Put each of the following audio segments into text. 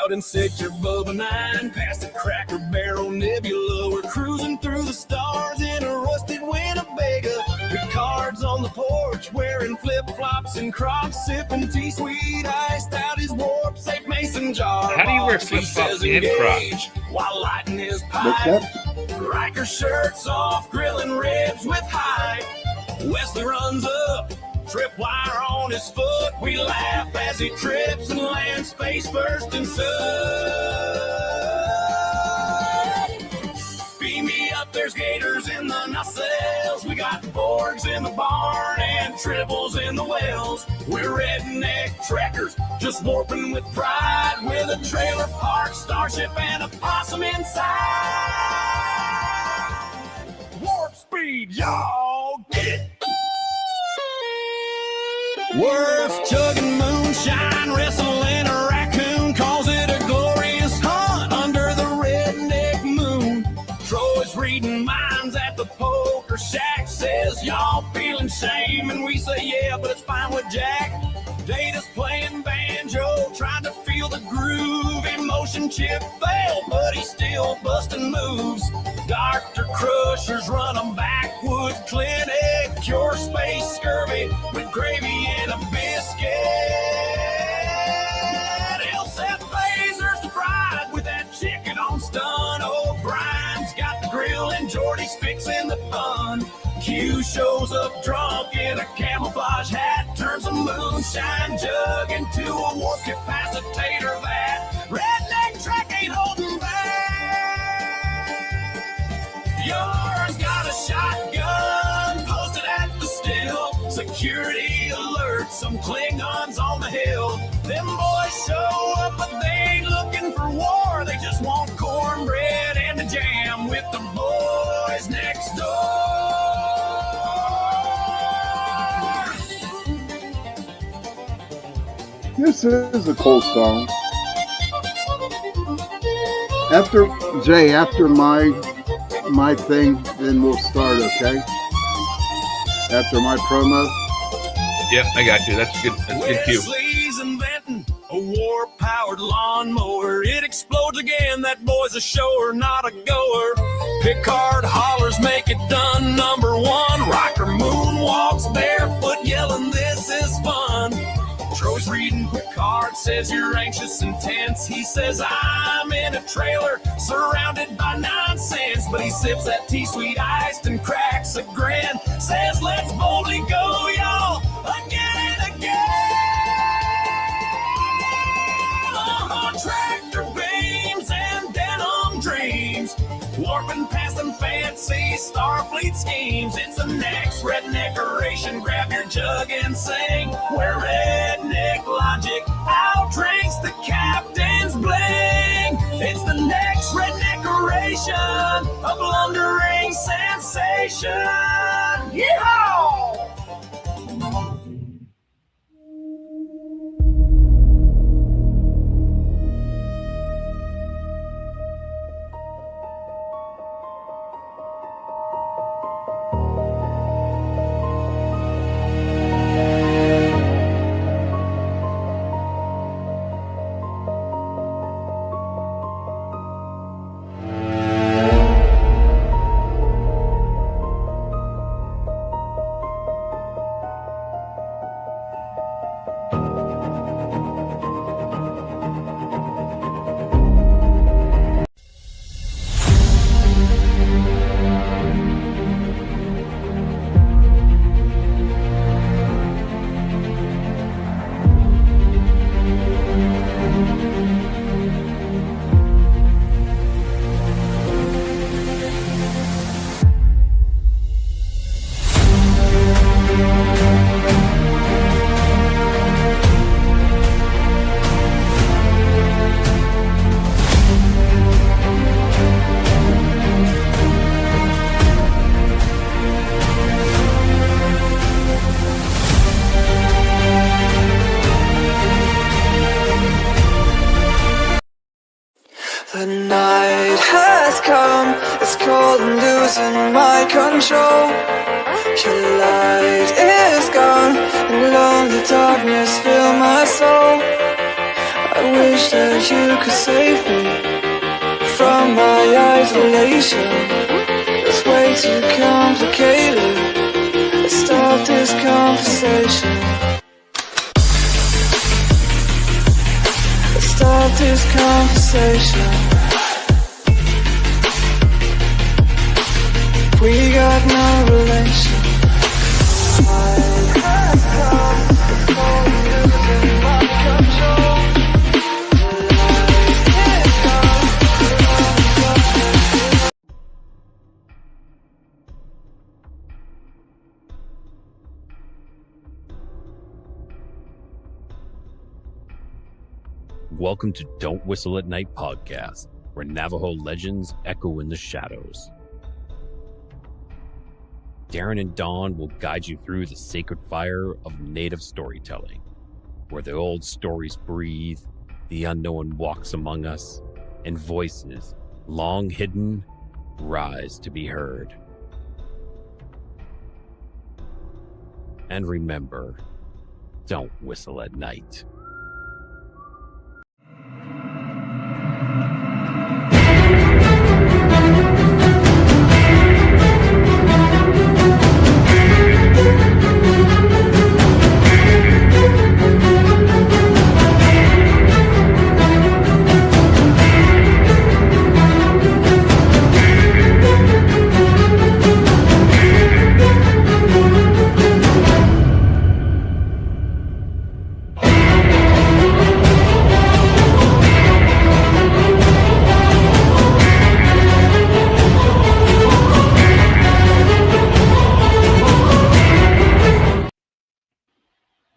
Out in Sector Bubba 9, past the Cracker Barrel Nebula, we're cruising through the stars in a rusted Winnebago. Good cards on the porch, wearing flip-flops and Crocs, sipping T-Sweet, iced out his warp safe mason jar. How do you wear flip-flops and Crocs? While lighting his pipe, Riker shirts off, grilling ribs with hype. Wesley runs up, tripwire on his foot. We laugh as he trips and lands face first and sud. Beam me up, there's gators in the nacelles. We got Borgs in the barn and tribbles in the wells. We're redneck trekkers, just warping with pride, with a trailer park, starship, and a possum inside. Warp speed, y'all, get it! Worth chugging moonshine, wrestling a raccoon, calls it a glorious hunt under the redneck moon. Troy's reading minds at the poker shack, says y'all feeling shame, and we say yeah, but it's fine with Jack. Data's playing banjo, trying to feel the groove. Emotion chip failed, but he's still busting moves. Dr. Crusher's run 'em backwoods clinic, cure space scurvy with gravy and a biscuit. He'll set lasers to fried with that chicken on stun. O'Brien's got the grill and Jordy's fixing the fun. Q shows up drunk in a camouflage hat, turns a moonshine jug into a warp capacitator vat. Redneck track ain't holding back. Yours got a shotgun posted at the still. Security alert, some Klingons on the hill. Them boys show up, but they ain't looking for war. They just want cornbread and a jam with the boys next door. This is a cool song. After Jay, after my thing, then we'll start, okay? After my promo. Yep, I got you. That's good. That's good cue. Wesley's inventing a war-powered lawnmower. It explodes again. That boy's a shower, not a goer. Picard hollers, make it done. Number one. Riker moonwalks barefoot, yelling, "This is fun." Troy's reading Picard, says you're anxious and tense. He says I'm in a trailer surrounded by nonsense, but he sips that T-Sweet iced and cracks a grin. Says let's boldly go, y'all, again and again. Tractor beams and denim dreams, warping past them fancy Starfleet schemes. It's the next redneckeration. Grab your jug and sing, where redneck logic outdrinks the captain's bling. It's the next redneckeration, a blundering sensation. Yeehaw! is cold and losing my control. Your light is gone, and lonely darkness fill my soul. I wish that you could save me from my isolation. It's way too complicated. Let's stop this conversation. Let's stop this conversation. We got no relation. Welcome to Don't Whistle at Night podcast, where Navajo legends echo in the shadows. Darren and Dawn will guide you through the sacred fire of Native storytelling, where the old stories breathe, the unknown walks among us, and voices, long hidden, rise to be heard. And remember, don't whistle at night.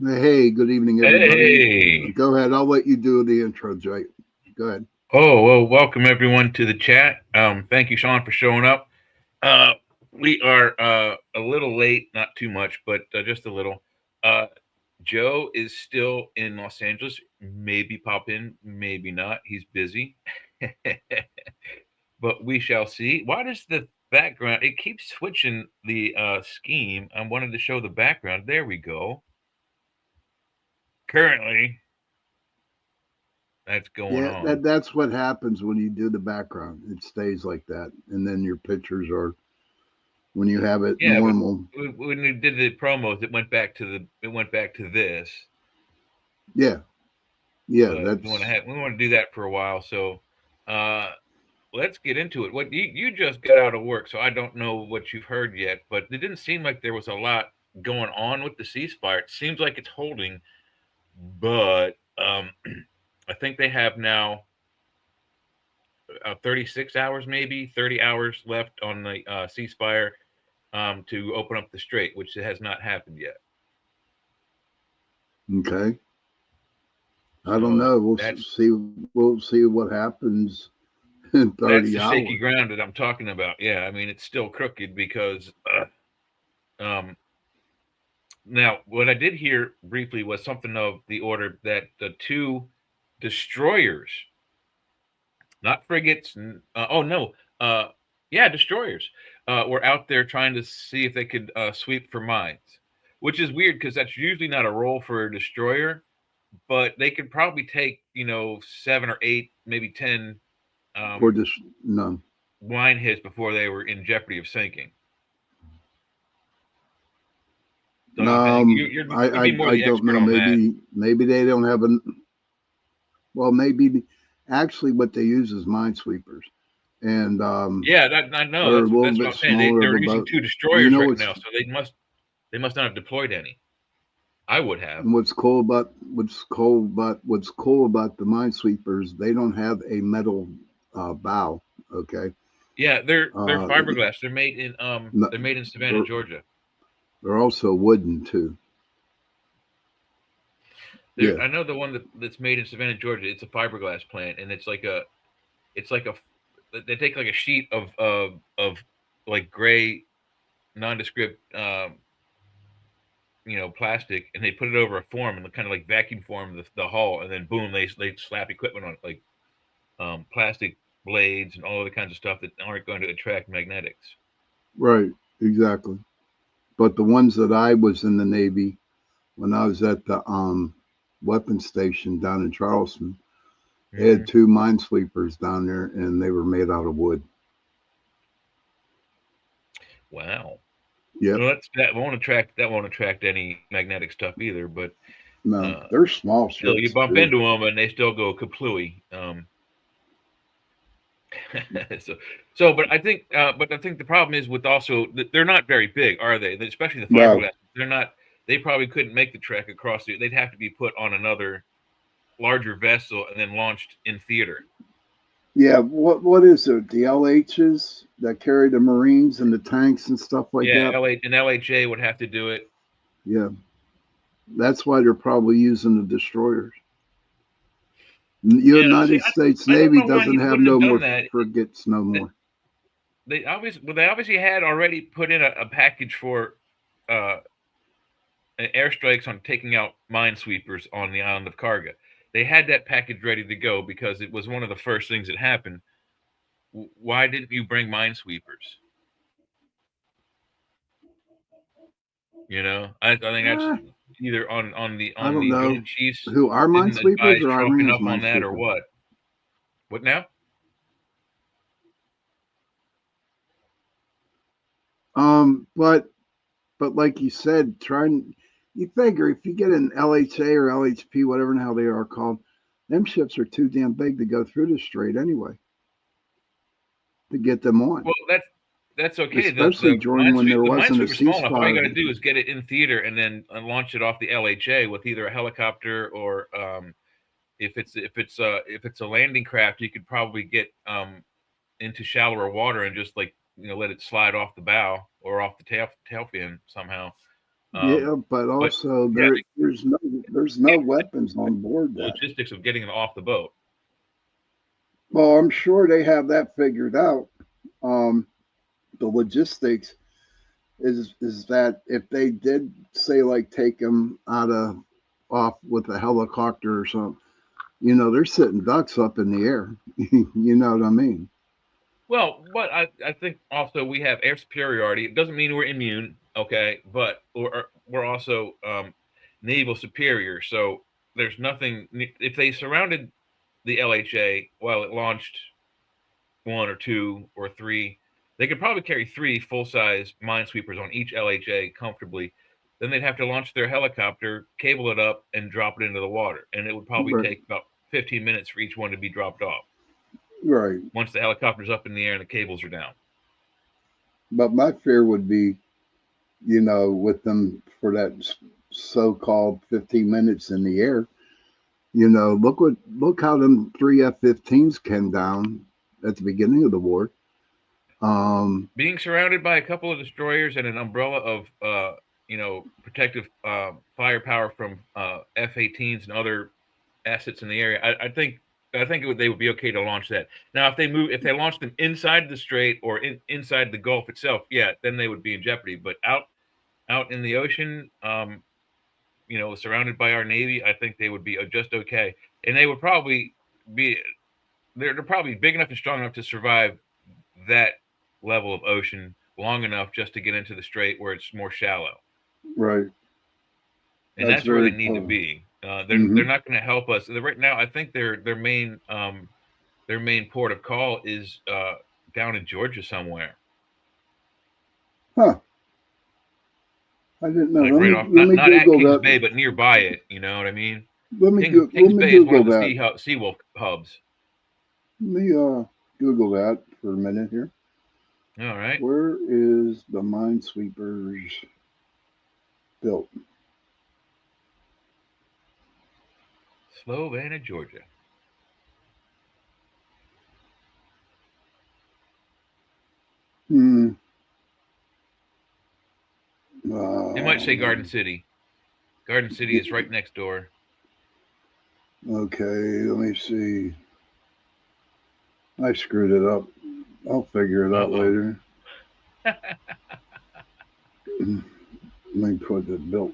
Hey, good evening, everybody. Hey. Go ahead. I'll let you do the intro, Jay. Go ahead. Oh, well, welcome everyone to the chat. Thank you, Sean, for showing up. We are a little late, not too much, but just a little. Joe is still in Los Angeles. Maybe pop in, maybe not. He's busy. But we shall see. Why does the background, it keeps switching the scheme. I wanted to show the background. There we go. Currently, that's going on. That's what happens when you do the background. It stays like that, and then your pictures are when you have it normal. When we did the promos, it went back to this. Yeah. We want to do that for a while. So, let's get into it. What you just got out of work, so I don't know what you've heard yet, but it didn't seem like there was a lot going on with the ceasefire. It seems like it's holding. But I think they have now 36 hours, maybe 30 hours left on the ceasefire to open up the strait, which has not happened yet. Okay. I don't know. We'll see what happens in 30 that's the hours. shaky ground that I'm talking about. Yeah, I mean, it's still crooked because now, what I did hear briefly was something of the order that the two destroyers, not frigates, destroyers, were out there trying to see if they could sweep for mines, which is weird because that's usually not a role for a destroyer, but they could probably take, 7 or 8, maybe 10 mine hits before they were in jeopardy of sinking. I don't know. Maybe they don't have maybe actually what they use is minesweepers, and I know that's what I'm saying. They're using 2 destroyers right now, so they must not have deployed any. I would have. And what's cool about the minesweepers? They don't have a metal bow. Okay. Yeah, they're fiberglass. They're made in Savannah, Georgia. They're also wooden too. I know the one that's made in Savannah, Georgia. It's a fiberglass plant, and it's like they take like a sheet of like gray, nondescript, plastic, and they put it over a form and kind of like vacuum form the hull, and then boom, they slap equipment on it, like plastic blades and all the kinds of stuff that aren't going to attract magnetics. Right, exactly. But the ones that I was in the Navy when I was at the weapons station down in Charleston, they had Mhm. 2 minesweepers down there, and they were made out of wood. Wow. Yep. Well, that won't attract any magnetic stuff either. But No, uh, they're small still, you ships bump too. into them and they still go kaplooey. So, but I think the problem is with also they're not very big, are they? Especially the No. fiberglass. They're not. They probably couldn't make the trek across. They'd have to be put on another larger vessel and then launched in theater. Yeah, what is it? The LHs that carry the Marines and the tanks and stuff like Yeah, that? LHA would have to do it. Yeah. That's why they're probably using the destroyers. Yeah, see, United States I don't Navy know why doesn't he have wouldn't no have more done that. frigates no more. They obviously had already put in a package for airstrikes on taking out minesweepers on the island of Karga. They had that package ready to go because it was one of the first things that happened. Why didn't you bring minesweepers? You know, I think that's Ah, either on I don't the know Joint Chiefs who are didn't minesweepers advise or trumping Iran's up on that or minesweepers. what. What now? But like you said, you figure if you get an LHA or LHP, whatever the hell they are called, them ships are too damn big to go through the strait anyway to get them on. Well, that's okay. Especially during when there The wasn't a minesweeper's small enough. All you got to ceasefire. do is get it in theater and then launch it off the LHA with either a helicopter or if it's a landing craft, you could probably get into shallower water and just let it slide off the bow or off the tail fin somehow. Yeah, but But also yeah, there's no weapons on board the that. logistics of getting it off the boat. Well, I'm sure they have that figured out. Um, the logistics is that if they did say like take them off with a helicopter or something, they're sitting ducks up in the air. You know what I mean? Well, but I think also we have air superiority. It doesn't mean we're immune, okay? But we're also naval superior. So there's nothing. If they surrounded the LHA while it launched 1 or 2 or 3, they could probably carry 3 full-size minesweepers on each LHA comfortably. Then they'd have to launch their helicopter, cable it up, and drop it into the water. And it would probably Right. take about 15 minutes for each one to be dropped off. Right. Once the helicopter's up in the air and the cables are down. But my fear would be, with them for that so-called 15 minutes in the air, look how them 3 F-15s came down at the beginning of the war. Being surrounded by a couple of destroyers and an umbrella of protective firepower from F-18s and other assets in the area, I think they would be okay to launch that. Now, if they launch them inside the strait or inside the Gulf itself, yeah, then they would be in jeopardy. But out in the ocean, surrounded by our Navy, I think they would be just okay, and they would probably they're probably big enough and strong enough to survive that level of ocean long enough just to get into the strait where it's more shallow. Right. And that's where they need to be. They're not going to help us right now. I think their main port of call is down in Georgia somewhere. Huh. I didn't know. Like Let right me, off, let me not at Google Kings that. Bay, but nearby it. You know what I mean? Let me Kings Bay is one Google of the that. Seawolf hubs. Let me Google that for a minute here. All right. Where is the minesweepers built? Slovenia, Georgia. They might say Garden City. Garden City is right next door. Okay, let me see. I screwed it up. I'll figure it out later. Let me put it built.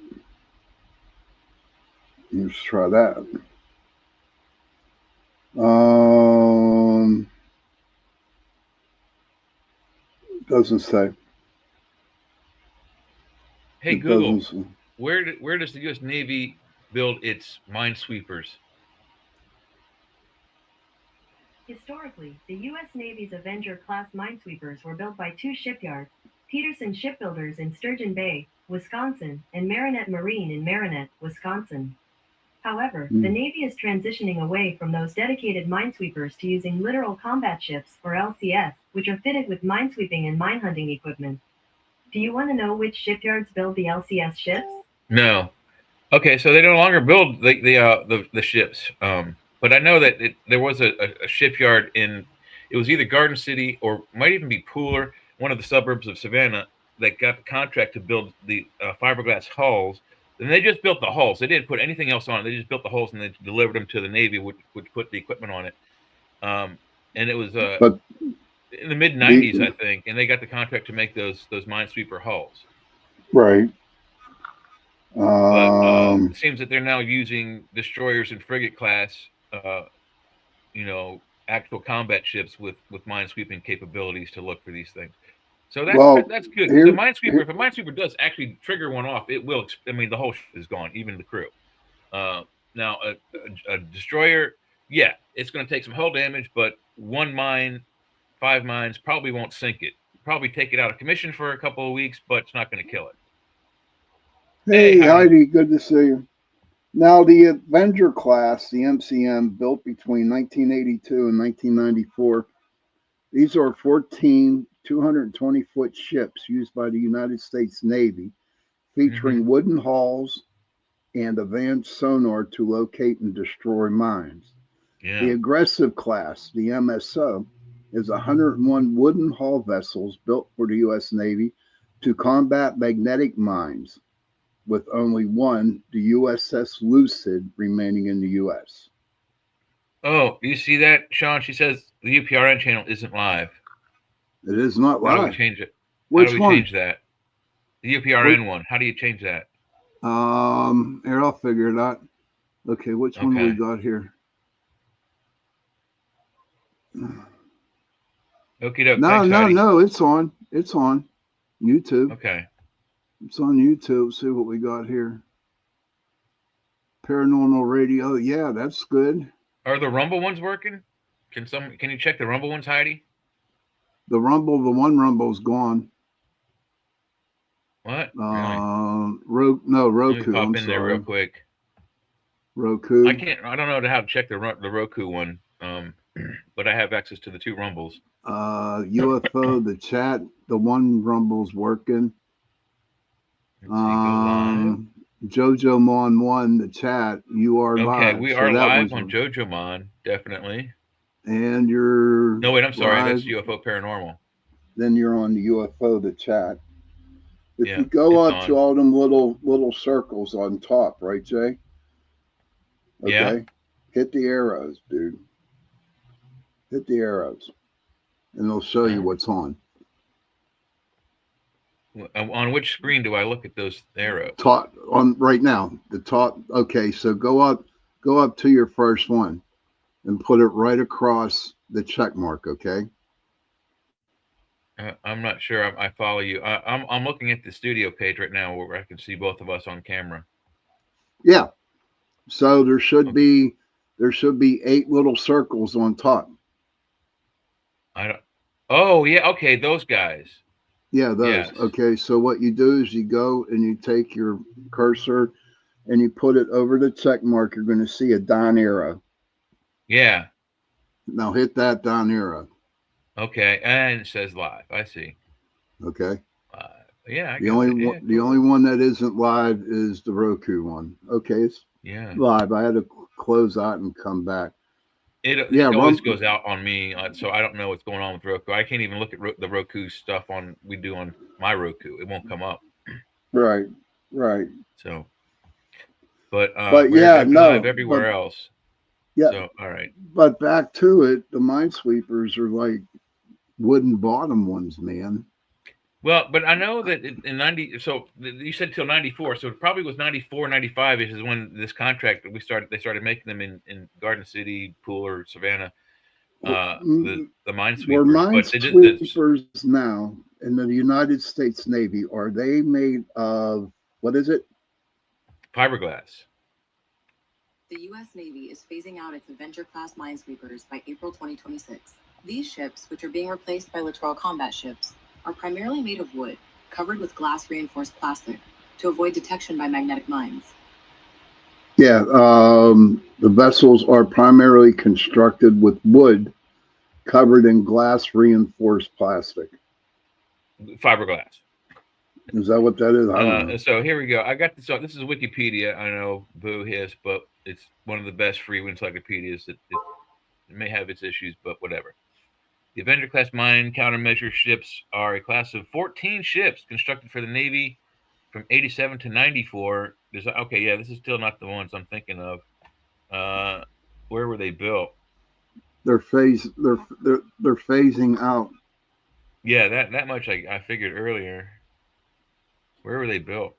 Let's try that. Doesn't say. Hey It Google, doesn't say. where does the U.S. Navy build its minesweepers? Historically, the U.S. Navy's Avenger-class minesweepers were built by two shipyards, Peterson Shipbuilders in Sturgeon Bay, Wisconsin, and Marinette Marine in Marinette, Wisconsin. However, the Navy is transitioning away from those dedicated minesweepers to using littoral combat ships, or LCS, which are fitted with minesweeping and mine hunting equipment. Do you want to know which shipyards build the LCS ships? No. Okay, so they no longer build the ships. But I know that there was a shipyard it was either Garden City or might even be Pooler, one of the suburbs of Savannah, that got the contract to build the fiberglass hulls. And they just built the hulls. They didn't put anything else on it. They just built the hulls and they delivered them to the Navy, which put the equipment on it. And it was But in the mid '90s, I think, and they got the contract to make those minesweeper hulls. right. But it seems that they're now using destroyers and frigate class, actual combat ships with minesweeping capabilities to look for these things. So that's good. Here, The minesweeper, if a minesweeper does actually trigger one off, it will. I mean, the whole ship is gone, even the crew. Now, a destroyer, yeah, it's going to take some hull damage, but one mine, 5 mines probably won't sink it. Probably take it out of commission for a couple of weeks, but it's not going to kill it. hey, Heidi, good to see you. Now, the Avenger class, the MCM, built between 1982 and 1994. These are 14 220-foot ships used by the United States Navy, featuring wooden hulls and advanced sonar to locate and destroy mines. Yeah. The aggressive class, the MSO, is 101 wooden hull vessels built for the U.S. Navy to combat magnetic mines, with only one, the USS Lucid, remaining in the U.S. Oh, you see that, Sean? She says the UPRN channel isn't live. It is not How do live. we change it? Which How do we one? change that? The UPRN one. How do you change that? Here, I'll figure it out. Okay, which one do we Okay. got here? Okie doke. No, Thanks, no, Heidi. no, it's on. It's on YouTube. Okay. It's on YouTube. See what we got here. Paranormal Radio. Yeah, that's good. Are the Rumble ones working? Can you check the Rumble ones, Heidi? The one Rumble's gone. What? Really? Roku. Let me pop I'm in there sorry. real quick. Roku. I don't know how to check the Roku one. But I have access to the 2 Rumbles. UFO, the chat, the one Rumble's working. Let's see, go live. Jojo Mon 1, the chat, you are live. Okay, we So are that live one's on JoJomon, definitely. And you're No, wait, I'm sorry. live. That's UFO Paranormal. Then you're on the UFO, the chat. If Yeah, you go it's up on. to all them little circles on top, right, Jay? Okay. Yeah. Hit the arrows, dude. Hit the arrows. And they'll show you what's on. On which screen do I look at those arrows? Top on right now. The top. Okay, so go up to your first one and put it right across the check mark, okay? I'm not sure. I follow you. I'm looking at the studio page right now where I can see both of us on camera. Yeah. So there should be 8 little circles on top. I don't. Oh yeah. Okay, those guys. Yeah, those. Yes. Okay, so what you do is you go and you take your cursor and you put it over the check mark. You're going to see a down arrow. Yeah. Now hit that down arrow. Okay, and it says live. I see. Okay. Yeah. The only one that isn't live is the Roku one. Okay, it's live. I had to close out and come back. It always goes out on me, so I don't know what's going on with Roku. I can't even look at the Roku stuff we do on my Roku. It won't come up. Right. So, but yeah, live everywhere else. Yeah. So all right. But back to it, the minesweepers are like wooden bottom ones, man. Well, but I know that in 90, so you said till 94, so it probably was 94, 95 is when this contract they started making them in Garden City, Pooler, or Savannah, the minesweepers. We're minesweepers now, in the United States Navy, are they made of, what is it? Fiberglass. The U.S. Navy is phasing out its Avenger-class minesweepers by April 2026. These ships, which are being replaced by littoral combat ships, are primarily made of wood, covered with glass-reinforced plastic, to avoid detection by magnetic mines. Yeah, the vessels are primarily constructed with wood covered in glass reinforced plastic. Fiberglass. Is that what that is? I don't know. So here we go. I got this. So this is Wikipedia. I know, boo hiss, but it's one of the best free encyclopedias. It may have its issues, but whatever. The Avenger-class mine countermeasure ships are a class of 14 ships constructed for the Navy from 87 to 94. This is still not the ones I'm thinking of. Where were they built? They're phasing out. Yeah, that much I figured earlier. Where were they built?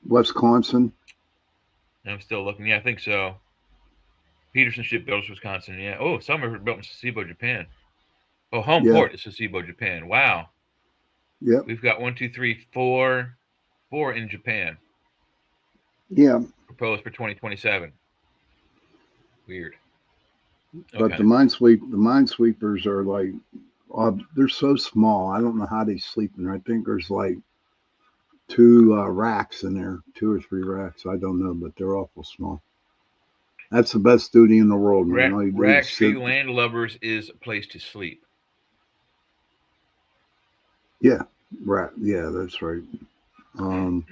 Wisconsin. I'm still looking. Yeah, I think so. Peterson Shipbuilders, Wisconsin. Yeah. Oh, some are built in Sasebo, Japan. Oh, home port is Sasebo, Japan. Wow. Yep. We've got 1, 2, 3, 4 in Japan. Yeah. Proposed for 2027. Weird. But the minesweepers are like, they're so small. I don't know how they sleep in there. I think there's like 2 racks in there, 2 or 3 racks. I don't know, but they're awful small. That's the best duty in the world, man. Racks for you landlubbers is a place to sleep. Yeah, right. Yeah, that's right. And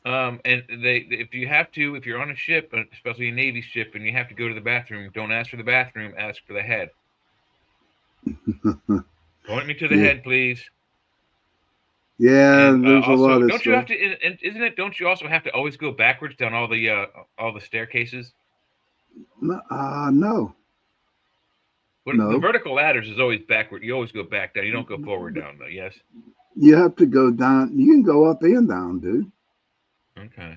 if you're on a ship, especially a Navy ship, and you have to go to the bathroom, don't ask for the bathroom, ask for the head. Point me to the head, please. Yeah, and, there's also, a lot of don't stuff. you have to? And isn't it? Don't you also have to always go backwards down all the staircases? No. No. The vertical ladders is always backward. You always go back down. You don't go forward down, though. Yes. You have to go down. You can go up and down, dude. Okay.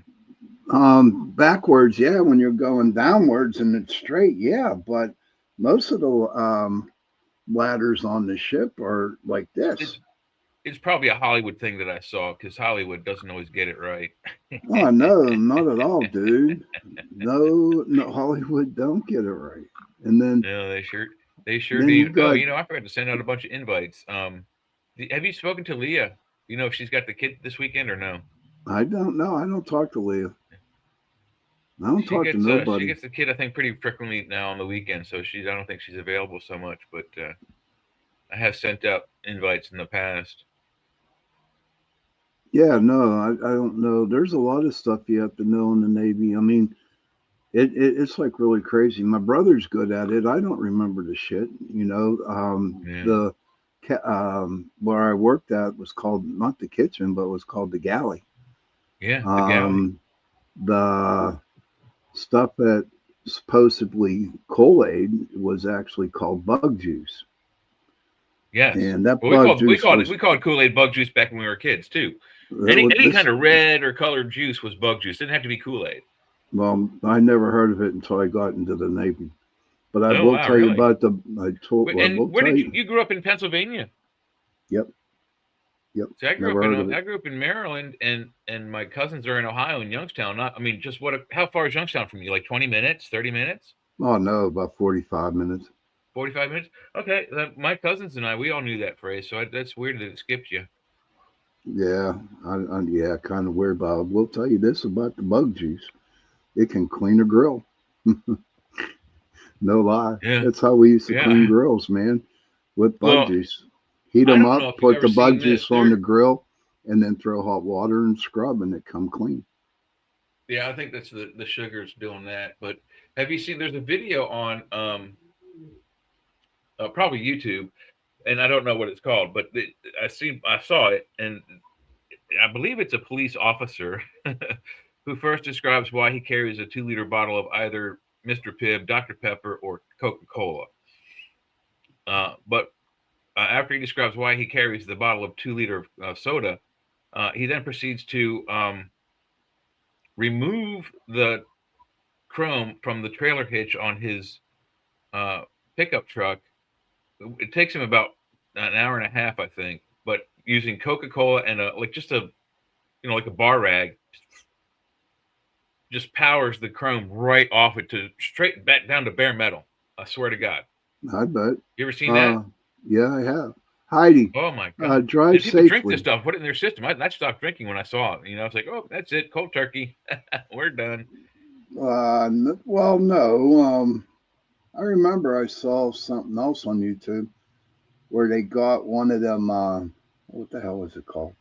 Backwards, yeah. When you're going downwards and it's straight, yeah. But most of the ladders on the ship are like this. It's probably a Hollywood thing that I saw, because Hollywood doesn't always get it right. Oh no, not at all, dude. No, Hollywood don't get it right. And then no, they sure do. I forgot to send out a bunch of invites. Have you spoken to Leah? You know if she's got the kid this weekend or no? I don't know. I don't talk to Leah. I don't talk to nobody. She gets the kid, I think, pretty frequently now on the weekend, so I don't think she's available so much. But I have sent out invites in the past. Yeah, no, I don't know. There's a lot of stuff you have to know in the Navy. I mean, it's like really crazy. My brother's good at it. I don't remember the shit. The where I worked at was called not the kitchen, but it was called the galley. Yeah, the galley. The stuff at supposedly Kool-Aid was actually called bug juice. Yes, and that we called Kool-Aid bug juice back when we were kids too. Any kind of red or colored juice was bug juice. It didn't have to be Kool-Aid. Well, I never heard of it until I got into the Navy. But I will tell you about you grew up in Pennsylvania? Yep. See, I grew up in Maryland, and my cousins are in Ohio, in Youngstown. How far is Youngstown from you? Like 20 minutes, 30 minutes? Oh no, about 45 minutes. 45 minutes? Okay, my cousins and we all knew that phrase, so that's weird that it skipped you. Yeah, kind of weird, but I will tell you this about the bug juice. It can clean a grill. No lie. Yeah. That's how we used to clean grills, man, with bug juice. Heat them up, put the bug juice on the grill, and then throw hot water and scrub, and it come clean. Yeah, I think that's the sugars doing that. But have you seen, there's a video on probably YouTube, and I don't know what it's called, but I saw it, and I believe it's a police officer who first describes why he carries a 2-liter bottle of either Mr. Pibb, Dr. Pepper, or Coca-Cola. But after he describes why he carries the bottle of 2-liter soda, he then proceeds to remove the chrome from the trailer hitch on his pickup truck. It takes him about an hour and a half, I think. But using Coca-Cola and just a like a bar rag, just powers the chrome right off it to straight back down to bare metal. I swear to God. I bet. You ever seen that? Yeah, I have. Heidi. Oh my God. Drive Did people safely. drink this stuff? Put it in their system. I stopped drinking when I saw it. I was like, oh, that's it. Cold turkey. We're done. Well, no. I remember I saw something else on YouTube where they got one of them. What the hell is it called?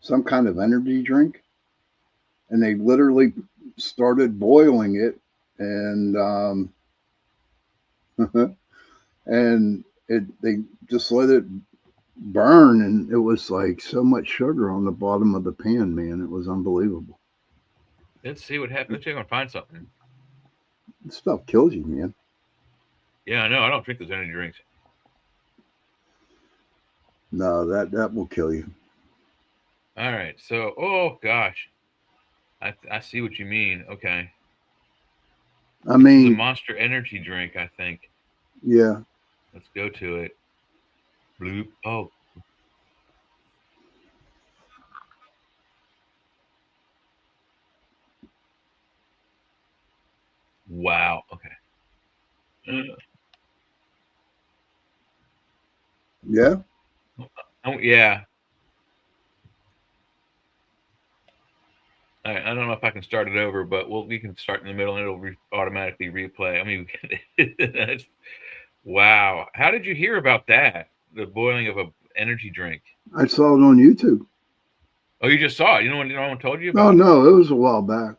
Some kind of energy drink, and they literally started boiling it, and and they just let it burn, and it was like so much sugar on the bottom of the pan, man. It was unbelievable. Let's see what happens. Let's see if I can find something. This stuff kills you, man. Yeah, I know. I don't drink those energy drinks. No, that will kill you. All right. So, oh gosh, I see what you mean. Okay. I mean, it's a Monster Energy drink, I think. Yeah. Let's go to it. Bloop. Oh. Wow. Okay. Yeah. Oh, yeah. I don't know if I can start it over, but we can start in the middle and it'll automatically replay. I mean, that's, wow. How did you hear about that? The boiling of an energy drink. I saw it on YouTube. Oh, you just saw it? No one told you about it? No, it was a while back.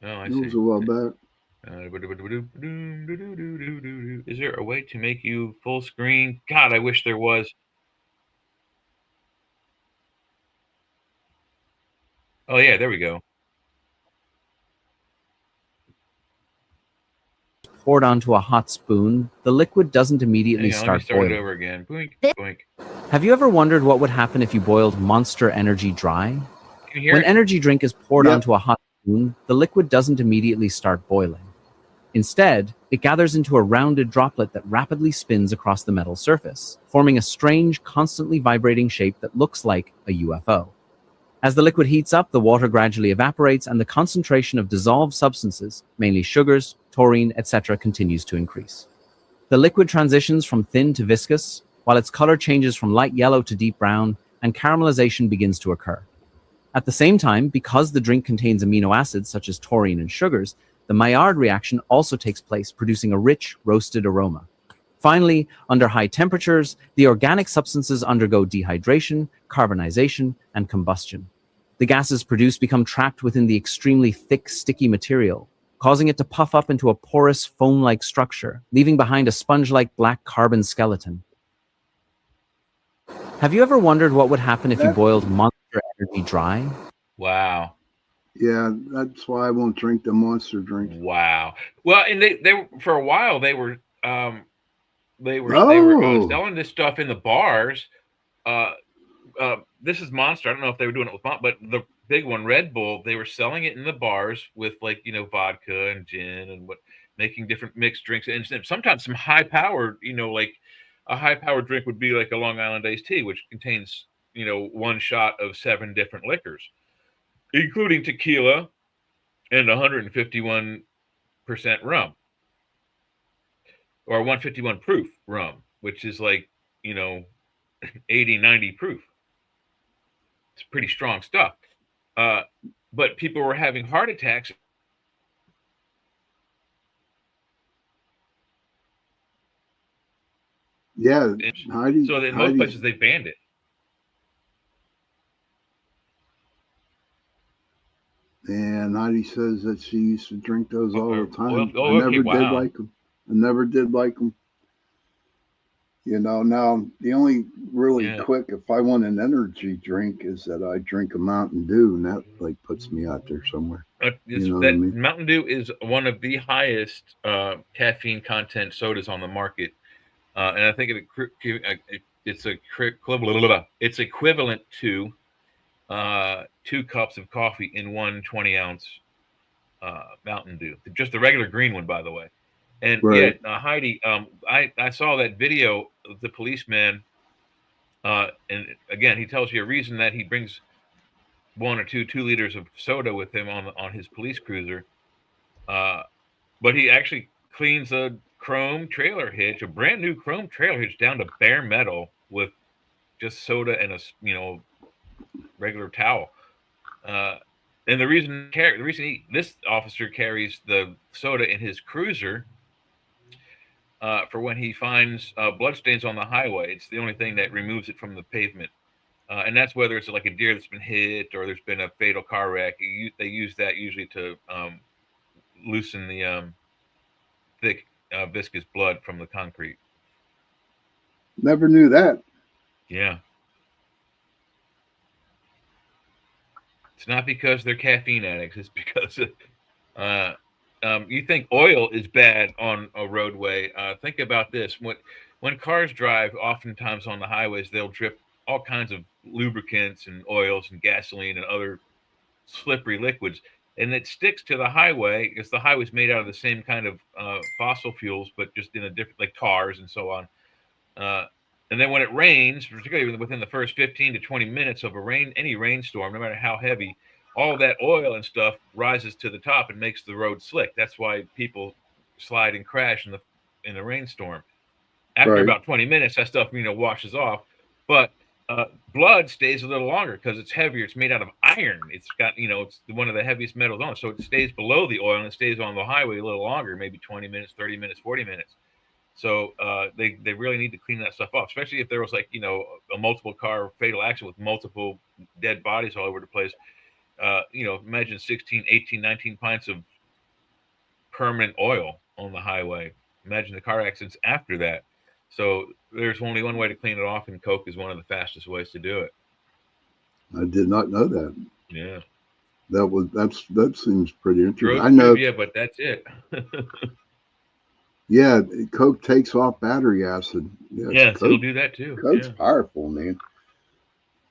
Oh, I see. It was a while back. Is there a way to make you full screen? God, I wish there was. Oh, yeah, there we go. Poured onto a hot spoon, the liquid doesn't immediately start boiling. It over again. Boink, boink. Have you ever wondered what would happen if you boiled Monster Energy dry? Can you hear When it? energy drink is poured onto a hot spoon, the liquid doesn't immediately start boiling. Instead, it gathers into a rounded droplet that rapidly spins across the metal surface, forming a strange, constantly vibrating shape that looks like a UFO. As the liquid heats up, the water gradually evaporates and the concentration of dissolved substances, mainly sugars, taurine, etc., continues to increase. The liquid transitions from thin to viscous, while its color changes from light yellow to deep brown, and caramelization begins to occur. At the same time, because the drink contains amino acids such as taurine and sugars, the Maillard reaction also takes place, producing a rich, roasted aroma. Finally, under high temperatures, the organic substances undergo dehydration, carbonization, and combustion. The gases produced become trapped within the extremely thick, sticky material, causing it to puff up into a porous, foam-like structure, leaving behind a sponge-like black carbon skeleton. Have you ever wondered what would happen if you boiled Monster Energy dry? Wow. Yeah, that's why I won't drink the Monster drink. Wow. Well, and they for a while they were selling this stuff in the bars. This is Monster. I don't know if they were doing it with Monster, but the big one, Red Bull, they were selling it in the bars with vodka and gin and making different mixed drinks. And sometimes some high powered, like a high powered drink would be like a Long Island iced tea, which contains, one shot of 7 different liquors, including tequila and 151% rum, or 151 proof rum, which is like, 80, 90 proof. It's pretty strong stuff. But people were having heart attacks. Yeah. So in most places they banned it. And Heidi says that she used to drink those all the time. I never did like them. I never did like them. Now the only really quick, if I want an energy drink, is that I drink a Mountain Dew, and that puts me out there somewhere. Mountain Dew is one of the highest caffeine content sodas on the market, and I think it's equivalent to 2 cups of coffee in one 20-ounce Mountain Dew, just the regular green one, by the way. And Heidi, I saw that video of the policeman And again, he tells you a reason that he brings 1 or 2 liters of soda with him on his police cruiser. But he actually cleans a chrome trailer hitch, a brand new chrome trailer hitch, down to bare metal with just soda and a regular towel. And the reason this officer carries the soda in his cruiser for when he finds bloodstains on the highway. It's the only thing that removes it from the pavement. And that's whether it's like a deer that's been hit or there's been a fatal car wreck. They use that usually to loosen the thick, viscous blood from the concrete. Never knew that. Yeah. It's not because they're caffeine addicts. It's because you think oil is bad on a roadway. Think about this. When cars drive, oftentimes on the highways, they'll drip all kinds of lubricants and oils and gasoline and other slippery liquids. And it sticks to the highway because the highway's made out of the same kind of fossil fuels, but just in a different, like tars and so on. And then when it rains, particularly within the first 15 to 20 minutes of any rainstorm, no matter how heavy, all of that oil and stuff rises to the top and makes the road slick. That's why people slide and crash in the rainstorm. After about 20 minutes, that stuff washes off. But blood stays a little longer because it's heavier. It's made out of iron. It's got it's one of the heaviest metals on it, so it stays below the oil and it stays on the highway a little longer, maybe 20 minutes, 30 minutes, 40 minutes. So they really need to clean that stuff off, especially if there was a multiple car fatal accident with multiple dead bodies all over the place. Imagine 16, 18, 19 pints of permanent oil on the highway. Imagine the car accidents after that. So there's only one way to clean it off, and Coke is one of the fastest ways to do it. I did not know that. Yeah. That seems pretty interesting. I know. Yeah, but that's it. Yeah, Coke takes off battery acid. Yeah, so it'll do that too. Coke's powerful, man.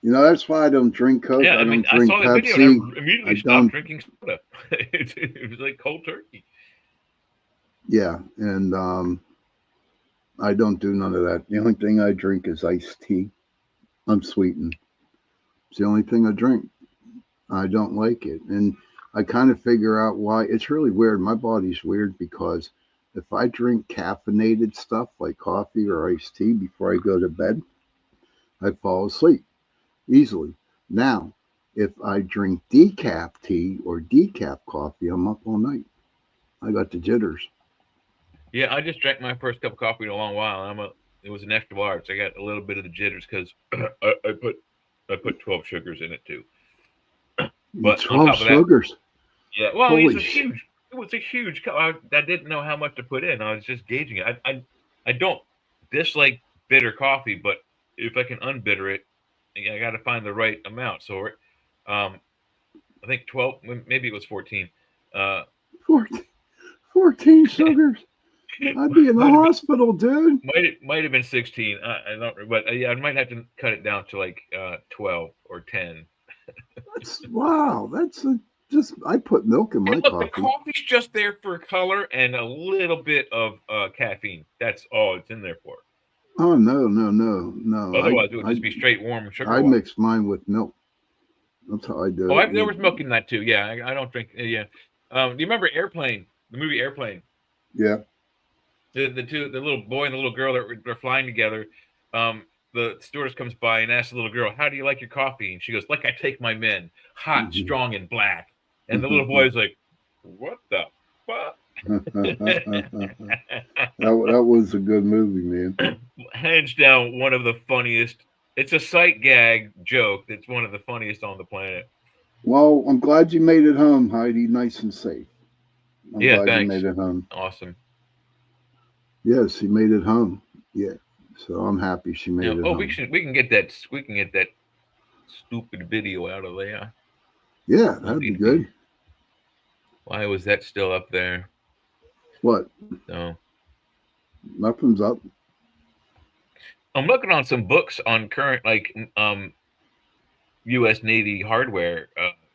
That's why I don't drink Coke. Yeah, I don't drink I saw that Pepsi. video and I immediately stopped drinking soda. It was like cold turkey. Yeah, and I don't do none of that. The only thing I drink is iced tea, unsweetened. It's the only thing I drink. I don't like it, and I kind of figure out why. It's really weird. My body's weird because if I drink caffeinated stuff like coffee or iced tea before I go to bed, I fall asleep easily. Now, if I drink decaf tea or decaf coffee, I'm up all night. I got the jitters. Yeah, I just drank my first cup of coffee in a long while. It was an extra large. So I got a little bit of the jitters because I put 12 sugars in it too. But 12 sugars. Yeah, well, it was a huge cup. I didn't know how much to put in. I was just gauging it. I don't dislike bitter coffee, but if I can unbitter it, I got to find the right amount. So, I think 12, maybe it was 14. 14 sugars. I'd be in the hospital, dude. Might have been 16. I don't, but I might have to cut it down to like 12 or 10. Wow, I put milk in my coffee. The coffee's just there for color and a little bit of caffeine. That's all it's in there for. Oh no! Otherwise, it would just be straight warm sugar. I mix mine with milk. That's how I do it. There was milk in that too. Yeah, I don't drink. Yeah. Do you remember Airplane? The movie Airplane. Yeah. The little boy and the little girl that they're flying together. The stewardess comes by and asks the little girl, "How do you like your coffee?" And she goes, "Like I take my men, hot, strong, and black." And the little boy is like, "What the fuck?" that was a good movie, man. Hands down, one of the funniest. It's a sight gag joke. That's one of the funniest on the planet. Well, I'm glad you made it home, Heidi. Nice and safe. I'm glad thanks. You made it home. Awesome. Yes, he made it home. Yeah. So I'm happy she made it home. We can get that stupid video out of there. Yeah, that'd be good. Why was that still up there? What? No. Nothing's up. I'm looking on some books on current U.S. Navy hardware,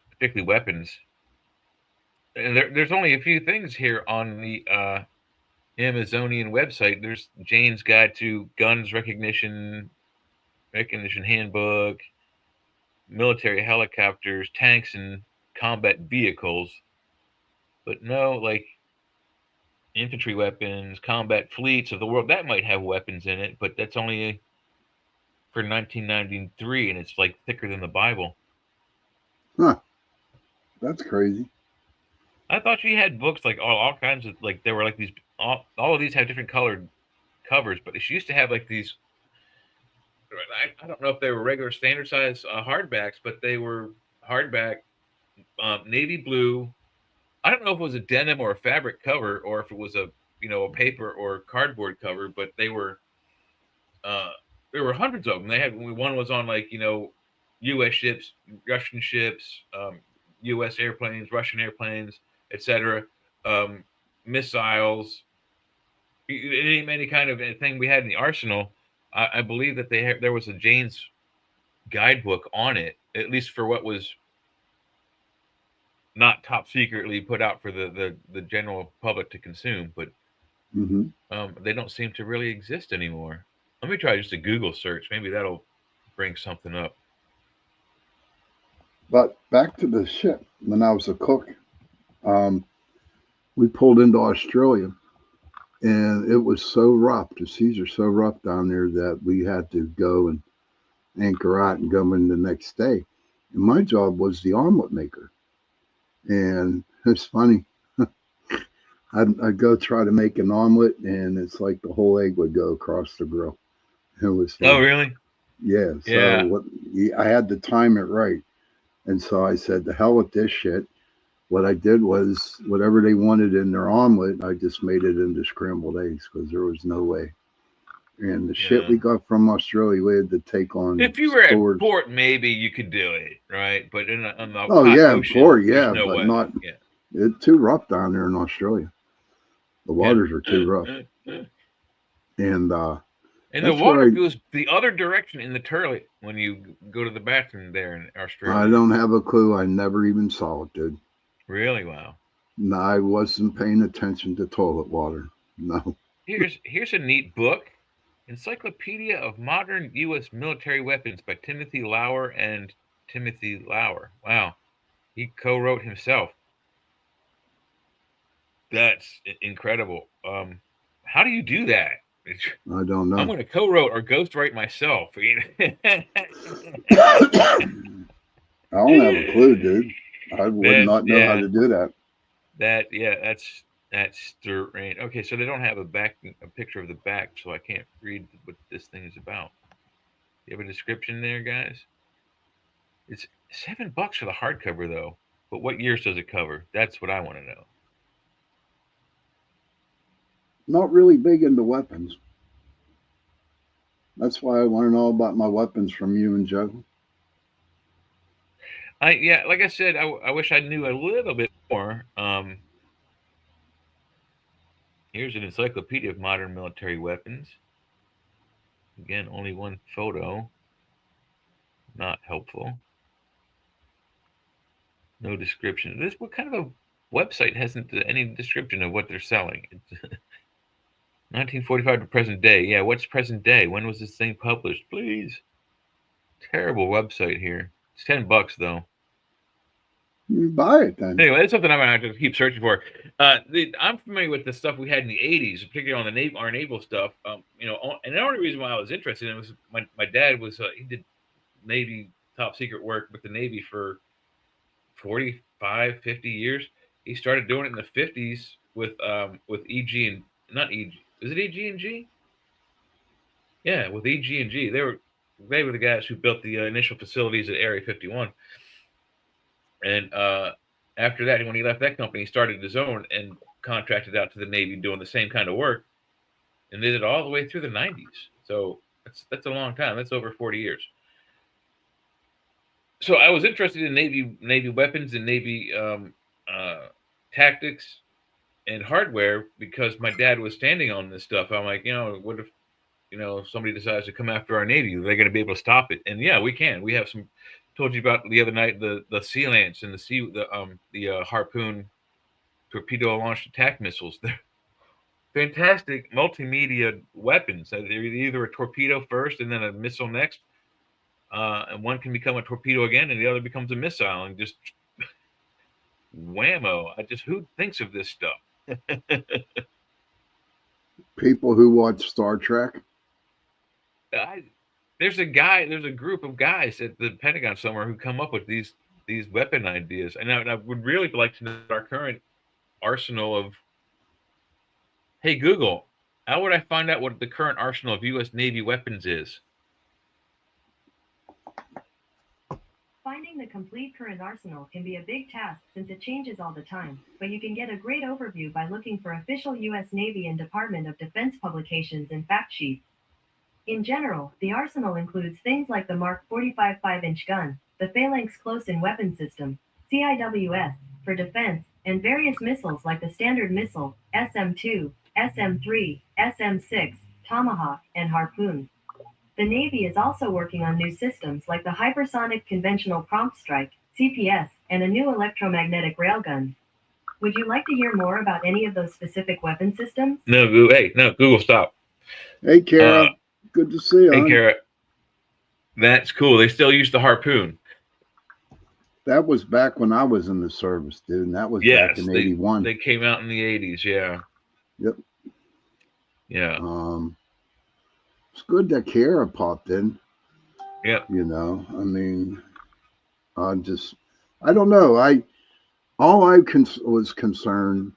particularly weapons. And there's only a few things here on the Amazonian website. There's Jane's Guide to Guns Recognition recognition handbook, military helicopters, tanks, and combat vehicles, but no like infantry weapons, combat fleets of the world. That might have weapons in it, but that's only for 1993, and it's like thicker than the Bible. Huh. That's crazy. I thought she had books like all kinds of like there were like these all of these have different colored covers, but she used to have like these. I don't know if they were regular standard size hardbacks, but they were hardback, navy blue. I don't know if it was a denim or a fabric cover, or if it was a a paper or cardboard cover, but there were hundreds of them. They had one was on like U.S. ships, Russian ships, U.S. airplanes, Russian airplanes, etc. Missiles, any kind of thing we had in the arsenal. I believe that there was a Jane's guidebook on it, at least for what was not top secretly put out for the general public to consume. But they don't seem to really exist anymore. Let me try just a Google search. Maybe that'll bring something up. But back to the ship. When I was a cook, we pulled into Australia, and it was so rough. The seas are so rough down there that we had to go and anchor out and go in the next day. And my job was the omelet maker. And it's funny. I'd go try to make an omelet, and it's like the whole egg would go across the grill. It was Oh, really? Yeah. So Yeah. I had to time it right. And so I said, the hell with this shit. What I did was whatever they wanted in their omelet, I just made it into scrambled eggs because there was no way. And the shit we got from Australia, we had to take on. If you were at port, maybe you could do it, right? But on the ocean, port, yeah, no but way. not. Yeah. It's too rough down there in Australia. The waters are too rough. And the water goes the other direction in the toilet when you go to the bathroom there in Australia. I don't have a clue. I never even saw it, dude. Really? Wow. No, I wasn't paying attention to toilet water. No. Here's a neat book. Encyclopedia of Modern U.S. Military Weapons by Timothy Lauer and Timothy Lauer. Wow. He co-wrote himself. That's incredible. How do you do that? I don't know. I'm going to co-wrote or ghostwrite myself. I don't have a clue, dude. I would not know how to do that. That's strange. Okay, so they don't have a picture of the back, so I can't read what this thing is about. You have a description there, guys? It's $7 for the hardcover, though. But what years does it cover? That's what I want to know. Not really big into weapons. That's why I learned all about my weapons from you and Joe. Like I said, I wish I knew a little bit more. Here's an encyclopedia of modern military weapons. Again, only one photo. Not helpful. No description. What kind of a website hasn't any description of what they're selling? 1945 to present day. Yeah, what's present day? When was this thing published? Please. Terrible website here. It's $10 though. You buy it then. Anyway, that's something I'm gonna have to keep searching for. I'm familiar with the stuff we had in the '80s, particularly on our naval stuff. And the only reason why I was interested in it was my dad was he did Navy top secret work with the Navy for 45, 50 years. He started doing it in the 50s with EG and not EG. Is it EG&G? Yeah, with EG&G. They were the guys who built the initial facilities at Area 51. And after that, when he left that company, he started his own and contracted out to the Navy doing the same kind of work. And did it all the way through the 90s. So that's a long time. That's over 40 years. So I was interested in Navy weapons and Navy tactics and hardware because my dad was standing on this stuff. I'm like, what if, somebody decides to come after our Navy? Are they going to be able to stop it? And yeah, we can. We have some. Told you about the other night the Sea Lance and the Harpoon torpedo launched attack missiles. They're fantastic multimedia weapons. They're either a torpedo first and then a missile next, and one can become a torpedo again, and the other becomes a missile, and just whammo! Who thinks of this stuff? People who watch Star Trek. There's a group of guys at the Pentagon somewhere who come up with these weapon ideas, and I would really like to know our current arsenal of. Hey Google, how would I find out what the current arsenal of U.S. Navy weapons is? Finding the complete current arsenal can be a big task since it changes all the time, but you can get a great overview by looking for official U.S. Navy and Department of Defense publications and fact sheets. In general, the arsenal includes things like the Mark 45 5-inch gun, the Phalanx Close-In Weapon System, CIWS, for defense, and various missiles like the Standard Missile, SM-2, SM-3, SM-6, Tomahawk, and Harpoon. The Navy is also working on new systems like the Hypersonic Conventional Prompt Strike, CPS, and a new electromagnetic railgun. Would you like to hear more about any of those specific weapon systems? No, Google, stop. Hey, Kara. Good to see you. Hey, Kara. That's cool. They still use the Harpoon. That was back when I was in the service, dude. And that was back in '81. They came out in the '80s, yeah. Yep. Yeah. It's good that Kara popped in. Yep. You know, I mean, I don't know. All I was concerned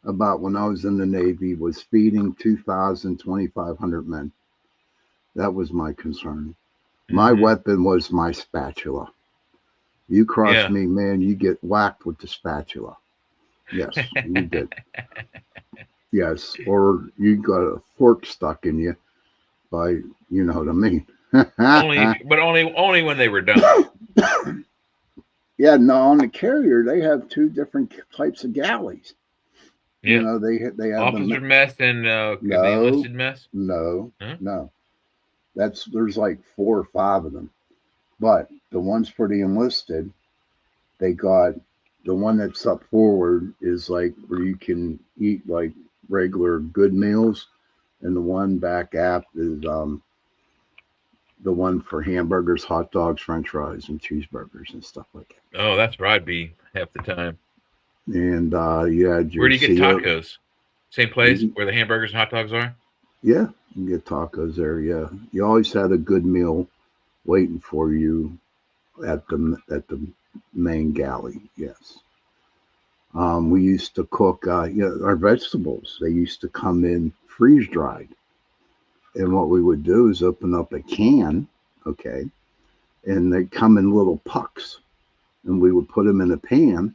about when I was in the Navy was feeding 2,500 men. That was my concern. My weapon was my spatula. You cross me, man, you get whacked with the spatula. Yes, you did. Yes, or you got a fork stuck in you by, you know what I mean. only when they were done. Yeah, no, on the carrier they have two different types of galleys. Yeah. You know, they have officer mess and the enlisted mess. No. There's like 4 or 5 of them. But the ones for the enlisted, they got the one that's up forward is like where you can eat like regular good meals, and the one back aft is the one for hamburgers, hot dogs, french fries, and cheeseburgers and stuff like that. Oh, that's where I'd be half the time. And where do you get tacos? Same place where the hamburgers and hot dogs are? Yeah, you can get tacos there. Yeah, you always had a good meal waiting for you at the main galley. Yes. We used to cook our vegetables. They used to come in freeze dried, and what we would do is open up a can, okay, and they come in little pucks, and we would put them in a pan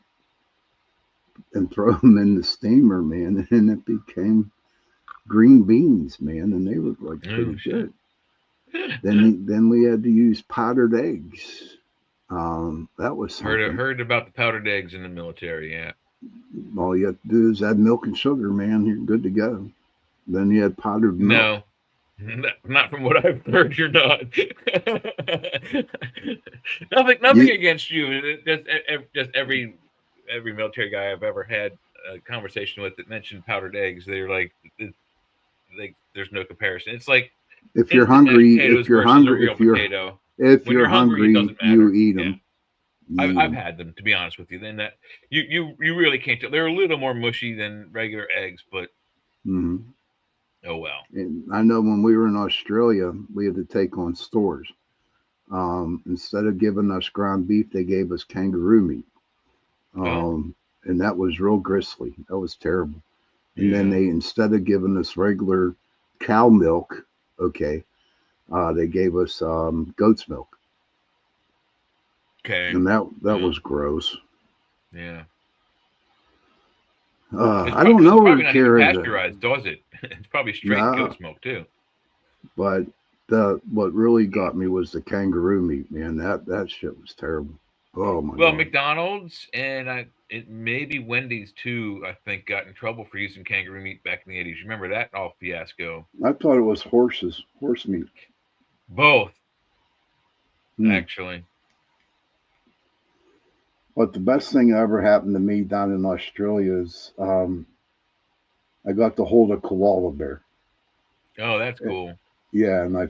and throw them in the steamer, man, and it became green beans, man, and they were like pretty good. Then we had to use powdered eggs. That was something. Heard about the powdered eggs in the military. Yeah. All you have to do is add milk and sugar, man. You're good to go. Then you had powdered milk. No, not from what I've heard. You're not. nothing against you. Just every military guy I've ever had a conversation with that mentioned powdered eggs, they're like, there's no comparison. It's like if you're hungry, you eat them. Yeah. I've had them, to be honest with you. Then that you really can't tell. They're a little more mushy than regular eggs, but oh well. And I know when we were in Australia, we had to take on stores. Instead of giving us ground beef, they gave us kangaroo meat. And that was real gristly. That was terrible. And then instead of giving us regular cow milk, okay, they gave us goat's milk. Okay. And that was gross. Yeah. I don't know where pasteurized, does it? It's probably straight goat's milk too. But what really got me was the kangaroo meat, man. That shit was terrible. Oh my God. Well, McDonald's and maybe Wendy's too, I think, got in trouble for using kangaroo meat back in the 80s. Remember that all fiasco? I thought it was horse meat. Both, actually. But the best thing that ever happened to me down in Australia is I got to hold a koala bear. Oh, that's cool. Yeah, and I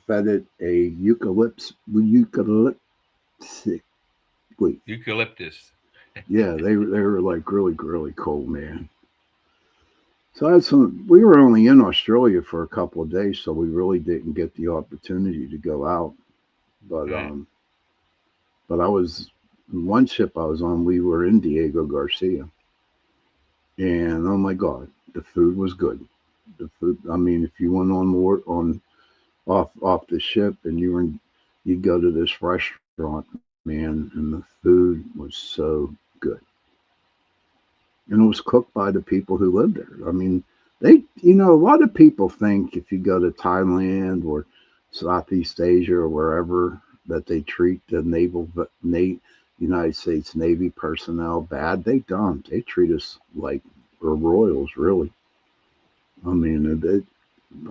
fed it a eucalyptus. Wait, Eucalyptus. yeah, they were like really cold, man. So I had some. We were only in Australia for a couple of days, so we really didn't get the opportunity to go out. But Right. but I was one ship I was on. We were in Diego Garcia, and oh my God, the food was good. The food. I mean, if you went on board on off the ship and you'd go to this restaurant, man, and the food was so good, and it was cooked by the people who lived there. I mean, a lot of people think if you go to Thailand or Southeast Asia or wherever that they treat the United States Navy personnel bad. They don't. They treat us like we're royals, really. I mean,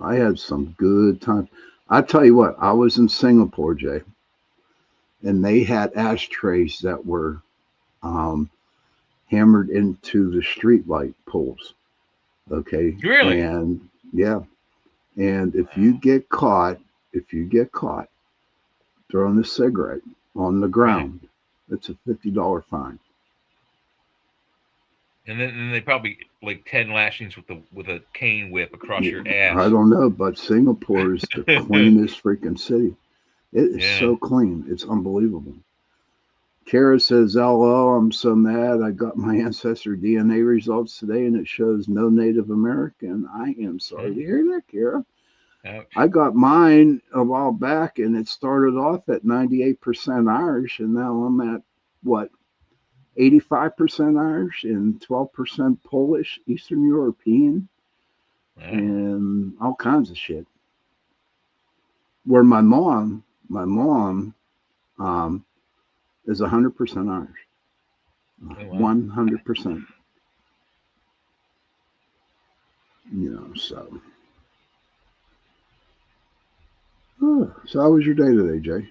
I had some good times. I tell you what, I was in Singapore, Jay, and they had ashtrays that were um, hammered into the street light poles. Okay, Really? and yeah, and if you get caught throwing a cigarette on the Right. ground, it's a $50 fine. And then they probably like 10 lashings with a cane whip across Yeah, your I ass. don't know, but Singapore is the cleanest freaking city. It is Yeah. so clean. It's unbelievable. Kara says, LO, I'm so mad. I got my ancestor DNA results today and it shows no Native American. I am sorry to hear that, Kara. Ouch. I got mine a while back and it started off at 98% Irish and now I'm at what, 85% Irish and 12% Polish, Eastern European, Wow. and all kinds of shit. Where my mom um, is 100% Irish. Oh, wow. 100%. So. So how was your day today, Jay?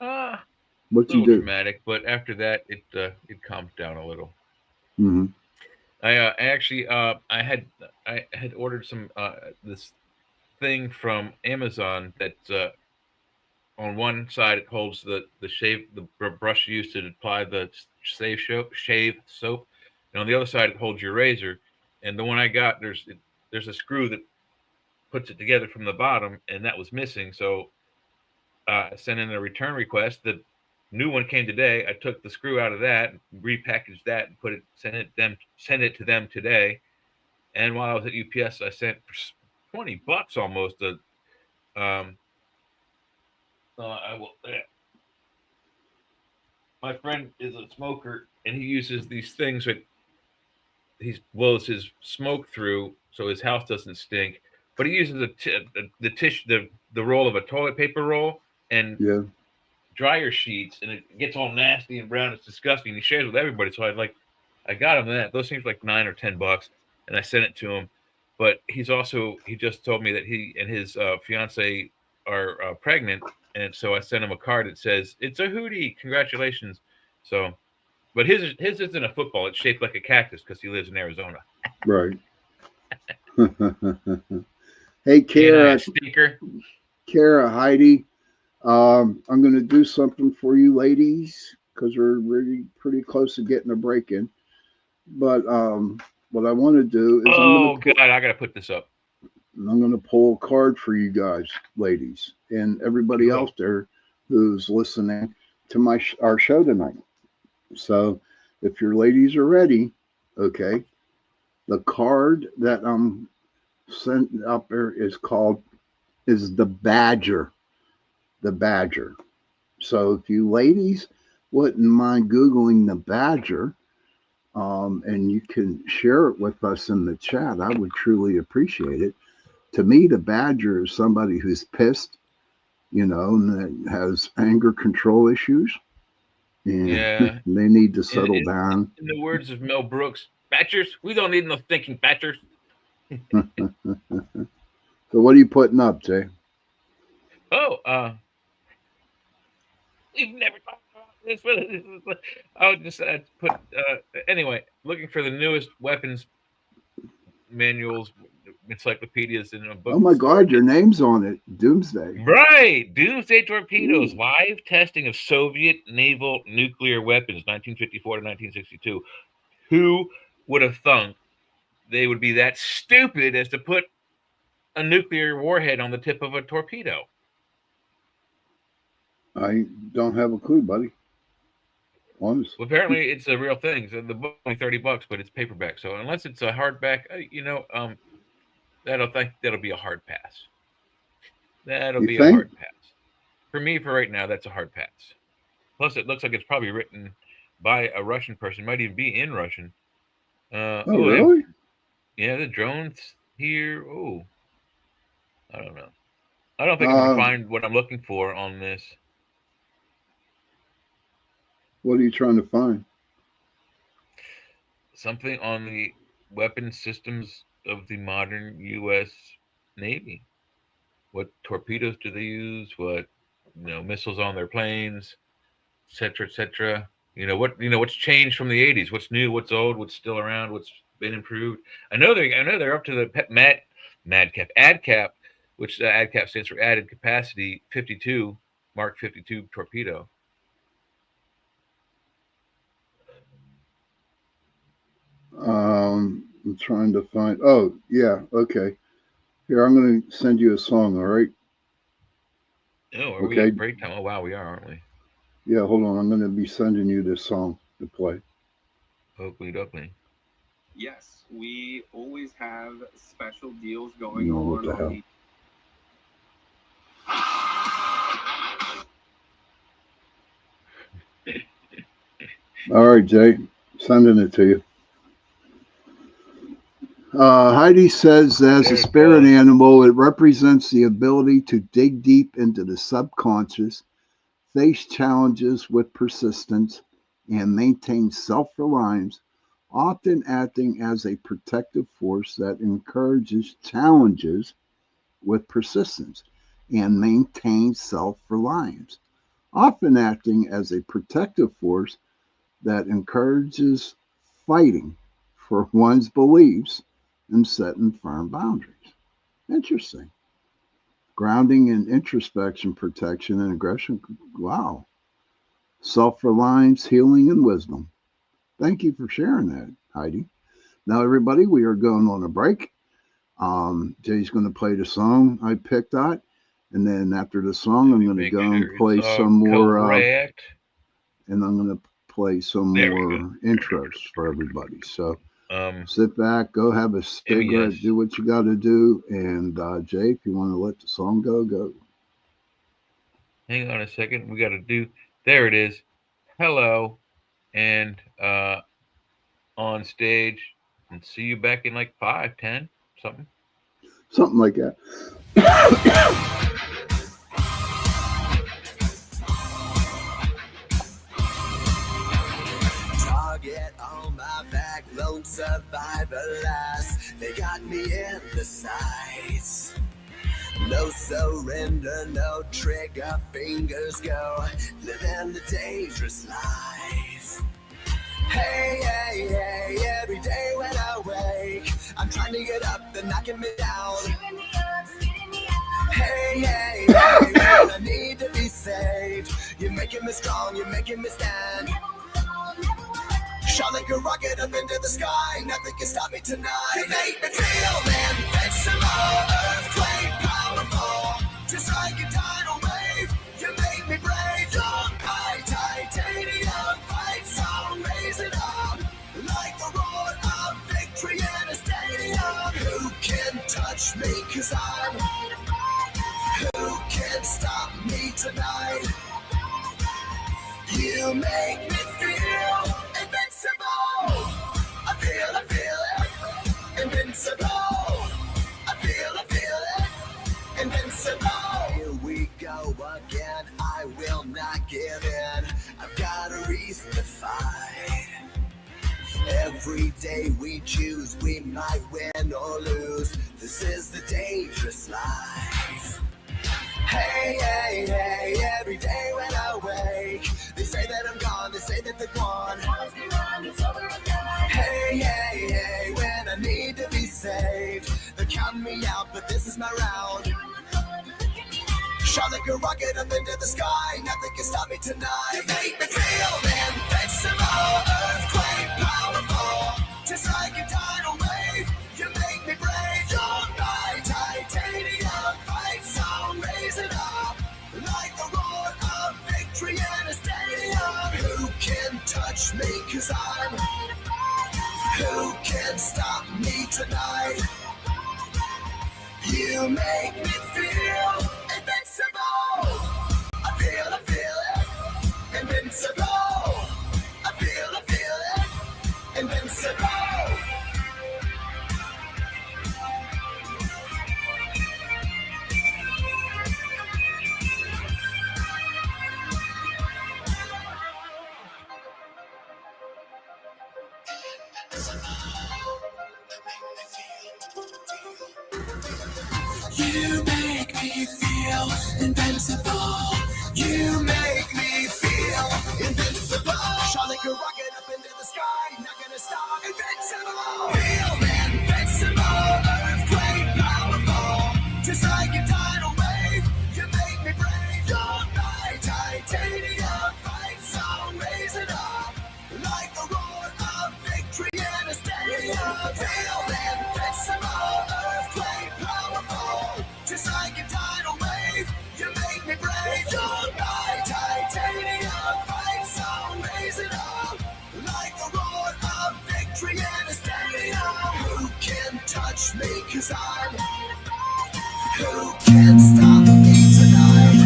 A What you little do? traumatic, but after that, it calmed down a little. Mm-hmm. I actually I had ordered some this thing from Amazon that on one side it holds the brush used to apply the shave soap, and on the other side it holds your razor. And the one I got, there's a screw that puts it together from the bottom, and that was missing. So I sent in a return request. The new one came today. I took the screw out of that, repackaged that, and sent it to them today. And while I was at UPS, I sent for $20 almost a um. I will. My friend is a smoker, and he uses these things that he blows his smoke through, so his house doesn't stink. But he uses the tissue, the roll of a toilet paper roll, and Yeah. dryer sheets, and it gets all nasty and brown. It's disgusting. He shares with everybody. So I got him that. Those things like $9 or $10, and I sent it to him. But he just told me that he and his fiance are pregnant, and so I sent him a card that says it's a hootie, congratulations. So, but his isn't a football. It's shaped like a cactus because he lives in Arizona. Right. Hey, He and I a Kara, stinker. Heidi. I'm going to do something for you, ladies, because we're really pretty close to getting a break in. But what I want to do is Oh God, I gotta put this up. I'm going to pull a card for you guys, ladies, and everybody Cool. else there who's listening to our show tonight. So, if your ladies are ready, okay, the card that I'm sent up there is the Badger. The Badger. So, if you ladies wouldn't mind Googling the Badger, and you can share it with us in the chat, I would truly appreciate it. To me, the Badger is somebody who's pissed, and that has anger control issues, and Yeah. they need to In, settle in, down. in the words of Mel Brooks, Batchers, we don't need no thinking Batchers. So, what are you putting up, Jay? Oh, we've never talked about this, but I'll just put anyway. Looking for the newest weapons manuals encyclopedias and books. Oh my God, your name's on it. Doomsday. Right. Doomsday Torpedoes, live testing of Soviet naval nuclear weapons, 1954 to 1962. Who would have thunk they would be that stupid as to put a nuclear warhead on the tip of a torpedo? I don't have a clue, buddy. Honestly. Well, apparently it's a real thing. So the book only $30, but it's paperback. So unless it's a hardback, that'll be a hard pass. That'll You be think? a hard pass. For me, for right now, that's a hard pass. Plus, it looks like it's probably written by a Russian person. Might even be in Russian. Really? Yeah, the drones here. Oh, I don't know. I don't think I'm going to find what I'm looking for on this. What are you trying to find? Something on the weapon systems of the modern U.S. Navy. What torpedoes do they use? What missiles on their planes, et cetera, et cetera. What's changed from the 80s? What's new? What's old? What's still around? What's been improved? I know they're up to the ADCAP, which ADCAP stands for Added Capacity 52 Mark 52 torpedo. I'm trying to find. Oh, yeah. Okay. Here, I'm going to send you a song. All right. Oh, are we at break time? Oh, wow, we are, aren't we? Yeah, hold on. I'm going to be sending you this song to play. Oakley Duckley. Yes, we always have special deals going No, on. what the hell? All right, Jay. Sending it to you. Heidi says, as a spirit animal, it represents the ability to dig deep into the subconscious, face challenges with persistence, and maintain self-reliance, often acting as a protective force that encourages challenges with persistence and maintains self-reliance, often acting as a protective force that encourages fighting for one's beliefs and setting firm boundaries. Interesting. Grounding in introspection, protection, and aggression. Wow. Self-reliance, healing, and wisdom. Thank you for sharing that, Heidi. Now, everybody, we are going on a break. Jay's going to play the song I picked out. And then after the song, I'm going to go and play some more. And I'm going to play some more intros for everybody. So sit back, go have a cigarette, do what you got to do. And Jay, if you want to let the song go, go. Hang on a second. We got to do. There it is. Hello. And on stage. And see you back in like 5, 10, something. Something like that. Target on my back, lone survivor last. They got me in the sights. No surrender, no trigger, fingers go. Living the dangerous life. Hey, hey, hey, every day when I wake, I'm trying to get up, they're knocking me down. Hey, hey, hey, when I need to be saved, you're making me strong, you're making me stand. Shot like a rocket up into the sky, nothing can stop me tonight. You make me feel invincible, earthquake powerful, just like a tidal wave. You make me brave, don't hide, titanium fight song, raise it up like the roar of victory in a stadium. Who can touch me? 'Cause I'm. Who can stop me tonight? You make me feel invincible. I feel it. Invincible. I feel it. Invincible. Here we go again. I will not give in. I've got a reason to fight. Every day we choose, we might win or lose. This is the dangerous life. Hey, hey, hey, every day when I wake, they say that I'm gone, they say that they're gone. Hey, hey, hey, when I need to be saved, the count count me out, but this is my round. Shot like a rocket up into the sky, nothing can stop me tonight. You make me feel invincible, earthquake powerful, just like a tidal wave. You make me brave, you're my titanium fight song, raise it up like the roar of victory in a stadium. Who can touch me, 'cause I'm who can stop me tonight? You make me feel invincible. I feel it, invincible. I feel it, invincible. You make me feel invincible. You make me feel invincible. Shot like a rocket up into the sky, not gonna stop. Invincible. Feel invincible. Earthquake powerful, just like a tidal wave. You make me brave. You're my titanium fight song, raise it up like the roar of victory in a stadium. Feel invincible. Earthquake powerful, just like a tidal wave. You make me brave. You're my titanium fight song, raise it up like the roar of victory in a stadium. Who can touch me, 'cause I'm who can stop me tonight?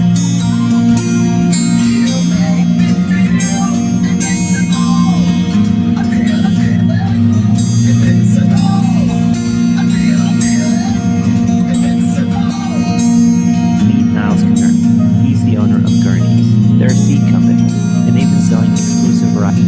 You make me feel invincible. I feel it, invincible. I feel it, invincible. Meet Niles Kern. He's the owner of Gurney's. They're a seed company, and they've been selling exclusive varieties.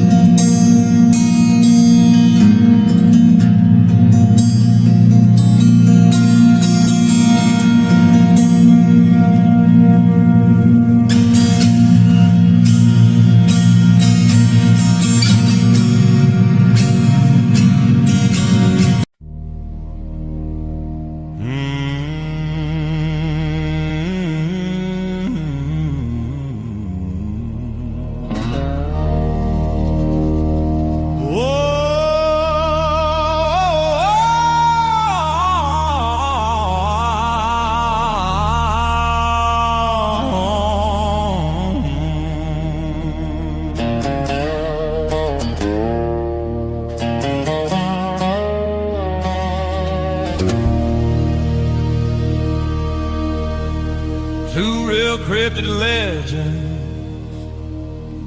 Two real cryptid legends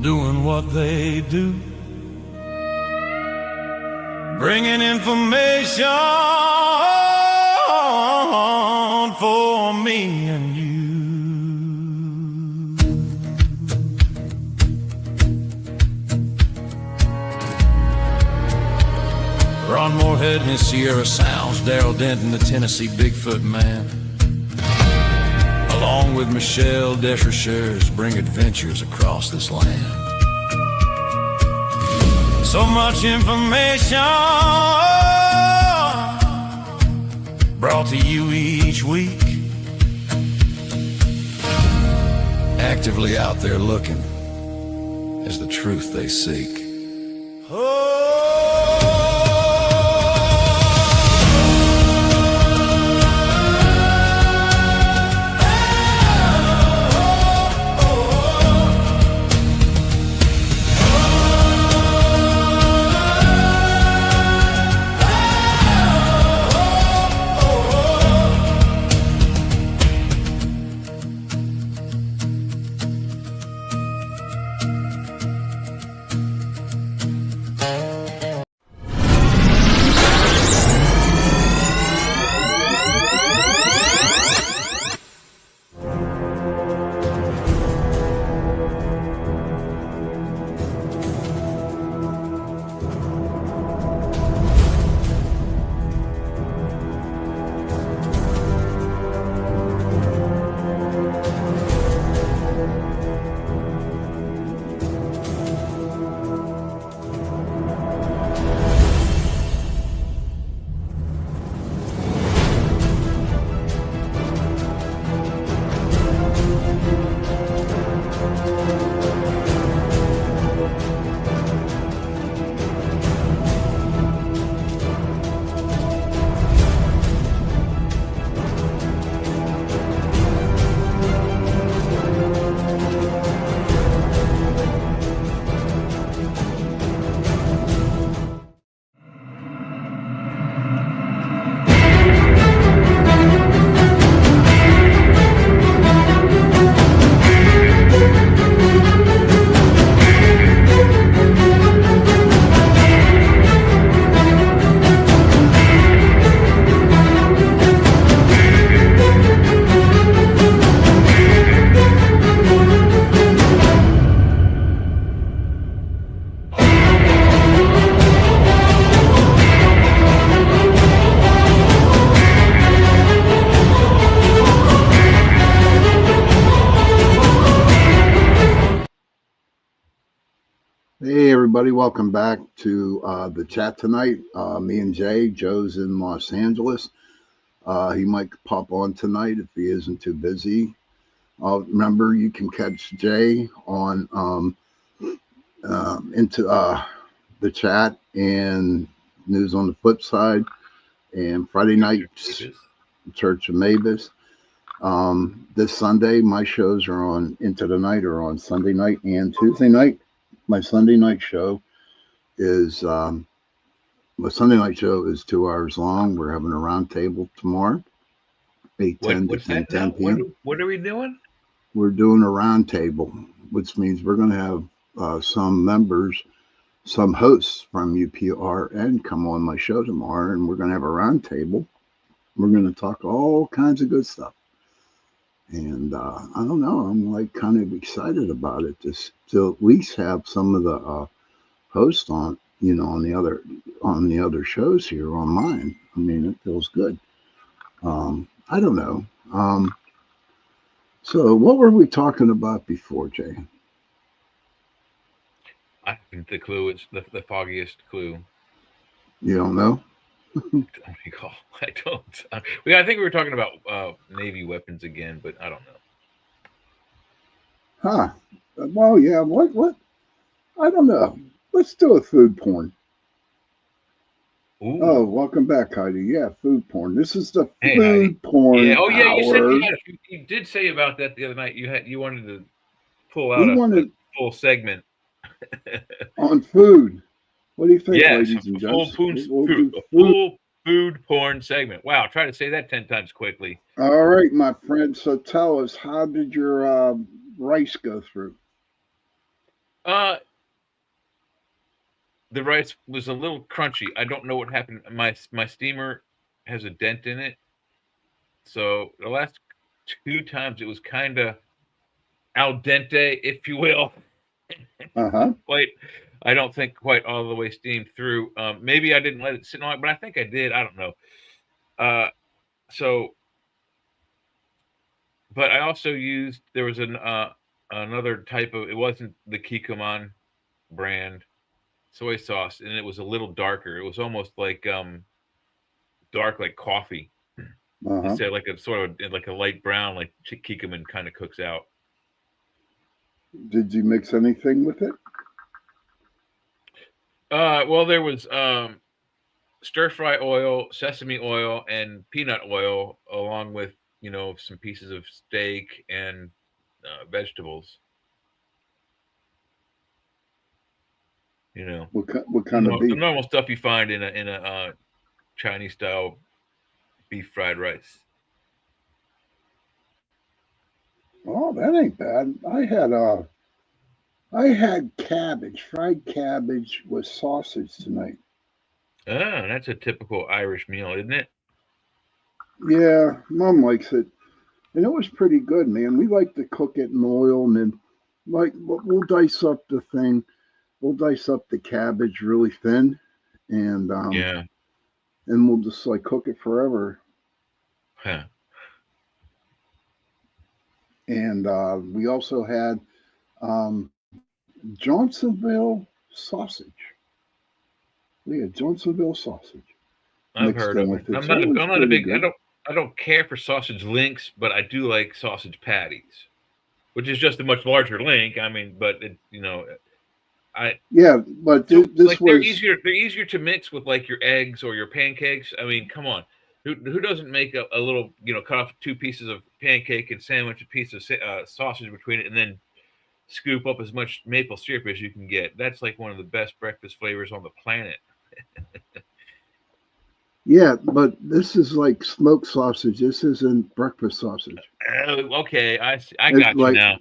doing what they do, bringing information for me and you. Ron Moorhead and his Sierra Sounds, Daryl Denton, the Tennessee Bigfoot Man, along with Michelle Desrochers, bring adventures across this land. So much information brought to you each week, actively out there looking as the truth they seek. everybody. Welcome back to the chat tonight. Me and Jay. Joe's in Los Angeles. He might pop on tonight if he isn't too busy. Remember, you can catch Jay on into the chat and News on the Flip Side, and Friday night Church of Mavis. This Sunday, my shows are on Into the Night or on Sunday night and Tuesday night. My Sunday night show is 2 hours long. We're having a round table tomorrow, 8:10 to 10 p.m. What are we doing? We're doing a round table, which means we're going to have some members, some hosts from UPRN come on my show tomorrow, and we're going to have a round table. We're going to talk all kinds of good stuff. And I don't know, I'm like kind of excited about it to at least have some of the hosts on, on the other shows here on mine. I mean, it feels good. I don't know. So what were we talking about before, Jay? I think the clue is the foggiest clue. You don't know? I don't. I think we were talking about Navy weapons again, but I don't know. Huh. Well, yeah. What? I don't know. Let's do a food porn. Ooh. Oh, welcome back, Heidi. Yeah, food porn. This is the food porn. Yeah. Oh, yeah. You said hour. you did say about that the other night. You wanted to pull out a full segment on food. What do you think, yes, ladies and full gentlemen? full food porn segment. Wow, try to say that 10 times quickly. All right, my friend. So tell us, how did your rice go through? The rice was a little crunchy. I don't know what happened. My steamer has a dent in it. So the last 2 times it was kind of al dente, if you will. I don't think quite all the way steamed through. Maybe I didn't let it sit on it, but I think I did. I don't know. But I also used, there was another type of, it wasn't the Kikkoman brand soy sauce, and it was a little darker. It was almost like dark, like coffee. Instead of like a sort of like a light brown, like Kikkoman kind of cooks out. Did you mix anything with it? Well, there was stir fry oil, sesame oil, and peanut oil, along with some pieces of steak and vegetables. What kind of beef? The normal stuff you find in a Chinese style beef fried rice. Oh, that ain't bad. I had cabbage, fried cabbage with sausage tonight. Ah, that's a typical Irish meal, isn't it? Yeah, Mom likes it. And it was pretty good, man. We like to cook it in oil, and then we'll dice up the thing. We'll dice up the cabbage really thin, and and we'll just cook it forever. Huh. And we also had Johnsonville sausage. We had Johnsonville sausage. I've heard of it. I'm not a big. I don't care for sausage links, but I do like sausage patties, which is just a much larger link. I mean, but it, but this was they're easier to mix with like your eggs or your pancakes. I mean, come on, who doesn't make a little cut off 2 pieces of pancake and sandwich a piece of sausage between it, and then scoop up as much maple syrup as you can get? That's like one of the best breakfast flavors on the planet. Yeah, but this is like smoked sausage. This isn't breakfast sausage. Okay, I got you now.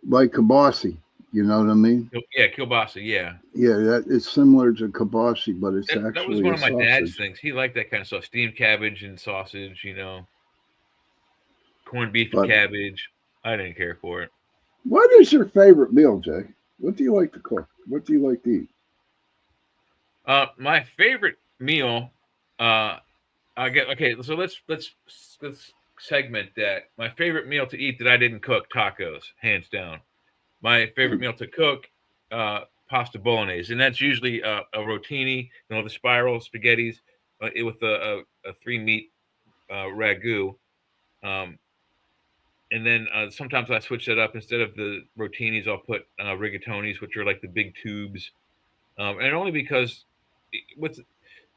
Like kielbasa, you know what I mean? Yeah, kielbasa, yeah. Yeah, that is similar to kielbasa, but it's actually that was one of my sausage. dad's things. He liked that kind of stuff: steamed cabbage and sausage, corned beef and cabbage. I didn't care for it. What is your favorite meal, Jay? What do you like to cook? What do you like to eat? My favorite meal. So let's segment that. My favorite meal to eat that I didn't cook: tacos, hands down. My favorite meal to cook: pasta bolognese, and that's usually a rotini, the spiral spaghettis with a 3 meat ragu. And then sometimes I switch that up. Instead of the rotinis, I'll put rigatonis, which are like the big tubes. And only because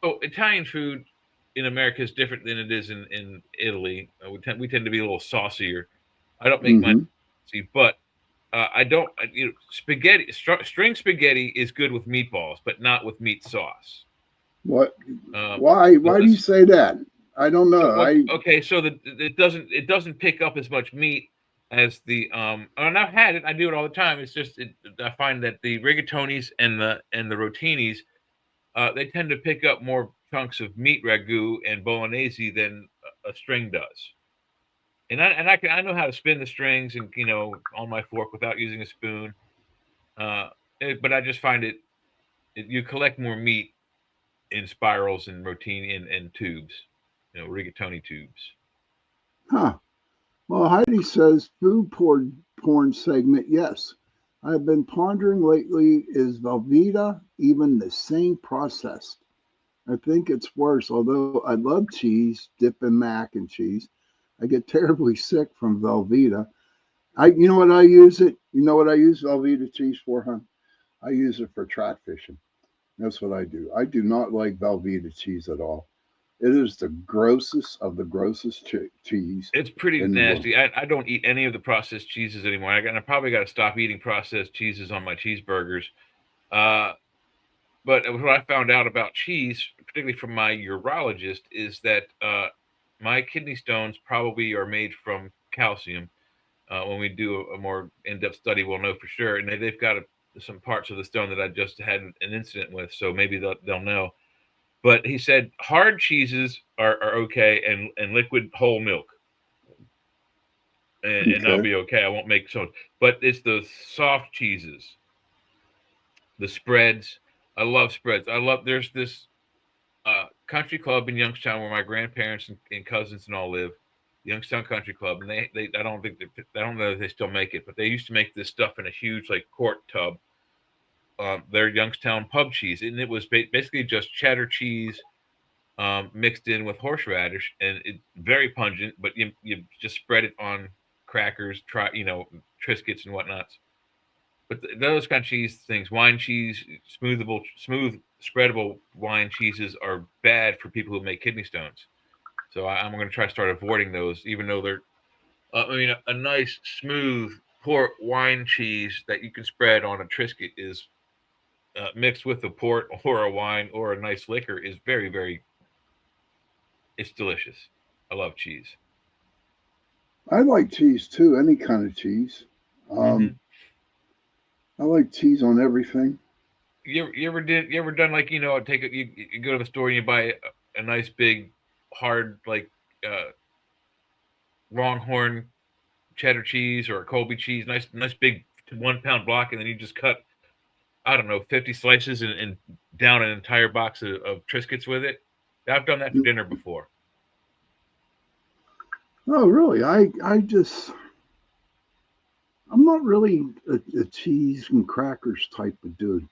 Italian food in America is different than it is in Italy. We tend to be a little saucier. I don't make my but I don't. Spaghetti, string spaghetti is good with meatballs, but not with meat sauce. What? Why do you say that? I don't know. Okay, so it doesn't pick up as much meat as the and I've had it. I do it all the time. It's just I find that the rigatonis and the rotinis they tend to pick up more chunks of meat ragu and bolognese than a string does. And I know how to spin the strings and on my fork without using a spoon. But I just find you collect more meat in spirals and rotini and tubes. Rigatoni tubes. Huh. Well, Heidi says food porn segment. Yes. I've been pondering lately, is Velveeta even the same process? I think it's worse. Although I love cheese, dipping mac and cheese, I get terribly sick from Velveeta. You know what I use it? You know what I use Velveeta cheese for, hon? I use it for trout fishing. That's what I do. I do not like Velveeta cheese at all. It is the grossest of the grossest cheese. It's pretty nasty. I don't eat any of the processed cheeses anymore. I probably got to stop eating processed cheeses on my cheeseburgers. But what I found out about cheese, particularly from my urologist, is that my kidney stones probably are made from calcium. When we do a more in-depth study, we'll know for sure. And they've got some parts of the stone that I just had an incident with, so maybe they'll know. But he said hard cheeses are okay, and liquid whole milk, and I'll be okay. I won't make so. But it's the soft cheeses, the spreads. I love spreads. There's this country club in Youngstown where my grandparents and cousins and all live, Youngstown Country Club, and I don't know if they still make it, but they used to make this stuff in a huge quart tub. Their Youngstown pub cheese, and it was basically just cheddar cheese mixed in with horseradish, and it's very pungent. But you just spread it on crackers, Triscuits and whatnots. But those kind of cheese things, wine cheese, smooth spreadable wine cheeses are bad for people who make kidney stones. So I'm going to try to start avoiding those, even though they're, a nice smooth port wine cheese that you can spread on a Triscuit is mixed with a port or a wine or a nice liquor is very, very, it's delicious. I love cheese. I like cheese too, any kind of cheese. I like cheese on everything. You ever done you go to the store and you buy a nice big hard Longhorn cheddar cheese or a Colby cheese, nice big 1 pound block, and then you just cut 50 slices and down an entire box of Triscuits with it. I've done that for dinner before. Oh, really? I'm not really a cheese and crackers type of dude.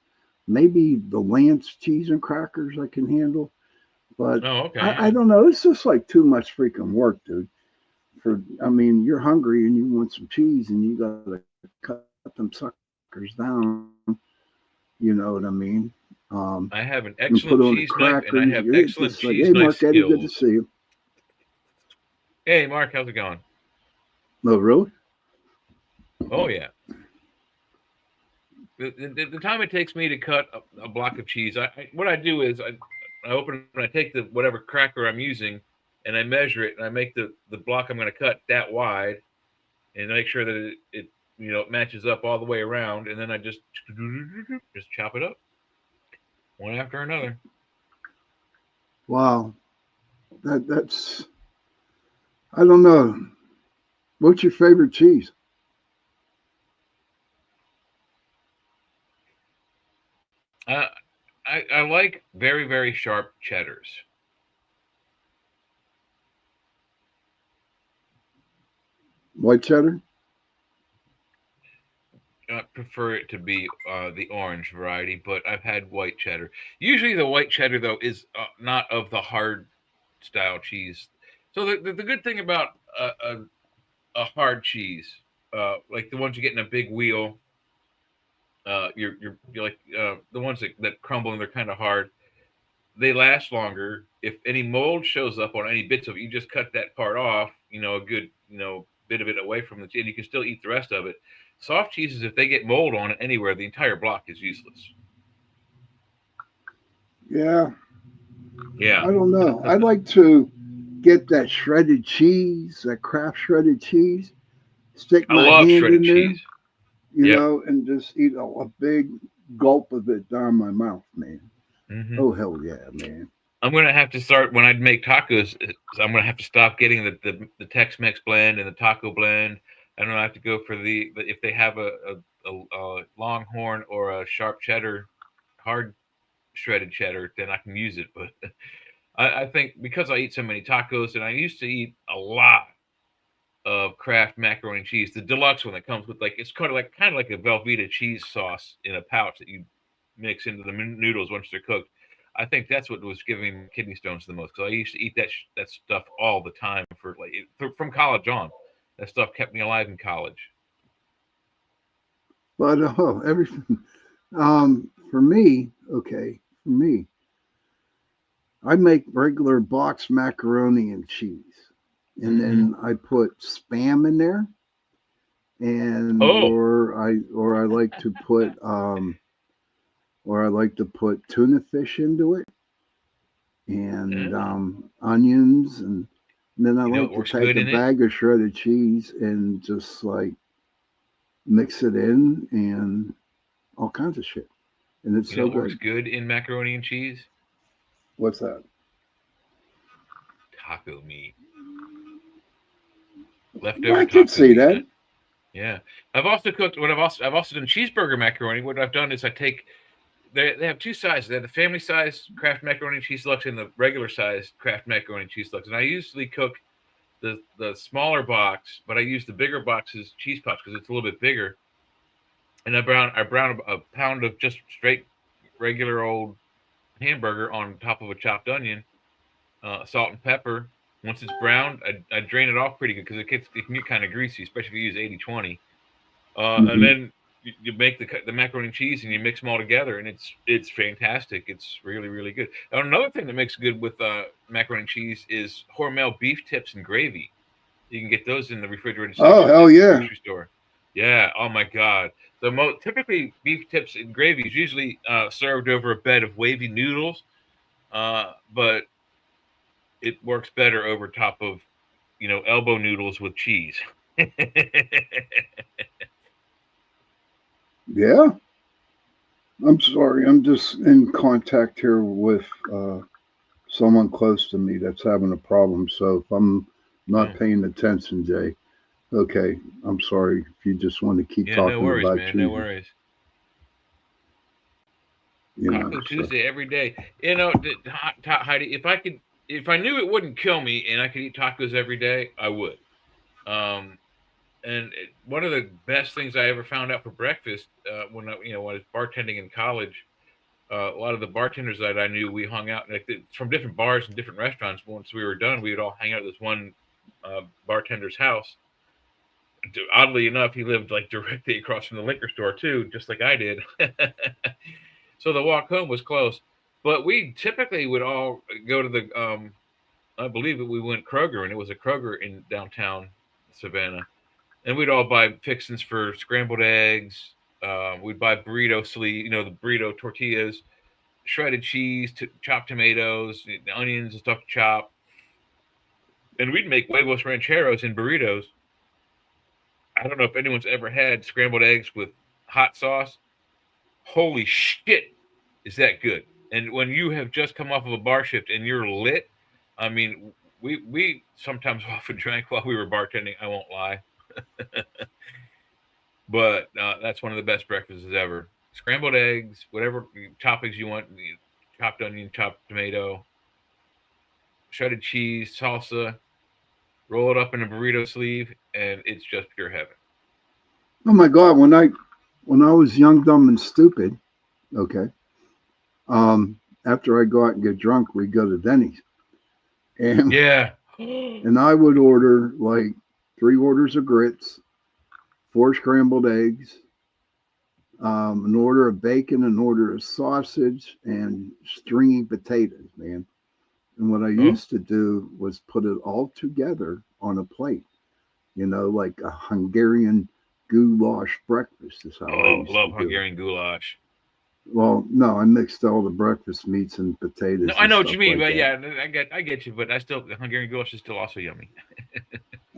Maybe the Lance cheese and crackers I can handle, but I don't know. It's just too much freaking work, dude. You're hungry and you want some cheese and you gotta cut them suckers down. You know what I mean? I have an excellent cheese knife and I have excellent cheese hey, knife Mark, skills. Eddie, good to see you. Hey, Mark, how's it going? Oh, really? Oh, yeah. The time it takes me to cut a block of cheese, what I do is I open it and I take whatever cracker I'm using and I measure it and I make the block I'm going to cut that wide and make sure that it matches up all the way around, and then I just chop it up one after another. Wow. That's I don't know. What's your favorite cheese? I like very, very sharp cheddars. White cheddar? prefer it to be the orange variety, but I've had white cheddar. Usually, the white cheddar though is not of the hard style cheese. So the good thing about a hard cheese, like the ones you get in a big wheel, you're like the ones that crumble and they're kind of hard. They last longer. If any mold shows up on any bits of it, you just cut that part off. A good bit of it away from the and you can still eat the rest of it. Soft cheeses, if they get mold on it anywhere, the entire block is useless. Yeah. Yeah. I don't know. I'd like to get that shredded cheese, that Kraft shredded cheese. Stick I my love hand shredded in there, cheese. you know, and just eat a big gulp of it down my mouth, man. Mm-hmm. Oh hell yeah, man! I'm gonna have to start when I make tacos. I'm gonna have to stop getting the Tex-Mex blend and the taco blend. I'm gonna have to go for the if they have a Longhorn or a sharp cheddar, hard shredded cheddar, then I can use it. But I think because I eat so many tacos, and I used to eat a lot of Kraft macaroni and cheese, the deluxe one that comes with it's kind of like a Velveeta cheese sauce in a pouch that you mix into the noodles once they're cooked. I think that's what was giving me kidney stones the most, because I used to eat that stuff all the time from college on. That stuff kept me alive in college. But everything. For me, I make regular box macaroni and cheese, and then I put Spam in there, and or I like to put tuna fish into it, and onions, and then I like to take a bag of shredded cheese and just mix it in and all kinds of shit, and it's so good. Works good in macaroni and cheese. What's that? Taco meat. Leftover. I can see that. Yeah, I've also cooked. I've also done cheeseburger macaroni. What I've done is I take. They have two sizes. They have the family size Kraft macaroni and cheese deluxe and the regular size Kraft macaroni and cheese deluxe. And I usually cook the smaller box, but I use the bigger box's cheese pots because it's a little bit bigger. And I brown a pound of just straight regular old hamburger on top of a chopped onion, salt and pepper. Once it's browned, I drain it off pretty good because it can get kind of greasy, especially if you use 80-20. And then you make the macaroni and cheese and you mix them all together, and it's fantastic. It's really, really good. Another thing that makes good with macaroni and cheese is Hormel beef tips and gravy. You can get those in the refrigerator. Oh hell yeah! Grocery store. Yeah. Oh my God. So typically beef tips and gravy is usually served over a bed of wavy noodles, but it works better over top of elbow noodles with cheese. Yeah. I'm sorry. I'm just in contact here with someone close to me that's having a problem. So if I'm not paying attention, Jay, okay, I'm sorry if you just want to keep talking no worries, about man. cheese. No worries. Taco Tuesday every day. Heidi, if I knew it wouldn't kill me and I could eat tacos every day, I would. And one of the best things I ever found out for breakfast when I was bartending in college, a lot of the bartenders that I knew, we hung out from different bars and different restaurants. Once we were done, we would all hang out at this one bartender's house. Oddly enough, he lived directly across from the liquor store too, just like I did. So the walk home was close. But we typically would all go to the, I believe that we went Kroger, and it was a Kroger in downtown Savannah. And we'd all buy fixings for scrambled eggs. We'd buy burrito sleeve, the burrito tortillas, shredded cheese, chopped tomatoes, onions and stuff to chop. And we'd make huevos rancheros in burritos. I don't know if anyone's ever had scrambled eggs with hot sauce. Holy shit, is that good? And when you have just come off of a bar shift and you're lit, I mean, we sometimes often drank while we were bartending. I won't lie. But that's one of the best breakfasts ever. Scrambled eggs, whatever toppings you want, chopped onion, chopped tomato, shredded cheese, salsa, roll it up in a burrito sleeve, and it's just pure heaven. Oh my God, when I when I was young, dumb, and stupid, okay, after I go out and get drunk, we'd go to Denny's. And, Yeah. and I would order like 3 orders of grits, 4 scrambled eggs, an order of bacon, an order of sausage, and stringy potatoes, man. And what I used to do was put it all together on a plate, like a Hungarian goulash breakfast is how I Oh, used love to do it. Hungarian goulash. Well, no, I mixed all the breakfast meats and potatoes. No, I know and what you stuff mean, like but that. yeah, I get you. But the Hungarian goulash is still also yummy.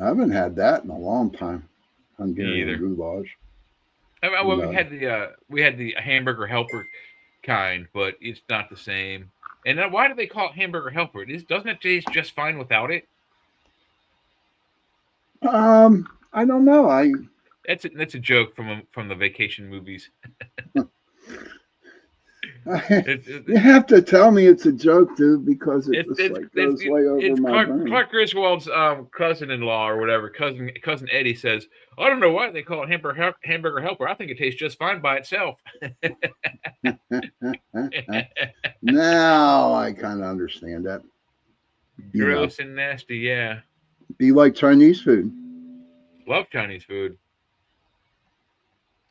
I haven't had that in a long time. Me Hungarian either. goulash. Well, Yeah. we had the hamburger helper kind, but it's not the same. And then why do they call it hamburger helper? Doesn't it taste just fine without it? I don't know. That's a joke from the vacation movies. You have to tell me it's a joke, dude, because it just goes way over my brain. Clark Griswold's cousin-in-law or whatever, cousin Eddie says, I don't know why they call it hamburger helper. I think it tastes just fine by itself. Now I kind of understand that. Gross and nasty, yeah. Be like Chinese food. Love Chinese food.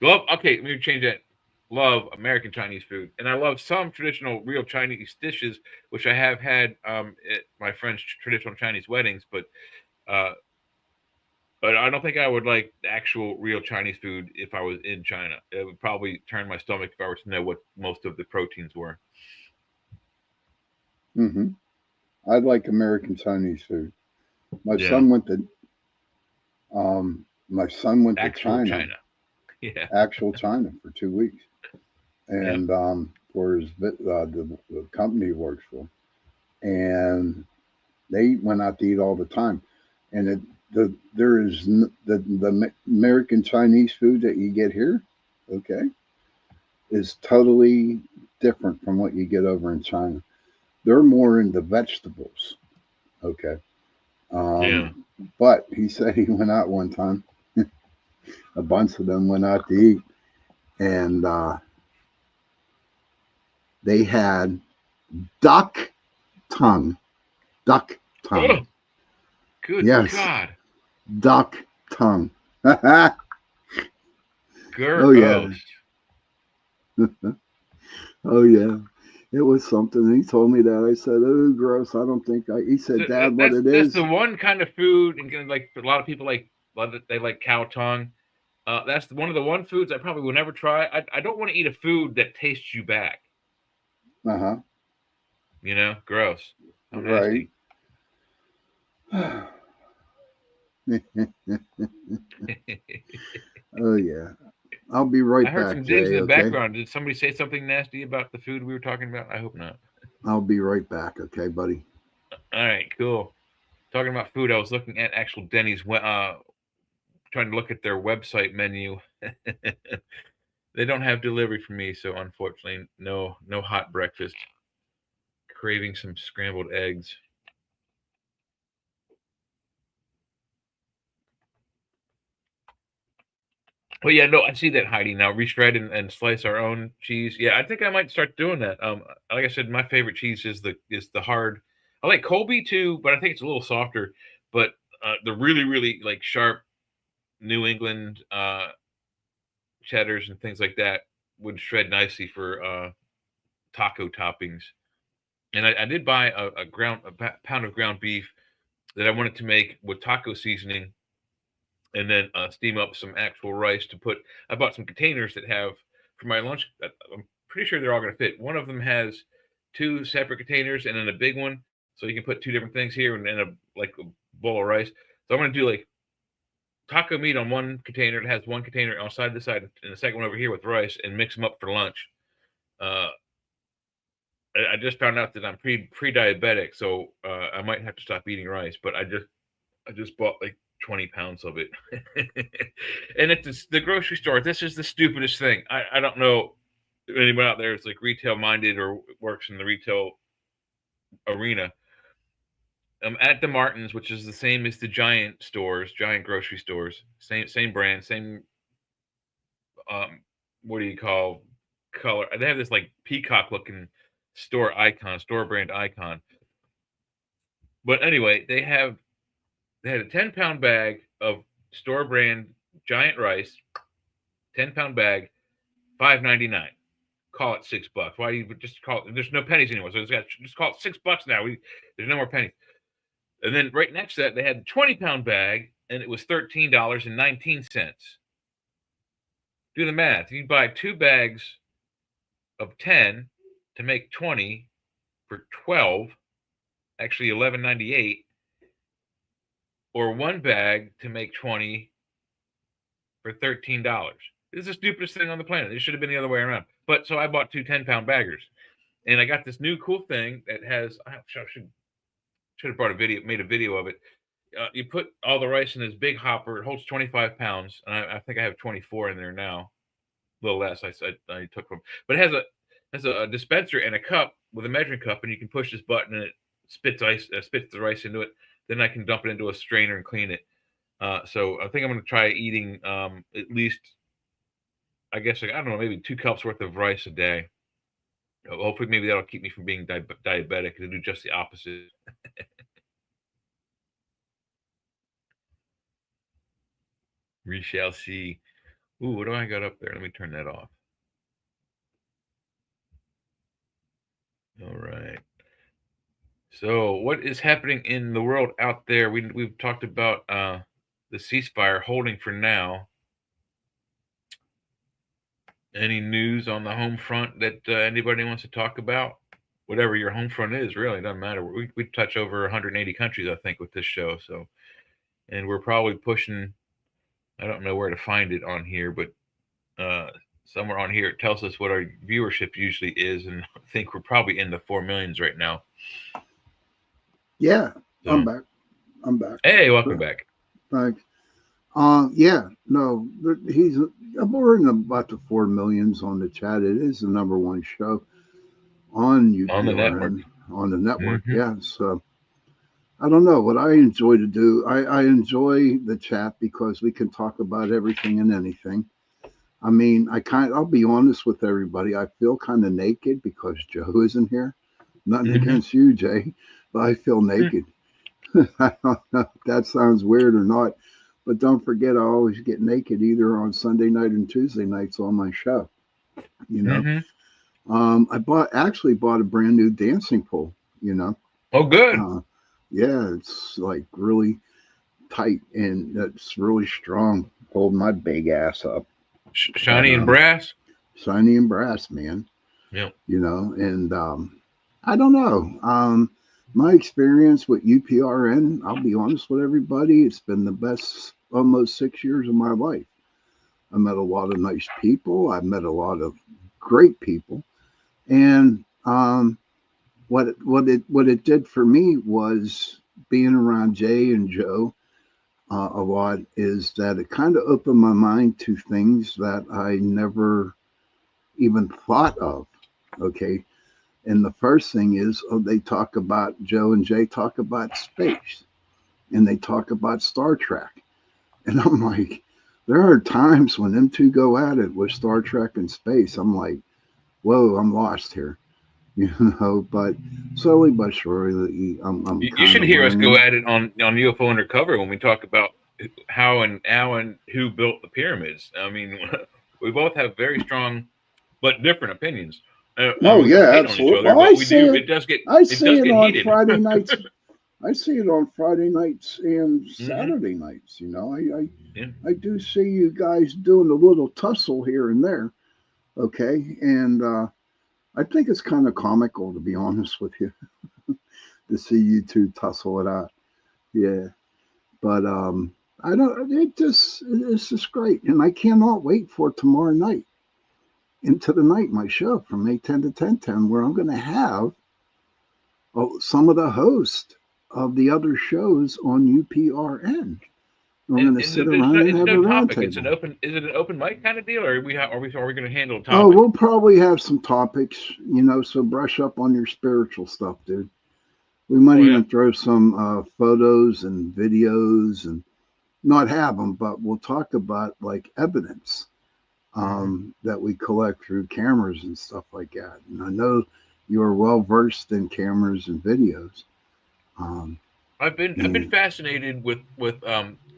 Okay, let me change that. Love American Chinese food, and I love some traditional, real Chinese dishes, which I have had at my friends' traditional Chinese weddings. But I don't think I would like actual, real Chinese food if I was in China. It would probably turn my stomach if I were to know what most of the proteins were. Mm-hmm. I like American Chinese food. My son went to China. Yeah, actual China for 2 weeks. And for the company he works for, and they went out to eat all the time. And the American Chinese food that you get here, okay, is totally different from what you get over in China. They're more into vegetables, okay. But he said he went out one time. A bunch of them went out to eat, and they had duck tongue. Oh, good God. Duck tongue. Gross. Oh yeah. Oh yeah. It was something. He told me that. I said, "Oh, gross." I don't think I. He said, "Dad, what it is?" That's the one kind of food, and like a lot of people they like cow tongue. That's one of the one foods I probably will never try. I don't want to eat a food that tastes you back. Uh-huh. Gross. How nasty. Right. Oh yeah. I'll be right back. I heard some digs in the background. Did somebody say something nasty about the food we were talking about? I hope not. I'll be right back, okay, buddy? All right, cool. Talking about food, I was looking at actual Denny's, trying to look at their website menu. They don't have delivery for me, so unfortunately, no hot breakfast. Craving some scrambled eggs. Well, yeah, no, I see that, Heidi. Now reshred and slice our own cheese. Yeah, I think I might start doing that. Like I said, my favorite cheese is the hard. I like Colby too, but I think it's a little softer. But the really, really like sharp New England cheddars and things like that would shred nicely for taco toppings. And I did buy a pound of ground beef that I wanted to make with taco seasoning, and then steam up some actual rice to put. I bought some containers that have for my lunch. I'm pretty sure they're all going to fit. One of them has 2 separate containers and then a big one, so you can put 2 different things here and a bowl of rice. So I'm going to do like taco meat on one container. It has one container on the side, and the second one over here with rice, and mix them up for lunch. I just found out that I'm pre-diabetic, so I might have to stop eating rice. But I just bought like 20 pounds of it. And at the grocery store, this is the stupidest thing. I don't know if anyone out there is like retail minded or works in the retail arena. At the Martins, which is the same as the Giant grocery stores, same brand, same what do you call color? They have this like peacock looking store brand icon. But anyway, they had a 10-pound bag of store brand giant rice, 10-pound bag, $5.99. Call it $6. Why do you just call it? There's no pennies anymore, so just call it $6 now. There's no more pennies. And then right next to that, they had the 20-pound bag, and it was $13.19. Do the math. You buy 2 bags of 10 to make 20 for 12, actually $11.98, or 1 bag to make 20 for $13. This is the stupidest thing on the planet. It should have been the other way around. But so I bought 2 10-pound baggers, and I got this new cool thing that has. I should have made a video of it. You put all the rice in this big hopper. It holds 25 pounds, and I think I have 24 in there now, a little less. I took from, but it has a dispenser and a cup with a measuring cup, and you can push this button, and it spits the rice into it. Then I can dump it into a strainer and clean it. So I think I'm going to try eating at least, I guess, I don't know, maybe 2 cups worth of rice a day. Hopefully, maybe that'll keep me from being diabetic and do just the opposite. We shall see. Ooh, what do I got up there? Let me turn that off. All right. So, what is happening in the world out there? We've talked about the ceasefire holding for now. Any news on the home front that anybody wants to talk about? Whatever your home front is, really, it doesn't matter. We touch over 180 countries, I think, with this show. So, and we're probably pushing. I don't know where to find it on here, but somewhere on here it tells us what our viewership usually is, and I think we're probably in the 4 millions right now. Yeah, So, I'm back. Hey, welcome back. Thanks. Yeah, no, we're in about the 4 millions on the chat. It is the #1 show on UPRN, On the network. On the network, Mhm. yeah. So I don't know what I enjoy to do. I enjoy the chat because we can talk about everything and anything. I mean, I'll be honest with everybody. I feel kind of naked because Joe isn't here. Nothing against you, Jay, but I feel naked. I don't know if that sounds weird or not, but don't forget, I always get naked either on Sunday night and Tuesday nights on my show. You know, I actually bought a brand new dancing pole. You know. Oh, good. Yeah, it's like really tight and it's really strong. Hold my big ass up. Shiny and brass. Shiny and brass, man. Yeah. You know, and I don't know. My experience with UPRN, I'll be honest with everybody, it's been the best almost 6 years of my life. I met a lot of nice people. I met a lot of great people. And what it did for me was being around Jay and Joe a lot is that it kind of opened my mind to things that I never even thought of. Okay. And the first thing is, they talk about, Joe and Jay talk about space and they talk about Star Trek. And I'm like, there are times when them two go at it with Star Trek and space. I'm like, whoa, I'm lost here. You know, but slowly but surely, You should hear us go at it on UFO Undercover when we talk about how and who built the pyramids. I mean, we both have very strong but different opinions. Oh yeah, absolutely. Well, I see it on heated. Friday nights. I see it on Friday nights and Saturday nights. You know, I do see you guys doing a little tussle here and there. Okay, and I think it's kind of comical, to be honest with you, to see you two tussle it out. Yeah, but I don't. It's just great, and I cannot wait for tomorrow night. Into the Night, my show from 8:10 to 10:10, where I'm going to have some of the hosts of the other shows on UPRN. I'm going to sit around and have a roundtable. Is it an open mic kind of deal, or are we going to handle topics? Oh, we'll probably have some topics, you know. So brush up on your spiritual stuff, dude. We might even throw some photos and videos, and not have them, but we'll talk about like evidence that we collect through cameras and stuff like that. And I know you are well versed in cameras and videos. I've been fascinated with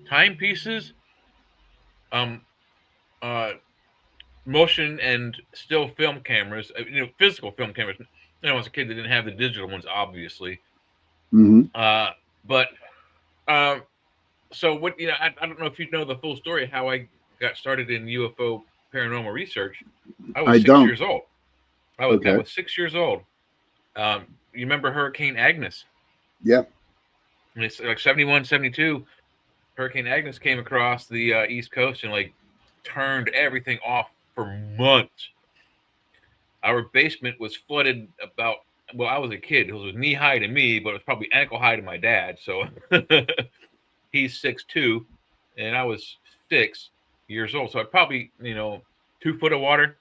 timepieces, motion and still film cameras. Physical film cameras. As a kid, they didn't have the digital ones, obviously. But so what? I don't know if you know the full story of how I got started in UFO paranormal research. I was 6 years old. I was 6 years old. You remember Hurricane Agnes? Yep. And it's like 71, 72. Hurricane Agnes came across the East Coast and like turned everything off for months. Our basement was flooded about. Well, I was a kid. It was knee high to me, but it was probably ankle high to my dad. So he's 6'2", and I was 6 years old. So I probably 2 foot of water.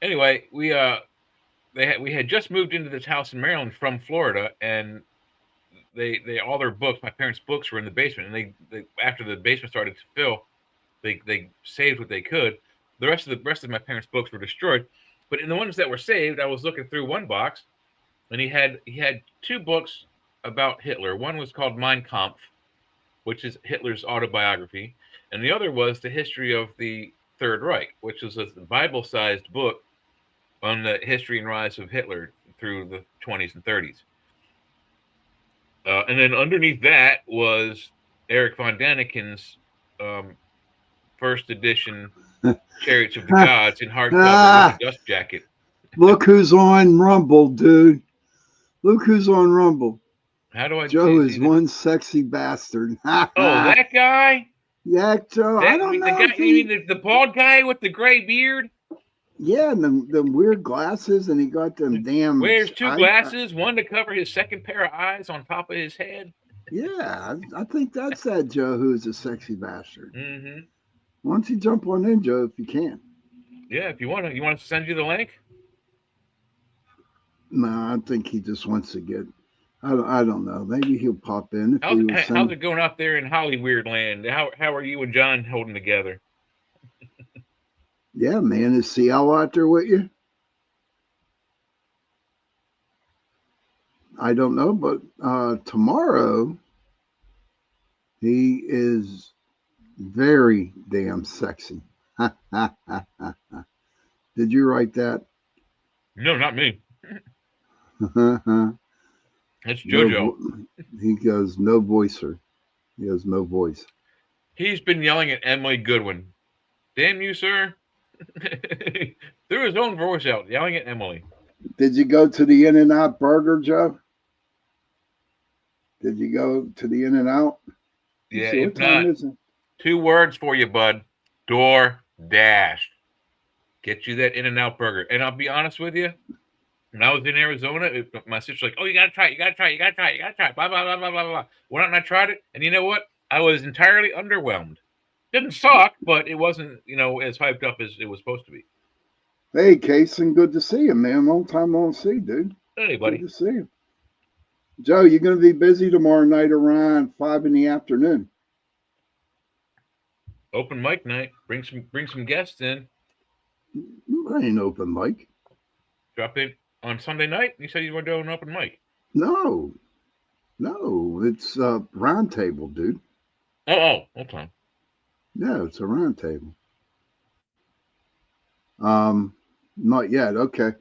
Anyway, we had just moved into this house in Maryland from Florida, and they all their books, my parents' books, were in the basement. And they after the basement started to fill, they saved what they could. The rest of my parents' books were destroyed. But in the ones that were saved, I was looking through one box, and he had 2 books about Hitler. One was called Mein Kampf, which is Hitler's autobiography, and the other was the history of the Third Reich, which was a Bible-sized book on the history and rise of Hitler through the 20s and 30s. And then underneath that was Eric von Daniken's first edition Chariots of the Gods in hardcover with a dust jacket. Look who's on Rumble, dude. Look who's on Rumble. How do I? Joe is one sexy bastard. Oh, that guy? Yeah, Joe. I don't know. You mean the bald guy with the gray beard? Yeah, and them weird glasses, and he got them damn. Wears 2 glasses, one to cover his second pair of eyes on top of his head. Yeah, I think that's that Joe who's a sexy bastard. Mm-hmm. Why don't you jump on in, Joe, if you can? Yeah, if you want to. You want to send you the link? No, I think he just wants to get. I don't know. Maybe he'll pop in. How's it going out there in Hollyweird land? How are you and John holding together? Yeah, man. Is CL out there with you? I don't know, but tomorrow he is very damn sexy. Did you write that? No, not me. That's JoJo. He goes, no voicer. He has no voice. He's been yelling at Emily Goodwin. Damn you, sir. Threw his own voice out, yelling at Emily. Did you go to the In-N-Out Burger, Joe? Did you go to the In-N-Out? Yeah, if not, 2 words for you, bud. DoorDash. Get you that In-N-Out burger. And I'll be honest with you, when I was in Arizona, my sister's like, oh, you got to try it, you got to try it, you got to try it, you got to try it, blah, blah, blah, blah, blah, blah. Went out and I tried it, and you know what? I was entirely underwhelmed. Didn't suck, but it wasn't, as hyped up as it was supposed to be. Hey, Kason, good to see you, man. Long time no see, dude. Hey, buddy. Good to see you. Joe, you're going to be busy tomorrow night around 5 in the afternoon. Open mic night. Bring some guests in. I ain't open mic. Drop in on Sunday night. You said you were doing an open mic. No, it's a round table, dude. Oh, okay. Yeah, it's a round table. Not yet. Okay,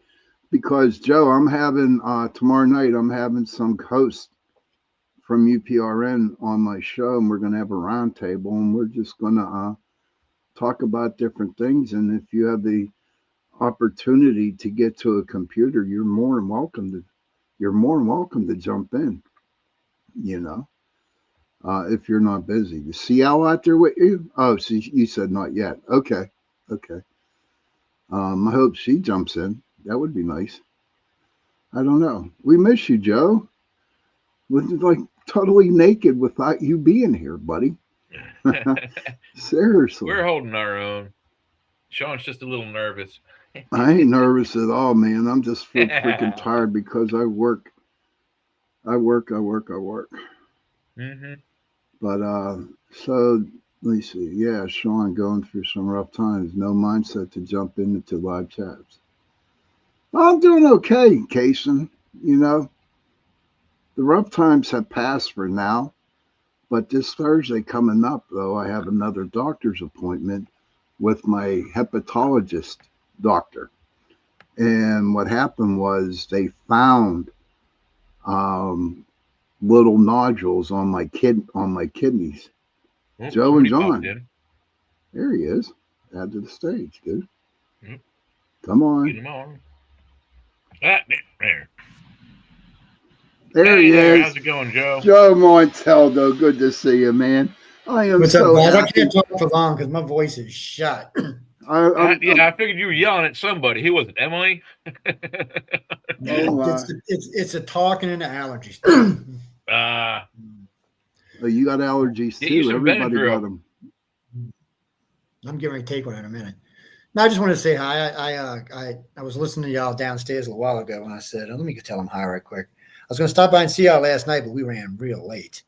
because Joe, I'm having tomorrow night. I'm having some host from UPRN on my show, and we're going to have a round table, and we're just going to talk about different things. And if you have the opportunity to get to a computer, you're more than welcome to jump in. If you're not busy. Is CL out there with you? Oh, so you said not yet. Okay. I hope she jumps in. That would be nice. I don't know. We miss you, Joe. We're like totally naked without you being here, buddy. Seriously. We're holding our own. Sean's just a little nervous. I ain't nervous at all, man. I'm just freaking tired because I work. Mm-hmm. But so Let me see. Yeah, Sean going through some rough times. No mindset to jump into live chats. I'm doing okay, Kason. You know, the rough times have passed for now. But this Thursday coming up, though, I have another doctor's appointment with my hepatologist doctor. And what happened was they found little nodules on my kidneys. Oh, Joe and somebody popped John. in. There he is. Add to the stage, dude. Mhm. Come on. Get him on. Ah, there. There he Hey, is. how's it going, Joe? Joe Montaldo. Good to see you, man. I am What's so up, guys? I happy. can't talk for long because my voice is shot. I figured you were yelling at somebody. Who was it, Emily? It's a talking and the allergies. Oh, you got allergies Get you too. some Everybody Benadryl. got them. I'm getting ready to take one in a minute. No, I just wanted to say hi. I was listening to y'all downstairs a little while ago when I said, let me tell them hi right quick. I was going to stop by and see y'all last night, but we ran real late.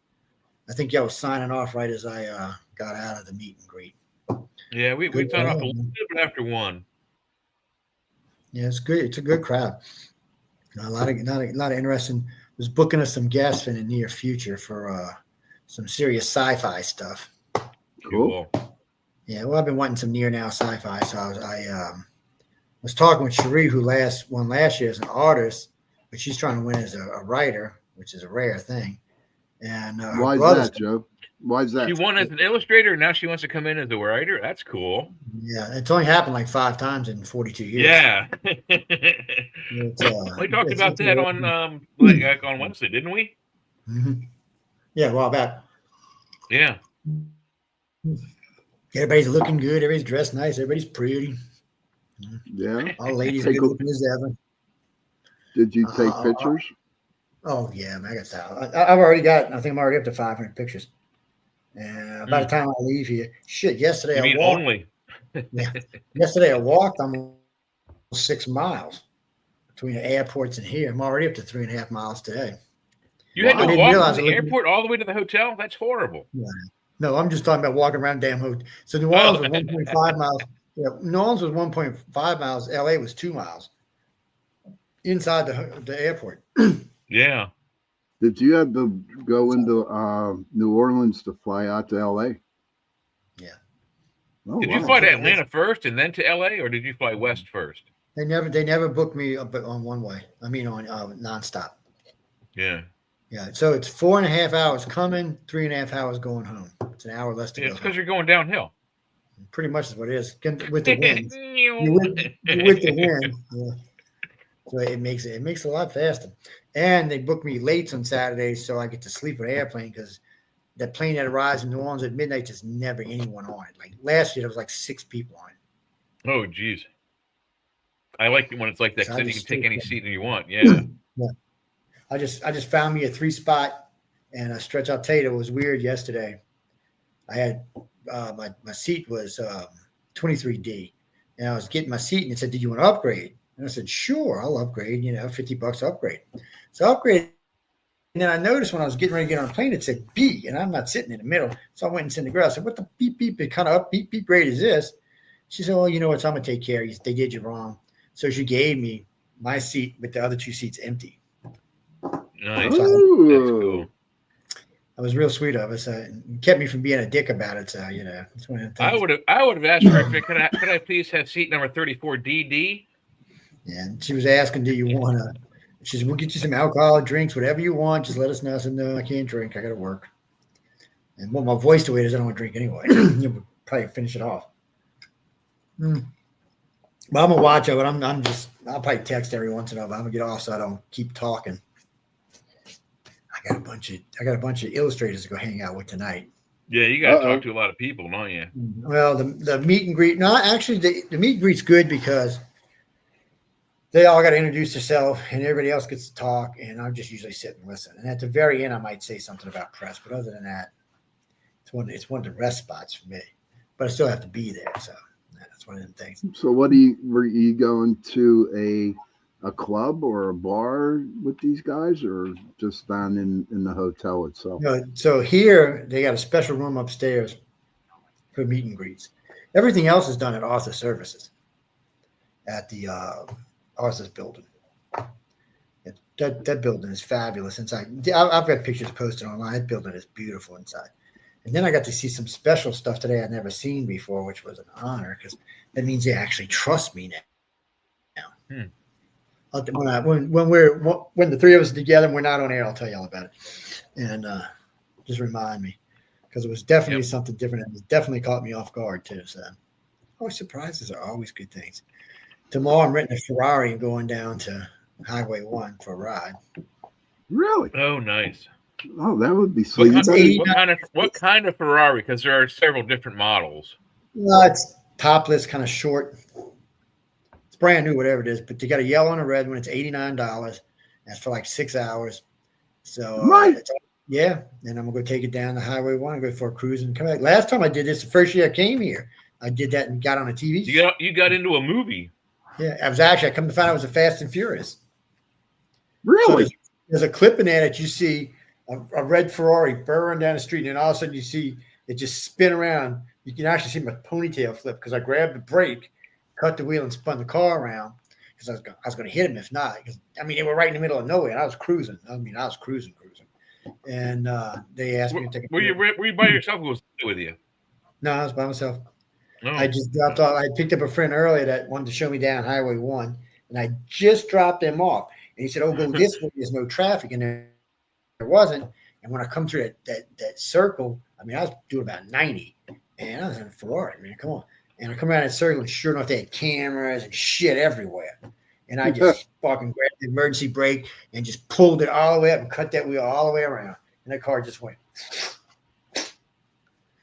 I think y'all was signing off right as I got out of the meet and greet. Yeah, we signed off a little bit after 1. Yeah, it's good. It's a good crowd. A lot of interesting. Was booking us some guests in the near future for some serious sci-fi stuff. Cool. Yeah, well, I've been wanting some near now sci-fi, so I was talking with Cherie, who won last year as an artist, but she's trying to win as a writer, which is a rare thing. And why is that, Joe? Why is that? She won as an illustrator, and now she wants to come in as a writer. That's cool. Yeah, it's only happened like 5 times in 42 years. Yeah. We talked about that on on Wednesday, didn't we? Mm-hmm. Yeah, a while back. Yeah. Everybody's looking good. Everybody's dressed nice. Everybody's pretty. Yeah. All the ladies good looking as ever. Did you take pictures? Oh yeah, man, I got that. I've already got. I think I'm already up to 500 pictures. And by the time I leave here, yesterday I walked. Only. Yeah, yesterday I walked almost 6 miles between the airports and here. I'm already up to 3.5 miles today. You had to walk from the airport all the way to the hotel? That's horrible. Yeah. No, I'm just talking about walking around damn hotel. So New Orleans was 1.5 miles. Yeah, New Orleans was 1.5 miles. LA was 2 miles inside the airport. Yeah. Did you have to go into New Orleans to fly out to LA? Yeah. Oh, did you fly to Atlanta first and then to LA, or did you fly west first? They never booked me on one way. I mean on nonstop. Yeah. Yeah. So it's 4.5 hours coming, 3.5 hours going home. It's an hour less to go. It's because you're going downhill. Pretty much is what it is with the wind. you're with the wind. Yeah. So it makes it a lot faster. And they booked me late on Saturday, so I get to sleep on an airplane because that plane that arrives in New Orleans at midnight, there's never anyone on it. Like last year, there was like 6 people on it. Oh, geez. I like it when it's like that So because then you can take any seat you want. Yeah. Yeah. I just found me a 3-spot and a stretch. I'll tell you, it was weird yesterday. I had my seat was 23D, and I was getting my seat, and it said, "Do you want to upgrade?" And I said, "Sure, I'll upgrade. $50 upgrade." So I upgraded, and then I noticed when I was getting ready to get on a plane, it said B, and I'm not sitting in the middle. So I went and sent the girl. I said, "What the beep beep kind of up beep beep grade is this?" She said, "Oh, you know what? So I'm gonna take care of you. They did you wrong." So she gave me my seat with the other 2 seats empty. Nice. That's cool. That was real sweet of us. It kept me from being a dick about it. So it's one of the things. I would have asked her, could I please have seat number 34DD? Yeah, and she was asking, "Do you want to?" She said, "We'll get you some alcohol, drinks, whatever you want. Just let us know." I said, "No, I can't drink. I got to work." And well, my voice the way it is, I don't want to drink anyway. You'll probably finish it off. But I'm gonna watch it. But I'll probably text every once in a while. I'm gonna get off so I don't keep talking. I got a bunch of illustrators to go hang out with tonight. Yeah, you got to talk to a lot of people, don't you? Well, the meet and greet. No, actually, the meet and greet's good because they all got to introduce themselves, and everybody else gets to talk, and I'm just usually sit and listen. And at the very end, I might say something about press, but other than that, it's one of the rest spots for me. But I still have to be there, so that's one of them things. So, were you going to a club or a bar with these guys, or just down in the hotel itself? No, so here they got a special room upstairs for meet and greets. Everything else is done at Arthur Services at the Arthur's building. That building is fabulous inside. I've got pictures posted online. That building is beautiful inside. And then I got to see some special stuff today I'd never seen before, which was an honor because that means they actually trust me now. When the three of us are together and we're not on air, I'll tell you all about it. And just remind me because it was definitely something different. It definitely caught me off guard too. So always surprises are always good things. Tomorrow I'm renting a Ferrari and going down to Highway 1 for a ride. Really? Oh, nice. Oh, that would be sweet. What kind of Ferrari? Because there are several different models. Well, it's topless, kind of short. It's brand new, whatever it is. But they got a yellow and a red one. It's $89. That's for like 6 hours. So yeah, and I'm gonna go take it down the Highway 1 and go for a cruise and come back. Last time I did this, the first year I came here, I did that and got on a TV. You got into a movie. Yeah, I come to find out it was a Fast and Furious. Really? So there's a clip in there that you see a red Ferrari burring down the street, and then all of a sudden you see it just spin around. You can actually see my ponytail flip because I grabbed the brake, cut the wheel, and spun the car around because I was going to hit him if not. Because they were right in the middle of nowhere, and I was cruising. I was cruising. And they asked me to take a picture. Were you by yourself or was it with you? No, I was by myself. No. I just dropped off. I picked up a friend earlier that wanted to show me down Highway 1, and I just dropped him off. And he said, "Oh, go this way. There's no traffic." And there wasn't. And when I come through that circle, I was doing about 90, and I was in a Ferrari, man. Come on. And I come around that circle, and sure enough, they had cameras and shit everywhere. And I just fucking grabbed the emergency brake and just pulled it all the way up and cut that wheel all the way around. And that car just went.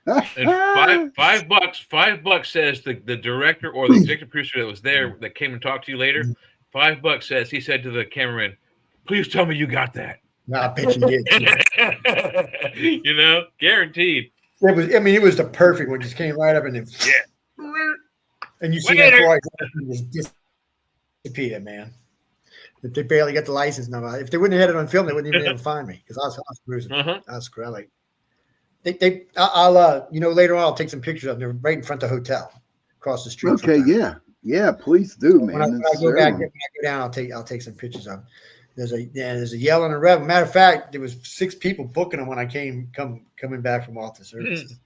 And $5 says the director or the executive producer that was there that came and talked to you later. $5 says he said to the cameraman, "Please tell me you got that." No, I bet you did. Guaranteed. It was the perfect one. Just came right up and then and you see that Ferrari just disappeared, man. If they barely got the license number. If they wouldn't have had it on film, they wouldn't even be able to find me because I was cruising. I was cruising. I'll later on I'll take some pictures of them right in front of the hotel across the street. Okay, yeah, please do, man. When I go down, I'll take some pictures of them. There's a yellow and a red. Matter of fact, there was 6 people booking them when I coming back from Arthur Services.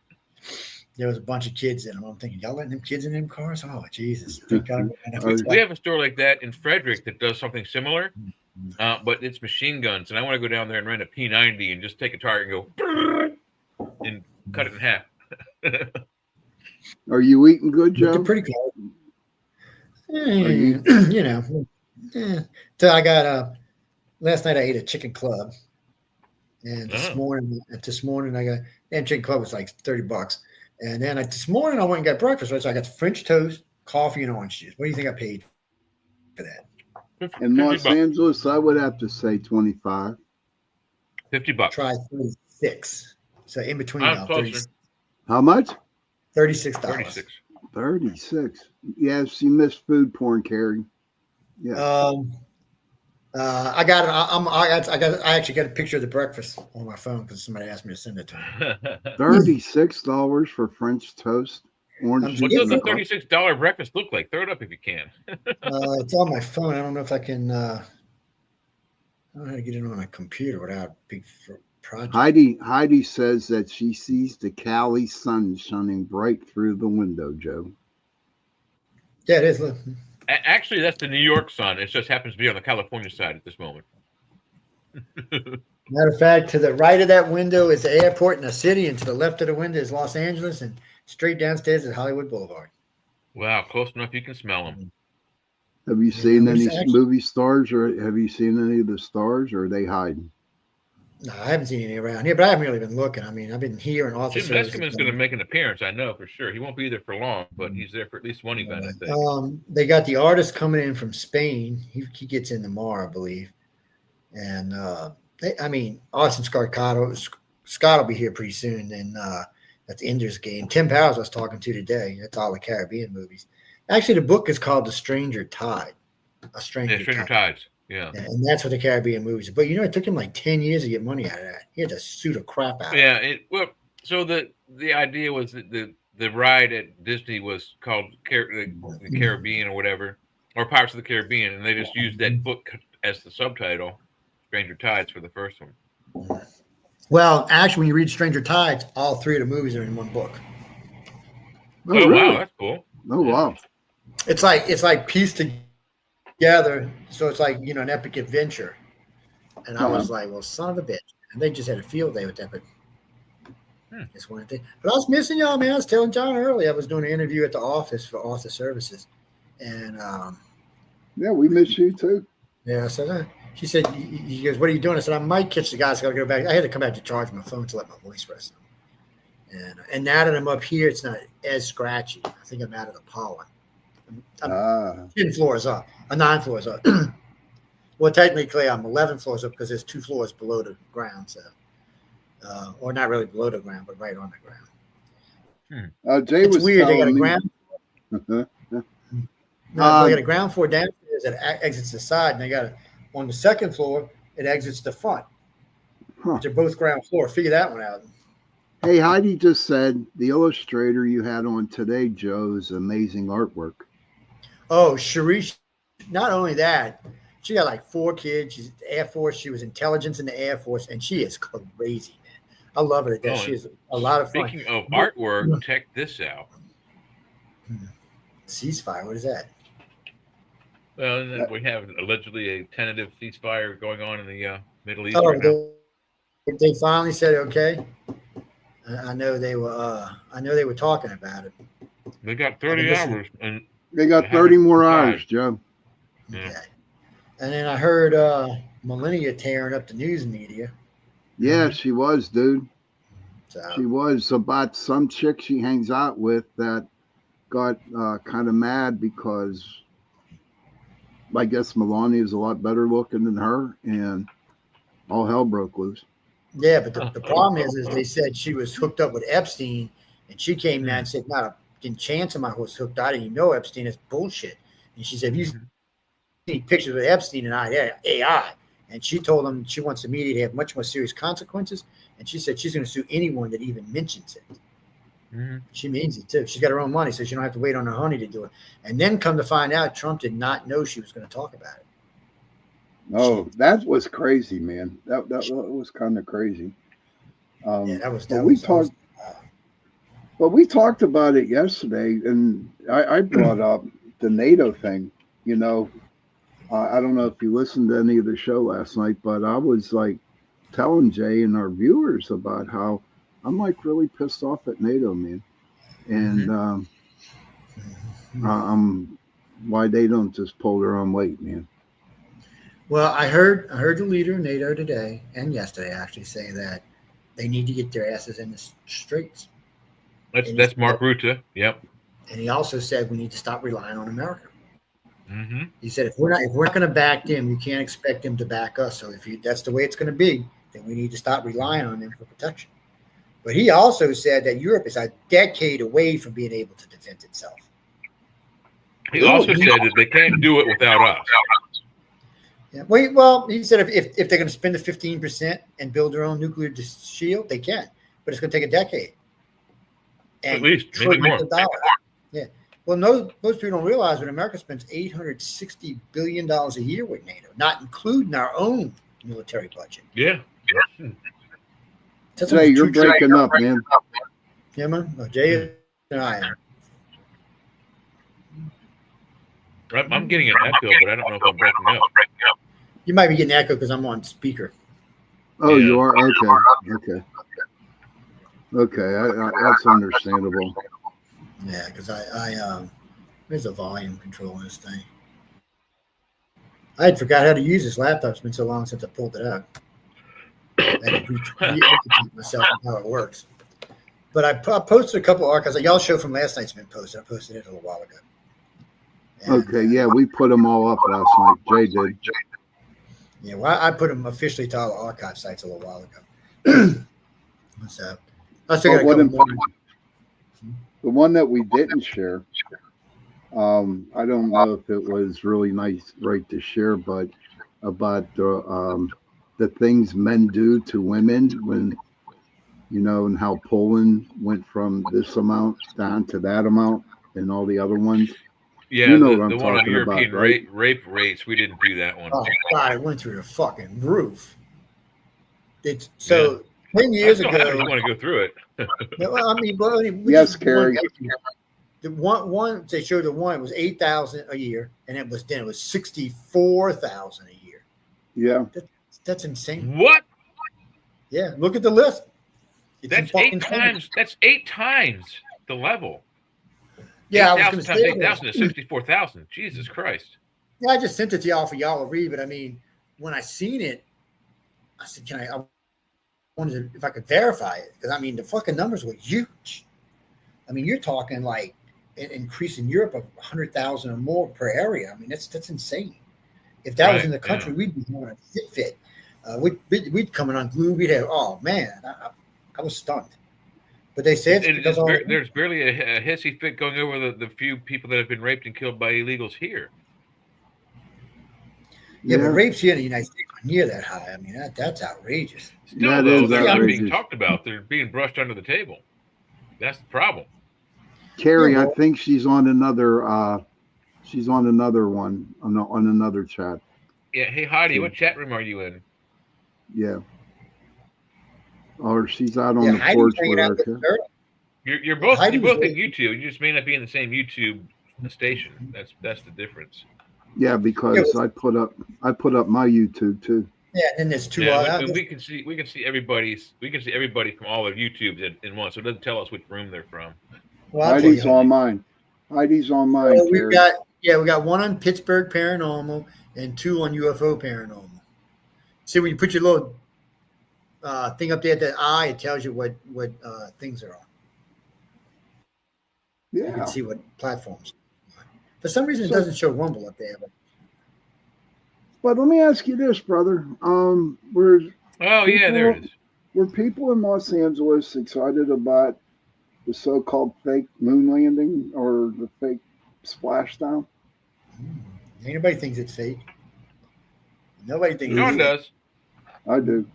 There was a bunch of kids in them. I'm thinking, y'all letting them kids in them cars? Oh, Jesus. We have a store like that in Frederick that does something similar, but it's machine guns. And I want to go down there and rent a P90 and just take a target and go and cut it in half. Are you eating good, Joe? They're pretty cool. So I got last night I ate a chicken club. And this morning I got chicken club was like $30. And then this morning I went and got breakfast. Right? So I got French toast, coffee, and orange juice. What do you think I paid for that? In Los Angeles, I would have to say 25. $50. Try 36. So in between I'm closer. How much? $36. 36. Yes, you missed food porn, Carrie. Yeah. I got it. I actually got a picture of the breakfast on my phone because somebody asked me to send it to them. $36 for French toast. Orange what does a $36 breakfast look like? Throw it up if you can. It's on my phone. I don't know if I can. I don't know how to get it on a computer without a big project. Heidi says that she sees the Cali sun shining bright through the window, Joe. Yeah, it is. Look. Actually, that's the New York sun. It just happens to be on the California side at this moment. Matter of fact, to the right of that window is the airport in the city, and to the left of the window is Los Angeles, and straight downstairs is Hollywood Boulevard. Wow, close enough you can smell them. Have you seen any movie stars, or have you seen any of the stars, or are they hiding? No, I haven't seen any around here, but I haven't really been looking. I've been here and Jim Meskimen's going to make an appearance, I know for sure. He won't be there for long, but he's there for at least one event, I think. They got the artist coming in from Spain. He gets in tomorrow, I believe. And Austin Scott will be here pretty soon. And that's the Ender's Game. Tim Powers I was talking to today. That's all the Caribbean movies. Actually, the book is called The Stranger Tide. Stranger Tides. Yeah. And that's what the Caribbean movies. But it took him like 10 years to get money out of that. He had to sue the crap out. Yeah. So the idea was that the ride at Disney was called the Caribbean or whatever, or Pirates of the Caribbean, and they just used that book as the subtitle, Stranger Tides, for the first one. Well, actually, when you read Stranger Tides, all three of the movies are in one book. Oh, really? wow, that's cool. Oh, wow. It's like pieced together, so it's like, you know, an epic adventure. And I was like, well, son of a bitch. And they just had a field day with that, but just one thing. But I was missing y'all, man. I was telling John earlier, I was doing an interview at the office for Author Services. And yeah, we miss you too. yeah, I said, she said, he goes, what are you doing? I said, I might catch the guys. I got to go back. I had to come back to charge my phone to let my voice rest. And now that I'm up here, it's not as scratchy. I think I'm out of the pollen. I'm 10 floors up, 9 floors up. Well, technically, I'm 11 floors up because there's 2 floors below the ground. So, or not really below the ground, but right on the ground. Jay It's was weird. They got a telling me- ground. No, they got a ground floor downstairs that exits the side, and they got on the second floor it exits the front. Huh. They're both ground floor. Figure that one out. Hey, Heidi just said the illustrator you had on today, Joe's amazing artwork. Oh, Sharice. Not only that, she got like 4 kids. She's Air Force. She was intelligence in the Air Force, and she is crazy, man. I love her to death. Oh, She is a lot of fun. Speaking of artwork, check this out. Ceasefire. What is that? Well, we have allegedly a tentative ceasefire going on in the Middle East Oh, right now. they finally said okay. I know they were. I know they were talking about it. They got 30 hours, and They got They 30 haven't more decided. hours, Joe. Yeah. Okay. And then I heard Millennia tearing up the news media. Yeah, she was, dude. So She was about some chick she hangs out with that got kind of mad because I guess Melania is a lot better looking than her, and all hell broke loose. yeah, but the problem is they said she was hooked up with Epstein, and she came out and said, "Not a chance of my was hooked. I didn't even know Epstein. It's bullshit." And she said, "You see pictures with Epstein and AI." And she told them she wants the media to have much more serious consequences. And she said she's going to sue anyone that even mentions it. She means it too. She's got her own money, so she don't have to wait on her honey to do it. And then come to find out, Trump did not know she was going to talk about it. Oh, that was crazy, man. That was kind of crazy. Yeah, that was. But we talked about it yesterday, and I brought up the NATO thing. You know, I don't know if you listened to any of the show last night, but I was like telling Jay and our viewers about how I'm like really pissed off at NATO, man, and why they don't just pull their own weight, man. Well, I heard the leader of NATO today and yesterday actually say that they need to get their asses in the streets. That's Mark Rutte. Yep. And he also said we need to stop relying on America. He said if we're not going to back them, you can't expect them to back us. So if that's the way it's going to be, then we need to stop relying on them for protection. But he also said that Europe is a decade away from being able to defend itself. He also said that they can't do it without us. Yeah. Well, he said if they're going to spend the 15% and build their own nuclear shield, they can, but it's going to take a decade. And At least, maybe more. Yeah. Well, most people don't realize that America spends $860 billion a year with NATO, not including our own military budget. Yeah. Jay, you're breaking up, man. Yeah, man. No, Jay and I am. I'm getting an echo, but I don't know if I'm breaking up. You might be getting echo because I'm on speaker. Oh, you are? Okay. That's understandable. Yeah, because I there's a volume control in this thing. I had forgot how to use this laptop. It's been so long since I pulled it out. I had to re-educate myself on how it works. But I posted a couple of archives. Y'all show from last night's been posted. I posted it a little while ago. And, Okay, yeah, we put them all up last night. Jay did. Yeah, well, I put them officially to all the archive sites a little while ago. So I still got a couple more. The one that we didn't share, I don't know if it was really nice, right, to share, but about the things men do to women when, you know, and how Poland went from this amount down to that amount and all the other ones. Yeah, You know the what I'm one on talking European about, right? rape rates, we didn't do that one. Oh God, it went through the fucking roof. It's so 10 years I ago. still want to go through it. Well, I mean, Yes, Carrie. The one they showed the one was 8,000 a year, and it was 64,000 a year. Yeah, That's insane. What? Yeah, look at the list. It's That's fucking 8 times. That's 8 times the level. Yeah, 8,000 I was going times to say 8,000 is 64,000. Jesus Christ. Yeah, I just sent it to y'all for y'all to read, but I mean, when I seen it, I said, I wanted to, if I could verify it, because I mean, the fucking numbers were huge. I mean, you're talking like an increase in Europe of 100,000 or more per area. I mean, that's insane. If that was in the country, we'd be having a fit. We'd coming unglued. We'd have, oh man, I was stunned. But they say it's because there's barely a hissy fit going over the few people that have been raped and killed by illegals here. Yeah, but rapes here in the United States are near that high. I mean, that's outrageous. Still, though, they're not being talked about. They're being brushed under the table. That's the problem. Carrie, I think she's on another one on another chat. Yeah. Hey, Heidi, what chat room are you in? Yeah. Or she's out on the porch with her. You're both in YouTube. You just may not be in the same YouTube station. That's the difference. Yeah, because I put up my YouTube too. Yeah, and there's two. We can see everybody from all of YouTubes in one, so it doesn't tell us which room they're from. Well, Heidi's on mine. Heidi's on mine. So we got one on Pittsburgh Paranormal and 2 on UFO Paranormal. See, when you put your little thing up there at the eye, it tells you what things are on. Yeah, you can see what platforms. For some reason, it doesn't show Rumble up there. But let me ask you this, brother. There it is. Were people in Los Angeles excited about the so-called fake moon landing or the fake splashdown? Anybody thinks it's fake. Nobody thinks. No one does. I do.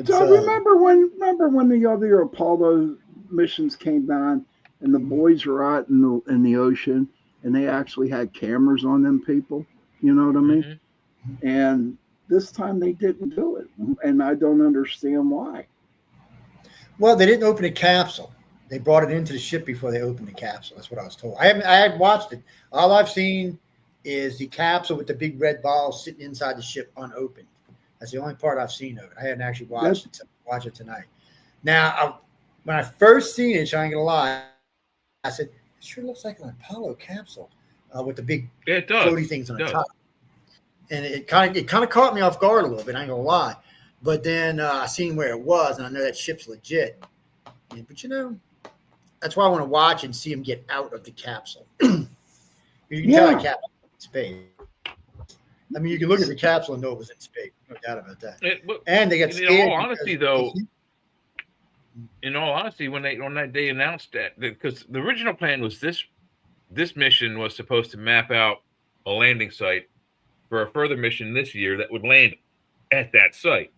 So remember when the other Apollo missions came down and the boys were out in the ocean and they actually had cameras on them people? You know what I mean? Mm-hmm. And this time they didn't do it, and I don't understand why. Well, they didn't open a capsule. They brought it into the ship before they opened the capsule. That's what I was told. I had watched it. All I've seen is the capsule with the big red ball sitting inside the ship unopened. That's the only part I've seen of it. I hadn't actually watched it tonight. Now, when I first seen it, I ain't gonna lie, I said, it sure looks like an Apollo capsule with the big floaty things on the top. And it kind of caught me off guard a little bit. I ain't gonna lie. But then I seen where it was, and I know that ship's legit. But that's why I want to watch and see him get out of the capsule. You can tell that capsule in space. I mean, you can look at the capsule and know it was in space. No doubt about that. And they got scared. In all honesty, when they announced that, because the original plan was this mission was supposed to map out a landing site for a further mission this year that would land at that site.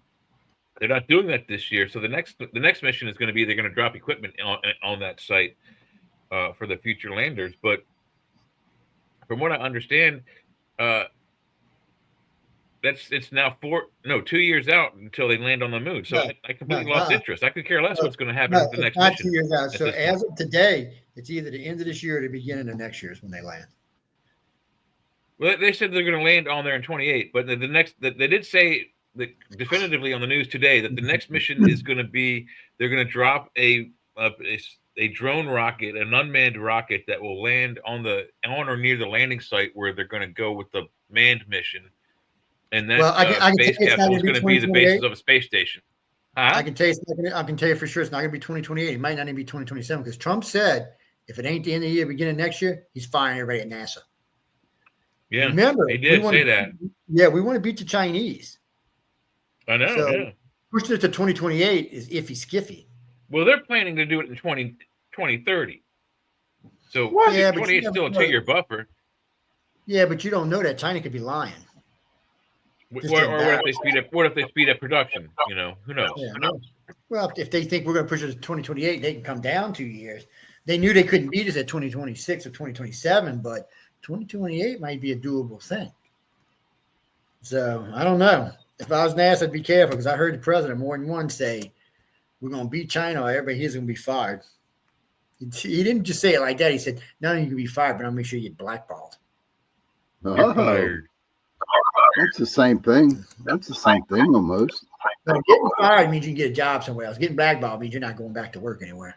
They're not doing that this year, so the next mission is going to be they're going to drop equipment on that site for the future landers. But from what I understand, it's now 2 years out until they land on the moon. So I completely lost interest. I could care less what's going to happen with the next mission. 2 years out. So as of today, it's either the end of this year or the beginning of next year is when they land. Well, they said they're going to land on there in 28, but they did say that definitively on the news today that the next mission is going to be they're going to drop a drone rocket, an unmanned rocket that will land on or near the landing site where they're going to go with the manned mission, and that space capsule is going to be the basis of a space station. Huh? I can tell you for sure it's not going to be 2028. It might not even be 2027 because Trump said if it ain't the end of the year, beginning of next year, he's firing everybody at NASA. Yeah, remember they did say that. Yeah, we want to beat the Chinese. I know. So pushing it to 2028 is iffy skiffy. Well, they're planning to do it in 2030. So 2028 is still a 2-year buffer. Yeah, but you don't know that China could be lying. Just Or to what if they speed up? What if they speed up production? You know, who knows? Yeah, well, if they think we're going to push it to 2028, they can come down 2 years. They knew they couldn't beat us at 2026 or 2027, but 2028 might be a doable thing. So I don't know. If I was NASA, I'd be careful because I heard the president more than once say, we're going to beat China or everybody here's going to be fired. He didn't just say it like that. He said, none of you can be fired, but I'll make sure you get blackballed. You're fired. That's the same thing. That's the same thing almost. So getting fired means you can get a job somewhere else. Getting blackballed means you're not going back to work anywhere.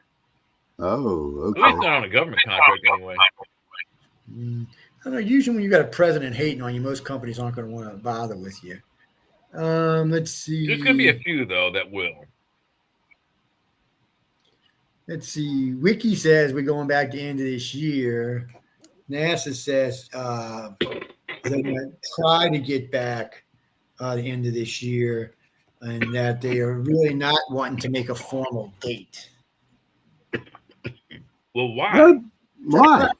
Oh, At least okay. not on a government contract anyway. I don't know. Usually when you got a president hating on you, most companies aren't going to want to bother with you. Let's see. There's going to be a few though that will. Let's see. Wiki says we're going back to the end of this year. NASA says they're going to try to get back the end of this year, and that they are really not wanting to make a formal date. Well, why? Why?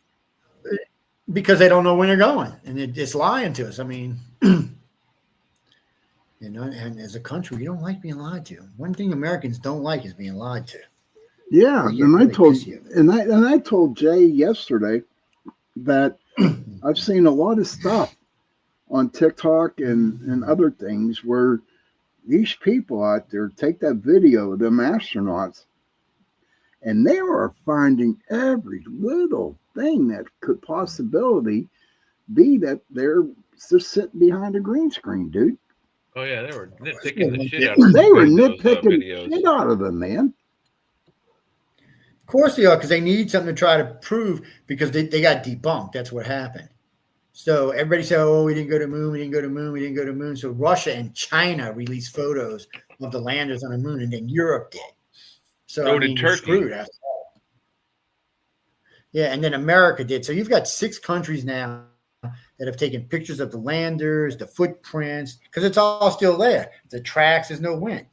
Because they don't know when they're going, and it's lying to us. I mean, and as a country, we don't like being lied to. One thing Americans don't like is being lied to. Yeah, They and I really told piss you. and I told Jay yesterday that I've seen a lot of stuff on TikTok and other things where these people out there take that video of them astronauts and they are finding every little thing that could possibly be that they're just sitting behind a green screen, dude. Oh yeah, they were nitpicking the shit out of They were those, nitpicking the videos. shit out of them, man. Of course they are, because they need something to try to prove, because they got debunked. That's what happened. So everybody said, oh, we didn't go to the moon, we didn't go to the moon, we didn't go to the moon. So Russia and China released photos of the landers on the moon, and then Europe did. So did you're Turkey. screwed after that. Yeah, and then America did. So you've got 6 countries now that have taken pictures of the landers, the footprints, because it's all still there. The tracks, there's no wind.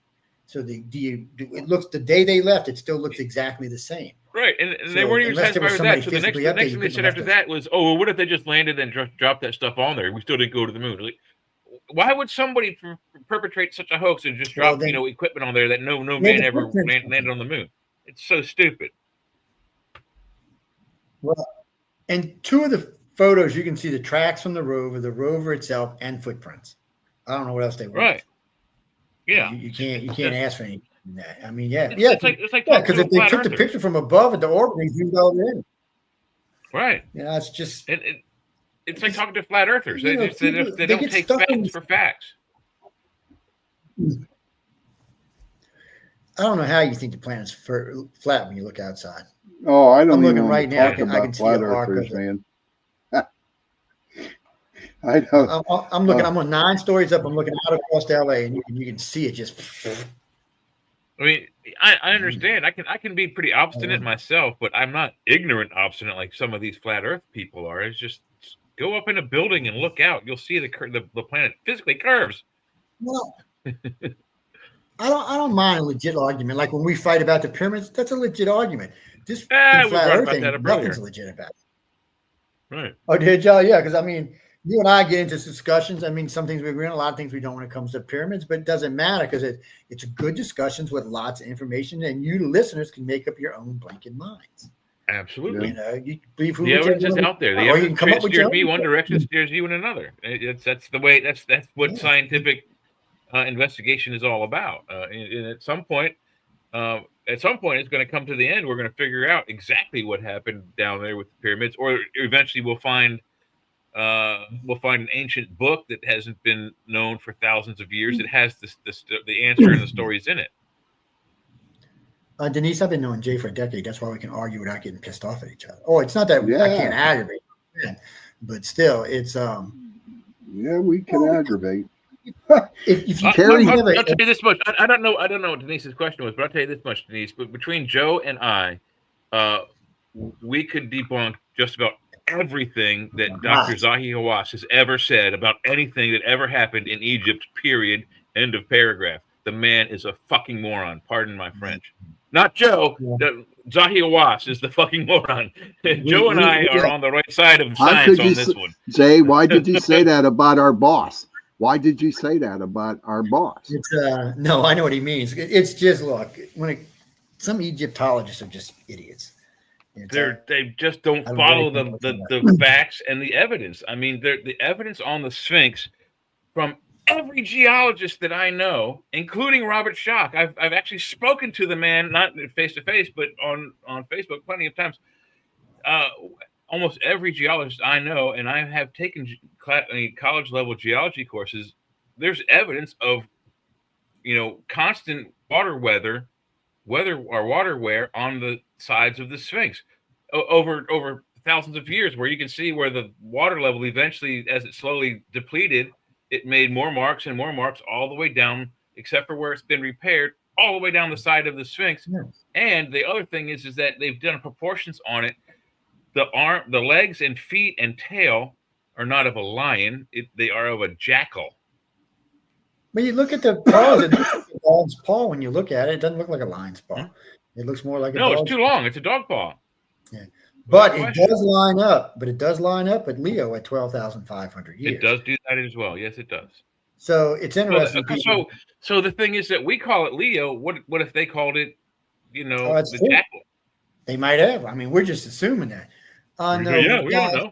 So it looks, the day they left, it still looks exactly the same. Right, and they So weren't even unless there satisfied was with that. So somebody the next physically thing up they there, you said couldn't after that was, oh, well, what if they just landed and just dropped that stuff on there? We still didn't go to the moon. Like, why would somebody perpetrate such a hoax and just drop equipment on there that no man ever landed on the moon? It's so stupid. Well, and 2 of the photos, you can see the tracks from the rover itself, and footprints. I don't know what else they want. Right. Yeah. You can't ask for anything from that. I mean, yeah. It's like because if they took the picture from above at the orbit, they zoomed all in. Right. Yeah, it's just. It's like talking to flat earthers. They they don't get take stuck in facts this- for facts. I don't know how you think the planet's flat when you look outside. Oh, I don't I'm even looking want right to now. talk I about can see flat an arc earthers, of it. man. I don't. I'm looking. I'm on 9 stories up. I'm looking out across LA, and you can see it just. I mean, I understand. I can be pretty obstinate myself, but I'm not ignorant obstinate like some of these flat Earth people are. It's just go up in a building and look out. You'll see the planet physically curves. Well, I don't mind a legit argument. Like when we fight about the pyramids, that's a legit argument. This we flat brought Earth about thing, that up nothing's earlier. legit about it. Right. Oh, did y'all? Yeah, because I mean, you and I get into discussions. I mean, some things we agree on, a lot of things we don't when it comes to pyramids, but it doesn't matter because it's good discussions with lots of information, and you listeners can make up your own blanket minds. Absolutely. You know, you believe who The evidence is out there. The or you can evidence come up with your steers me own. one direction, steers you in another. That's the way. That's what scientific investigation is all about. And at some point, it's going to come to the end. We're going to figure out exactly what happened down there with the pyramids, or eventually we'll find an ancient book that hasn't been known for thousands of years. It has the answer and the stories in it. Denise, I've been knowing Jay for a decade. That's why we can argue without getting pissed off at each other. Oh, it's not that I can't aggravate, but still, it's Yeah, we can aggravate. if you I'll tell you this much. I don't know what Denise's question was, but I'll tell you this much, Denise. But between Joe and I, we could debunk just about everything that Dr. Zahi Hawass has ever said about anything that ever happened in Egypt, period, end of paragraph. The man is a fucking moron. Pardon my French. Not Joe. Zahi Hawass is the fucking moron. Joe and I are on the right side of science on this one. Jay, why did you say that about our boss? Why did you say that about our boss? It's no, I know what he means. It's just look, some Egyptologists are just idiots. They just don't I follow really think the facts and the evidence. I mean, the evidence on the Sphinx from every geologist that I know, including Robert Schoch. I've actually spoken to the man, not face to face, but on Facebook plenty of times. Almost every geologist I know, and I have taken college level geology courses, there's evidence of, constant water wear on the sides of the Sphinx over thousands of years, where you can see where the water level eventually, as it slowly depleted, it made more marks and more marks all the way down, except for where it's been repaired, all the way down the side of the Sphinx. Yeah. And the other thing is that they've done proportions on it. The legs and feet and tail are not of a lion; they are of a jackal. When you look at the paws, it looks like a dog's paw. When you look at it, it doesn't look like a lion's paw. It looks more like a dog's it's too long. It's a dog paw. Yeah, but it does line up. But it does line up at Leo at 12,500 years. It does do that as well. Yes, it does. So it's interesting. So the thing is that we call it Leo. What if they called it, the jackal? They might have. I mean, we're just assuming that. No, we don't know.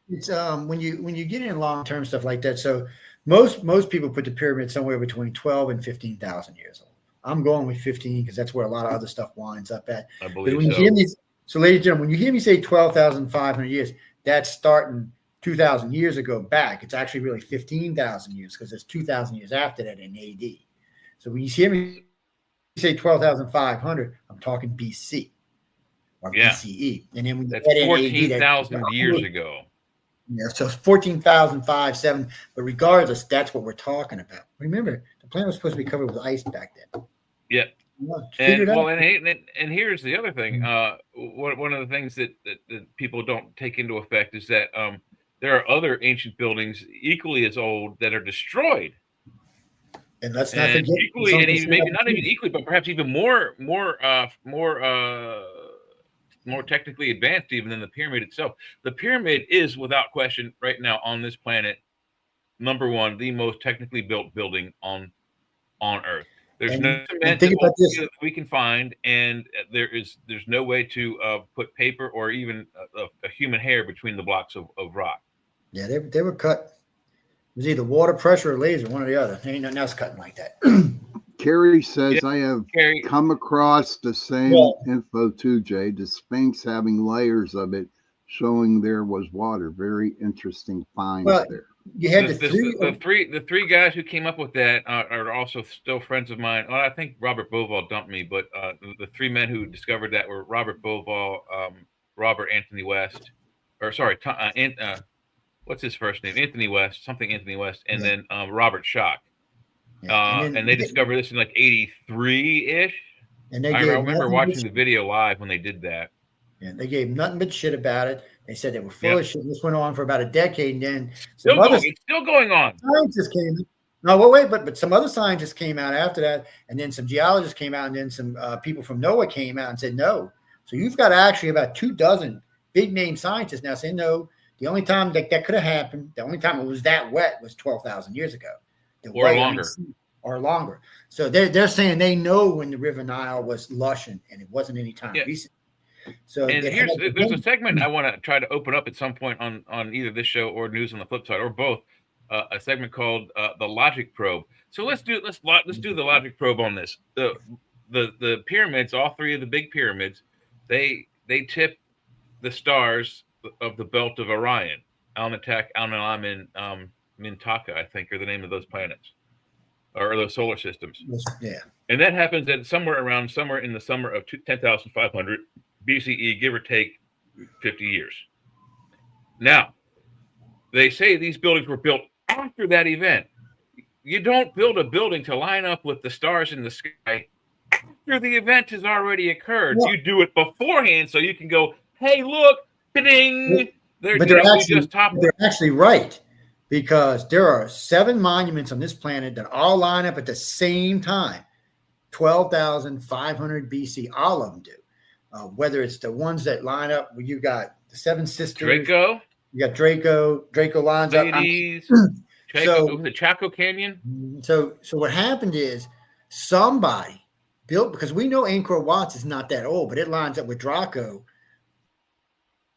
It's when you get in long term stuff like that. So most people put the pyramid somewhere between 12 and 15,000 years old. I'm going with 15 because that's where a lot of other stuff winds up at. I believe when you hear me, so ladies and gentlemen, when you hear me say 12,500 years, that's starting 2,000 years ago back. It's actually really 15,000 years because there's 2,000 years after that in AD. So when you hear me say 12,500, I'm talking BC. Or BCE, and then when that's 14,000 years ago. Yeah, so 14,507. But regardless, that's what we're talking about. Remember, the planet was supposed to be covered with ice back then. Yeah. And here's the other thing. One of the things that people don't take into effect is that there are other ancient buildings equally as old that are destroyed. And let's not forget equally, and maybe not even equally, but perhaps even more technically advanced even than the pyramid itself. The pyramid is, without question, right now on this planet, number one, the most technically built building on Earth. There's no cement that we can find, and there's no way to put paper or even a human hair between the blocks of rock. Yeah, they were cut. It was either water pressure or laser, one or the other. There ain't nothing else cutting like that. Carrie says, I have come across the same info too, Jay. The Sphinx having layers of it showing there was water. Very interesting finds there. You had the three guys who came up with that are also still friends of mine. Well, I think Robert Bauval dumped me, but the three men who discovered that were Robert Bauval, Robert Anthony West, what's his first name? Anthony West, and then Robert Schoch. And they discovered this in like 83-ish. And I remember watching the video live when they did that. Yeah, they gave nothing but shit about it. They said they were full of shit. This went on for about a decade, and then it's still going on. Scientists came. But some other scientists came out after that, and then some geologists came out, and then some people from NOAA came out and said no. So you've got actually about 24 big name scientists now saying no. The only time that could have happened, the only time it was that wet was 12,000 years ago. Or longer. So they're saying they know when the River Nile was lush and it wasn't any time recent. So there's a segment I want to try to open up at some point on either this show or News on the Flip Side or both. A segment called the Logic Probe. So let's do the Logic Probe on this. The pyramids, all three of the big pyramids, they tip the stars of the belt of Orion. Alnitak, Alnilam, and Mintaka, I think, are the name of those planets. Or those solar systems. Yeah. And that happens at somewhere in the summer of 10,500 BCE, give or take 50 years. Now, they say these buildings were built after that event. You don't build a building to line up with the stars in the sky after the event has already occurred. Yeah. You do it beforehand so you can go, hey, look, ding. They're actually right. Because there are 7 monuments on this planet that all line up at the same time, 12,500 BC. All of them do. Whether it's the ones that line up where you got the 7 sisters, Draco, you got Draco lines Ladies, up. So was it Chaco Canyon? So what happened is somebody built, because we know Angkor Wat is not that old, but it lines up with Draco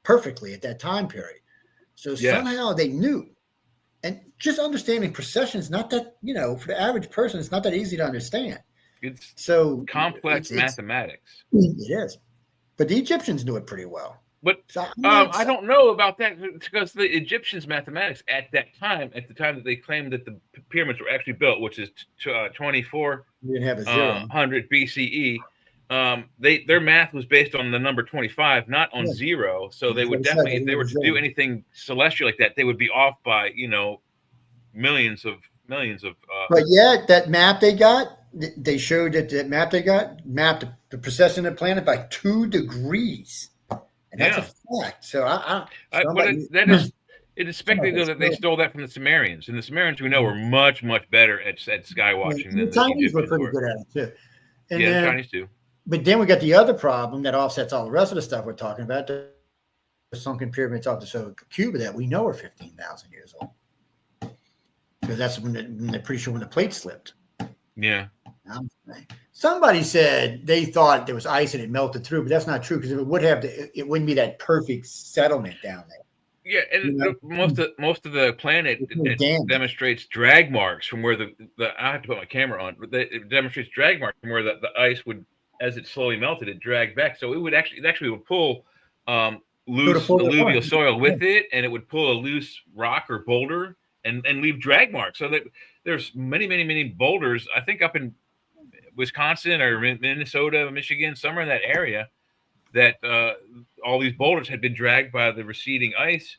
perfectly at that time period. So somehow they knew. And just understanding precession is not that, for the average person, it's not that easy to understand. It's so complex mathematics. It is. But the Egyptians knew it pretty well. But I don't know about that, because the Egyptians' mathematics at the time that they claimed that the pyramids were actually built, which is 2400 BCE, their math was based on the number 25, not on zero. So they would definitely, if they were to do anything celestial like that, they would be off by millions of. But yet that map they got, they showed that map they got mapped the precession of the planet by 2 degrees. And that's a fact. So it is speculated that they stole that from the Sumerians, and the Sumerians we know were much better at sky watching than the Chinese were pretty good at it too. And the Chinese too. But then we got the other problem that offsets all the rest of the stuff we're talking about. The sunken pyramids off the Cuba that we know are 15,000 years old, because that's when they're pretty sure when the plate slipped. Yeah. Somebody said they thought there was ice and it melted through, but that's not true, because if it would have, it wouldn't be that perfect settlement down there. Yeah, and most of the planet demonstrates drag marks from where the I have to put my camera on, but it demonstrates drag marks from where the ice would, as it slowly melted, it dragged back. So it actually would pull loose alluvial soil with it, and it would pull a loose rock or boulder and leave drag marks. So that there's many boulders, I think up in Wisconsin or Minnesota, Michigan, somewhere in that area, that all these boulders had been dragged by the receding ice.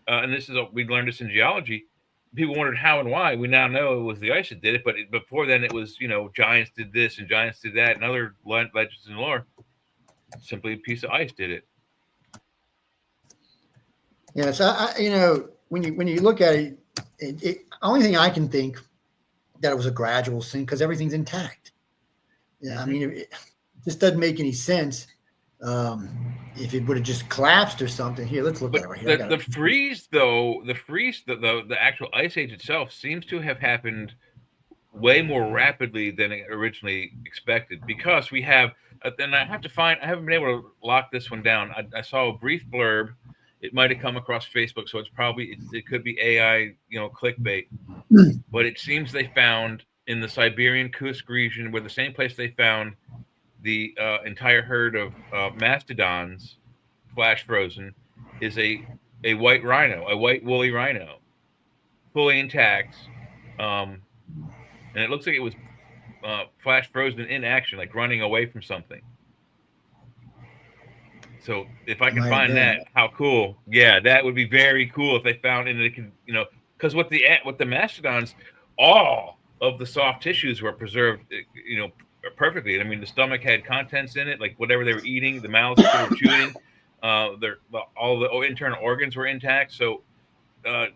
And this is we learned this in geology. People wondered how and why. We now know it was the ice that did it, but before then it was, giants did this and giants did that, and other legends and lore. Simply a piece of ice did it. Yeah, so when you look at it, only thing I can think that it was a gradual thing, because everything's intact. Yeah, I mean, it just doesn't make any sense. If it would have just collapsed or something. Here, let's look at it right here. The freeze, the actual ice age itself seems to have happened way more rapidly than originally expected, because we have, and I haven't been able to lock this one down. I saw a brief blurb. It might have come across Facebook, so it could be AI, clickbait. But it seems they found in the Siberian Kursk region, where the same place they found the entire herd of mastodons, flash frozen, is a white rhino, a white woolly rhino, fully intact, and it looks like it was flash frozen in action, like running away from something. So if I can find that, how cool! Yeah, that would be very cool if they found, and they could, because with the mastodons, all of the soft tissues were preserved, perfectly. I mean, the stomach had contents in it, like whatever they were eating, the mouths they were chewing, all the internal organs were intact. So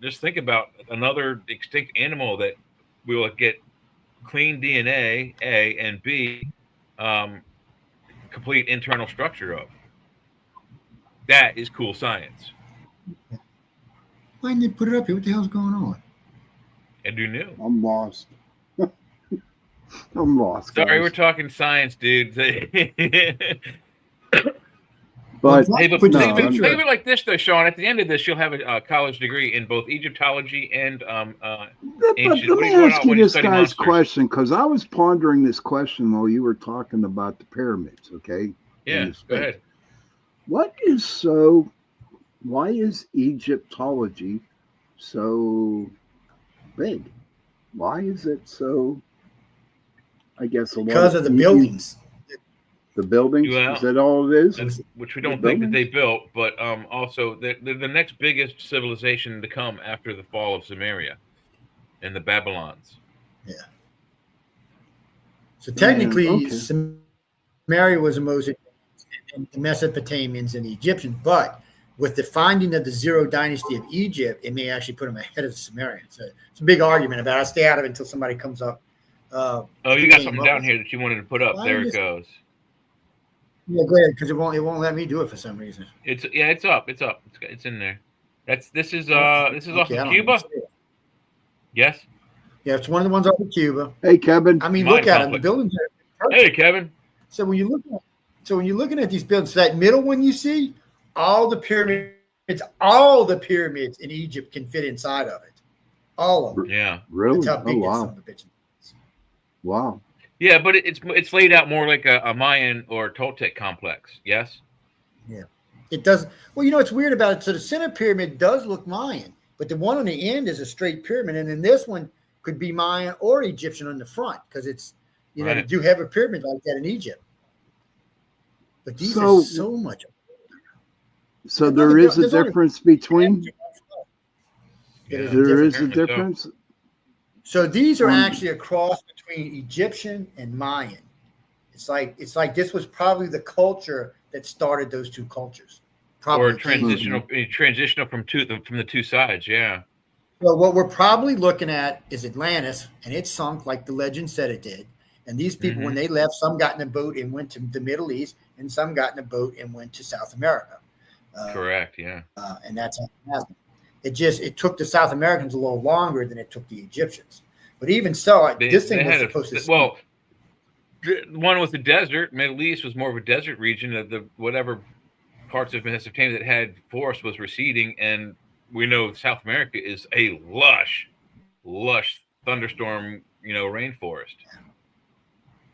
just think about another extinct animal that we will get clean DNA, A, and B, complete internal structure of. That is cool science. Why didn't they put it up here? What the hell's going on? I do know. I'm lost. I'm lost. Sorry, guys. we're talking science, dude. But think of it like this, though, Sean. At the end of this, you'll have a college degree in both Egyptology and ancient. Let me ask you this guy's question, because I was pondering this question while you were talking about the pyramids. Okay. Yeah. Go ahead. Why is Egyptology so big? Why is it so? I guess because of the buildings. The buildings? Well, is that all it is? Which we don't think that they built, but also they're the next biggest civilization to come after the fall of Sumeria and the Babylons. Yeah. So technically, Sumeria was the most, and the Mesopotamians and the Egyptians, but with the finding of the Zero Dynasty of Egypt, it may actually put them ahead of the Sumerians. So it's a big argument about it. I'll stay out of it until somebody comes up. You got something down here that you wanted to put up. There it goes. Yeah, go ahead, because it won't let me do it for some reason. It's up. It's in there. This is off of Cuba. Yes. Yeah, it's one of the ones off of Cuba. Hey, Kevin. I mean, Mine look at them. The complex. buildings are perfect. Hey, Kevin. So when you're looking at these buildings, that middle one you see, all the pyramids in Egypt can fit inside of it. All of them. Yeah. Really? That's how big Oh, that son wow. of a bitch is. Wow. Yeah, but it's laid out more like a Mayan or Toltec complex. Yes. Yeah. It does. Well, it's weird about it. So the center pyramid does look Mayan, but the one on the end is a straight pyramid. And then this one could be Mayan or Egyptian on the front because it's, they Right. do have a pyramid like that in Egypt. But these So- are so much. So there is a there's only- difference between. It is There is a Apparently so. difference. So these are Um, actually a cross between Egyptian and Mayan. It's like this was probably the culture that started those two cultures. Probably. Or transitional from the two sides. Yeah. Well, what we're probably looking at is Atlantis, and it sunk like the legend said it did. And these people, when they left, some got in a boat and went to the Middle East, and some got in a boat and went to South America. Correct. Yeah. And that's how it happened. It took the South Americans a little longer than it took the Egyptians. But even so, this thing was supposed to. Well, the one with the desert, Middle East was more of a desert region. The whatever parts of Mesopotamia that had forest was receding, and we know South America is a lush thunderstorm, rainforest.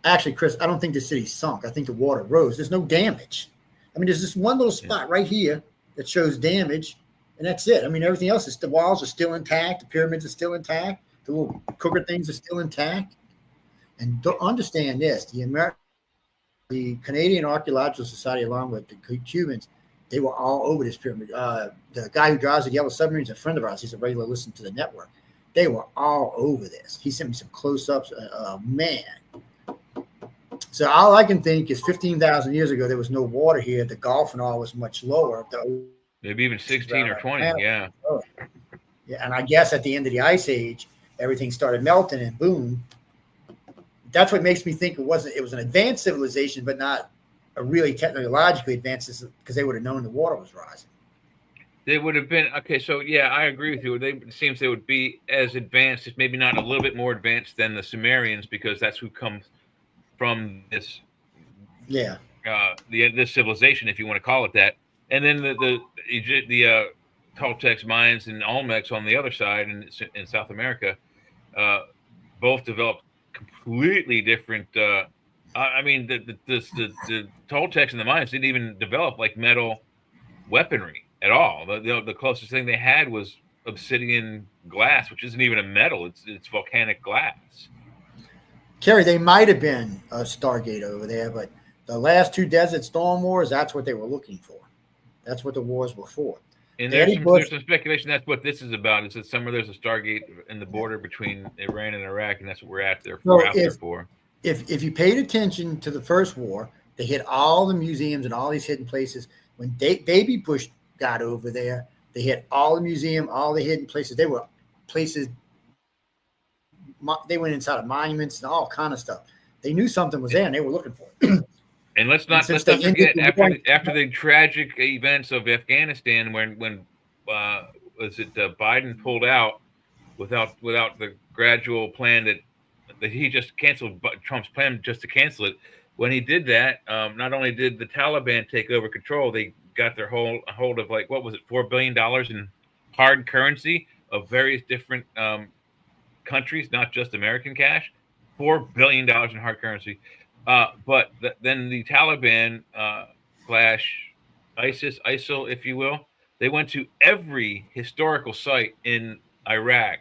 Actually, Chris, I don't think the city sunk. I think the water rose. There's no damage. I mean, there's this one little spot right here that shows damage, and that's it. I mean, everything else is the walls are still intact, the pyramids are still intact, the little cooker things are still intact. And don't understand this: the Canadian Archaeological Society, along with the Cubans, they were all over this pyramid. The guy who drives the yellow submarines, a friend of ours, he's a regular listener to the network. They were all over this. He sent me some close-ups. Man. So all I can think is 15,000 years ago, there was no water here. The Gulf and all was much lower. Maybe even 16 or 20. Yeah. Yeah, and I guess at the end of the Ice Age, everything started melting, and boom. That's what makes me think it was an advanced civilization, but not a really technologically advanced, because they would have known the water was rising. They would have been okay. So yeah, I agree with you. It seems they would be as advanced, if maybe not a little bit more advanced than the Sumerians, because that's who comes from this. Yeah. This civilization, if you want to call it that, and then the Toltecs, Mayans, and Olmecs on the other side in South America, both developed completely different. I mean, the Toltecs and the Mayans didn't even develop like metal weaponry at all. The closest thing they had was obsidian glass, which isn't even a metal; it's volcanic glass. Kerry, they might have been a Stargate over there, but the last two Desert Storm wars, that's what they were looking for. That's what the wars were for. And there's some speculation that's what this is about. Is that there's a Stargate in the border between Iran and Iraq, and that's what we're out there for. If you paid attention to the first war, they hit all the museums and all these hidden places. When Baby Bush got over there, they hit all the museum, all the hidden places. They were places. They went inside of monuments and all kind of stuff. They knew something was there, and they were looking for it. And let's not forget after the tragic events of Afghanistan, when Biden pulled out without the gradual plan that he just canceled Trump's plan just to cancel it. When he did that, not only did the Taliban take over control, they got their hold of like, what was it, $4 billion in hard currency of various different countries, not just American cash. $4 billion in hard currency. But then the Taliban / ISIL, if you will, they went to every historical site in Iraq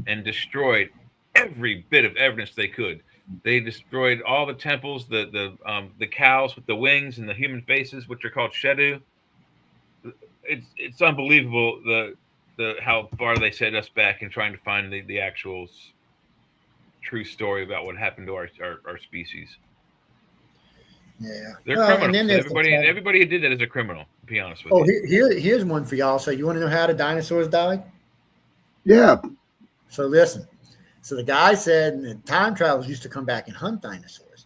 and destroyed every bit of evidence they could. They destroyed all the temples, the cows with the wings and the human faces, which are called Shedu. It's unbelievable the how far they set us back in trying to find the actual true story about what happened to our species. Yeah, they're criminals. Everybody who did that is a criminal. To be honest with you. Here's one for y'all. So you want to know how the dinosaurs died? Yeah. So listen. So the guy said that time travelers used to come back and hunt dinosaurs,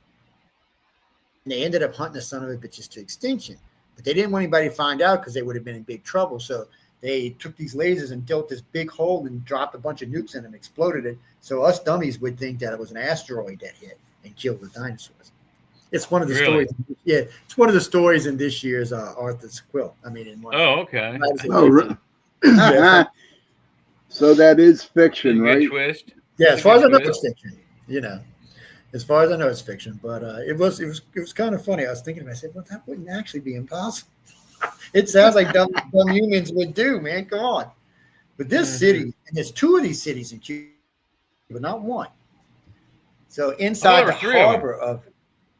and they ended up hunting the son of a bitches to extinction. But they didn't want anybody to find out because they would have been in big trouble. So they took these lasers and built this big hole and dropped a bunch of nukes in and exploded it. So us dummies would think that it was an asteroid that hit and killed the dinosaurs. It's one of the stories. Yeah, it's one of the stories in this year's Arthur's Quill. I mean, in one. Oh, okay. So that is fiction, right? Twist. Yeah, as far as I know, it's fiction. You know, as far as I know, it's fiction. But it was kind of funny. I was thinking to myself, well, that wouldn't actually be impossible. It sounds like dumb humans would do, man. Come on. But this city, and there's 2 of these cities in Cuba, but not one. So inside the harbor of.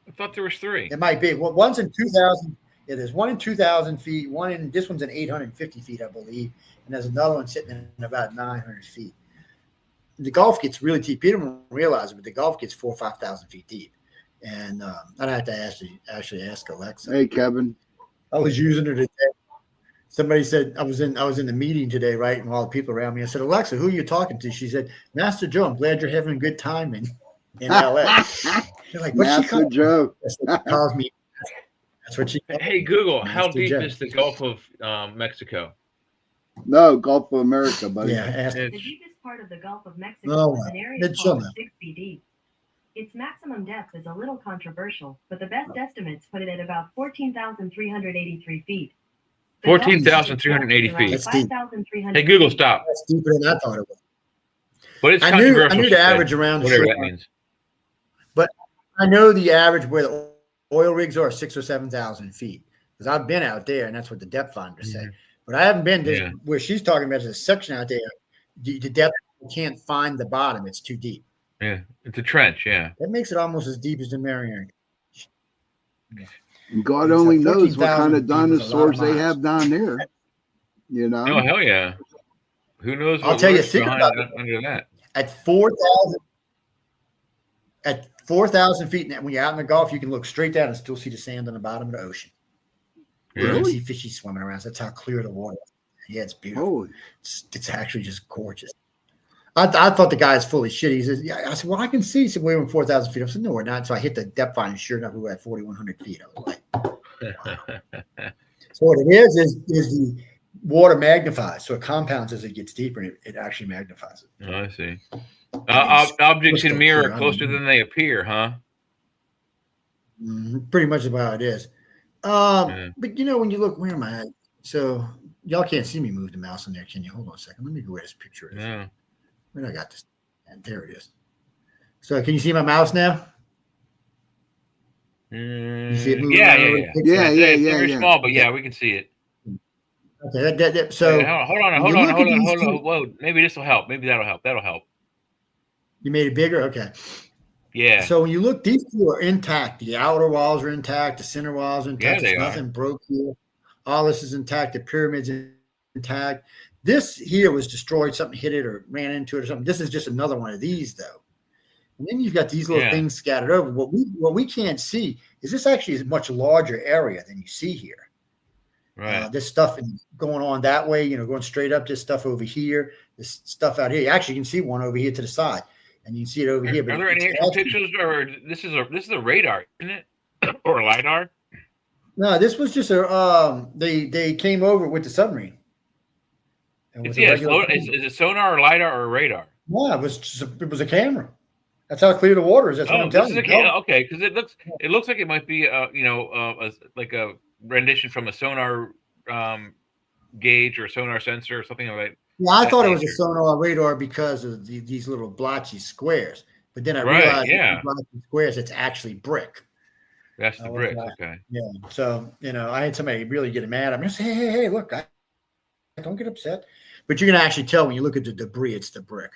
I thought there was 3. It might be. Well, one's in 2,000. Yeah, there's one in 2,000 feet. This one's in 850 feet, I believe. And there's another one sitting in about 900 feet. The Gulf gets really deep. People don't realize it, but the Gulf gets 4,000 or 5,000 feet deep. And I'd have to actually ask Alexa. Hey, Kevin. I was using her today. Somebody said I was in the meeting today, right? And all the people around me. I said, Alexa, who are you talking to? She said, Master Joe. I'm glad you're having a good time in LA. They're like, what's she called? Joe. That's what she calls me. That's what she calls Hey, Google, me. how Master deep Joe. is the Gulf of Mexico? No, Gulf of America, buddy. Yeah, The deepest part of the Gulf of Mexico is an area called 6 feet deep. Its maximum depth is a little controversial, but the best estimates put it at about 14,383 feet. 14,380 feet. That's deep. Hey, Google, stop. That's deeper than I thought it was. But it's I knew controversial, the she said, average around the whatever shore. that means. But I know the average where the oil rigs are 6,000 or 7,000 feet because I've been out there, and that's what the depth finders say. But I haven't been to where she's talking about. There's a section out there. The depth, you can't find the bottom; it's too deep. Yeah, it's a trench. Yeah, that makes it almost as deep as the Mariana. God only knows what kind of dinosaurs they have down there. You know? Oh hell yeah! Who knows? I'll tell you, think behind about it. under that. At 4,000 feet, when you're out in the Gulf, you can look straight down and still see the sand on the bottom of the ocean. You can see fishies swimming around. So that's how clear the water is. Yeah, it's beautiful. It's actually just gorgeous. I thought the guy is fully shit. He says, "Yeah." I said, "Well, I can see." He said, "We're in 4,000 feet." I said, "No, we're not." So I hit the depth finder. Sure enough, we were at 4,100 feet. I was like, wow. So what it is the water magnifies. So it compounds as it gets deeper, and it actually magnifies it. Oh, I see. Objects in mirror closer than they appear, huh? Pretty much about how it is. But you know, when you look, where am I at? So y'all can't see me move the mouse in there, can you? Hold on a second. Let me go where this picture is. Yeah. Where I got this? And there it is. So can you see my mouse now? You see it moving Yeah. It's very small, but yeah, we can see it. Okay. So hold on. Whoa, maybe this will help. Maybe that'll help. That'll help. You made it bigger? Okay. Yeah. So when you look, these two are intact. The outer walls are intact. The center walls are intact. Yeah, There's nothing broke here. All this is intact. The pyramid's intact. This here was destroyed. Something hit it or ran into it or something. This is just another one of these, though. And then you've got these little things scattered over. What we can't see is this actually is a much larger area than you see here. Right. This stuff going on that way, going straight up. This stuff over here. This stuff out here. You actually can see one over here to the side. And you can see it over here. But are there any actual pictures, or this is a radar, isn't it, or a lidar? No, this was just a. They came over with the submarine. Is it sonar or lidar or radar? No, it was a camera. That's how clear the water is. That's what I'm telling you. Okay, because it looks like it might be like a rendition from a sonar gauge or a sonar sensor or something like that. Yeah, I thought it was a sonar radar because of these little blotchy squares. But then I realized blotchy squares, it's actually brick. That's the brick. Okay. Yeah. So, I had somebody really get mad. I'm just, hey, look, don't get upset. But you can actually tell when you look at the debris, it's the brick.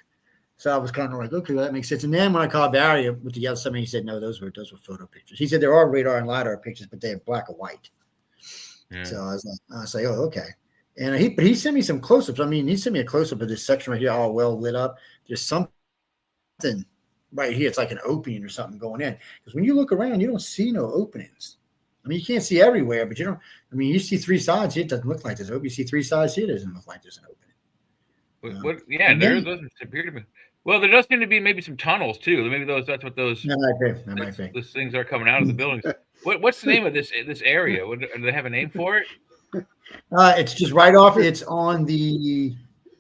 So I was kind of like, okay, well, that makes sense. And then when I called Barry with the other somebody, he said, no, those were photo pictures. He said there are radar and lidar pictures, but they have black or white. Yeah. So I was like, oh, okay. And he sent me some close-ups. I mean, he sent me a close-up of this section right here, all well lit up. There's something right here. It's like an opening or something going in. Because when you look around, you don't see no openings. I mean, you can't see everywhere, but you see three sides here. It doesn't look like there's an opening. You see three sides here. It doesn't look like there's an opening. There doesn't appear to be. Well, there does seem to be maybe some tunnels too. Maybe that's what those things are coming out of the buildings. What's the name of this area? Do they have a name for it? It's just right off. It's on the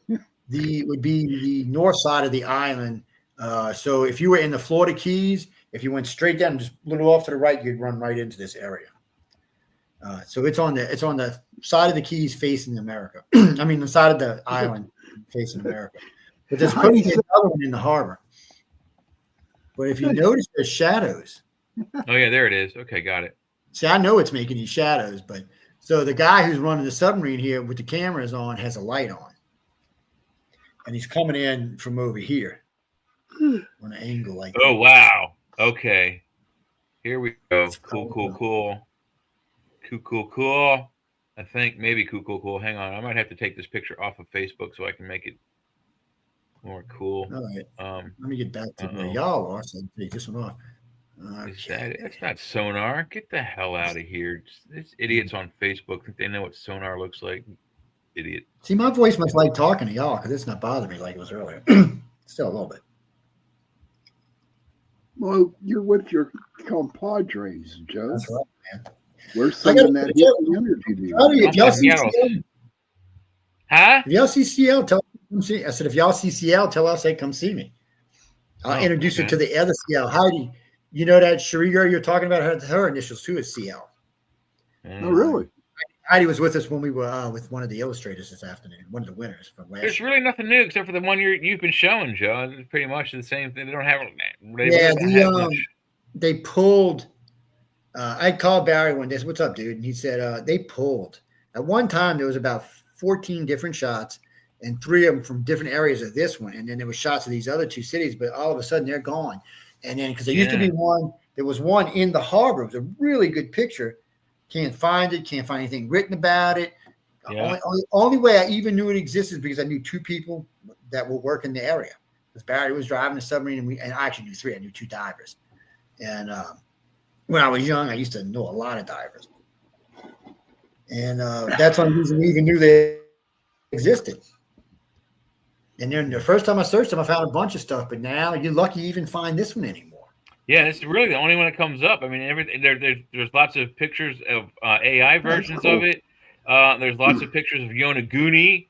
would be the north side of the island. So if you were in the Florida Keys, if you went straight down, just a little off to the right, you'd run right into this area. So it's on the side of the Keys facing America. I mean, the side of the island facing America. But there's putting another one in the harbor. But if you notice, there's shadows. Oh yeah, there it is. Okay, got it. See, I know it's making these shadows, but so the guy who's running the submarine here with the cameras on has a light on, and he's coming in from over here on an angle like. Oh wow. Okay. Here we go. Cool. I think maybe cool. Hang on. I might have to take this picture off of Facebook so I can make it more cool. All right. Let me get back to where y'all are. So I can take this one off. That's not sonar. Get the hell out of here. These idiots on Facebook think they know what sonar looks like. Idiot. See, my voice must like talking to y'all because it's not bothering me like it was earlier. Still a little bit. Well, you're with your compadres, Joe. That's right, man. We're sending that energy to you. If y'all see CL, huh? If y'all see CL, tell them come see. I said, if y'all see CL, tell us they come see me. I'll introduce her to the other CL, Heidi. You know that Cherie girl you're talking about? Her initials too is CL. Oh, really? Heidi was with us when we were with one of the illustrators this afternoon, one of the winners from last There's year. really nothing new except for the one you've been showing, Joe. It's pretty much the same thing. They don't have They pulled. I called Barry one day. What's up, dude? And he said they pulled. At one time, there was about 14 different shots, and 3 of them from different areas of this one. And then there were shots of these other 2 cities, but all of a sudden they're gone. And then because there used to be one, there was one in the harbor. It was a really good picture. Can't find it. Can't find anything written about it. Yeah. Only way I even knew it existed is because I knew 2 people that will work in the area. Because Barry was driving the submarine, and I actually knew 3. I knew 2 divers. And when I was young, I used to know a lot of divers. And that's one reason we even knew they existed. And then the first time I searched them, I found a bunch of stuff. But now you're lucky you even find this one anymore. Yeah, it's really the only one that comes up. I mean, there's lots of pictures of AI versions of it. There's lots of pictures of Yonaguni,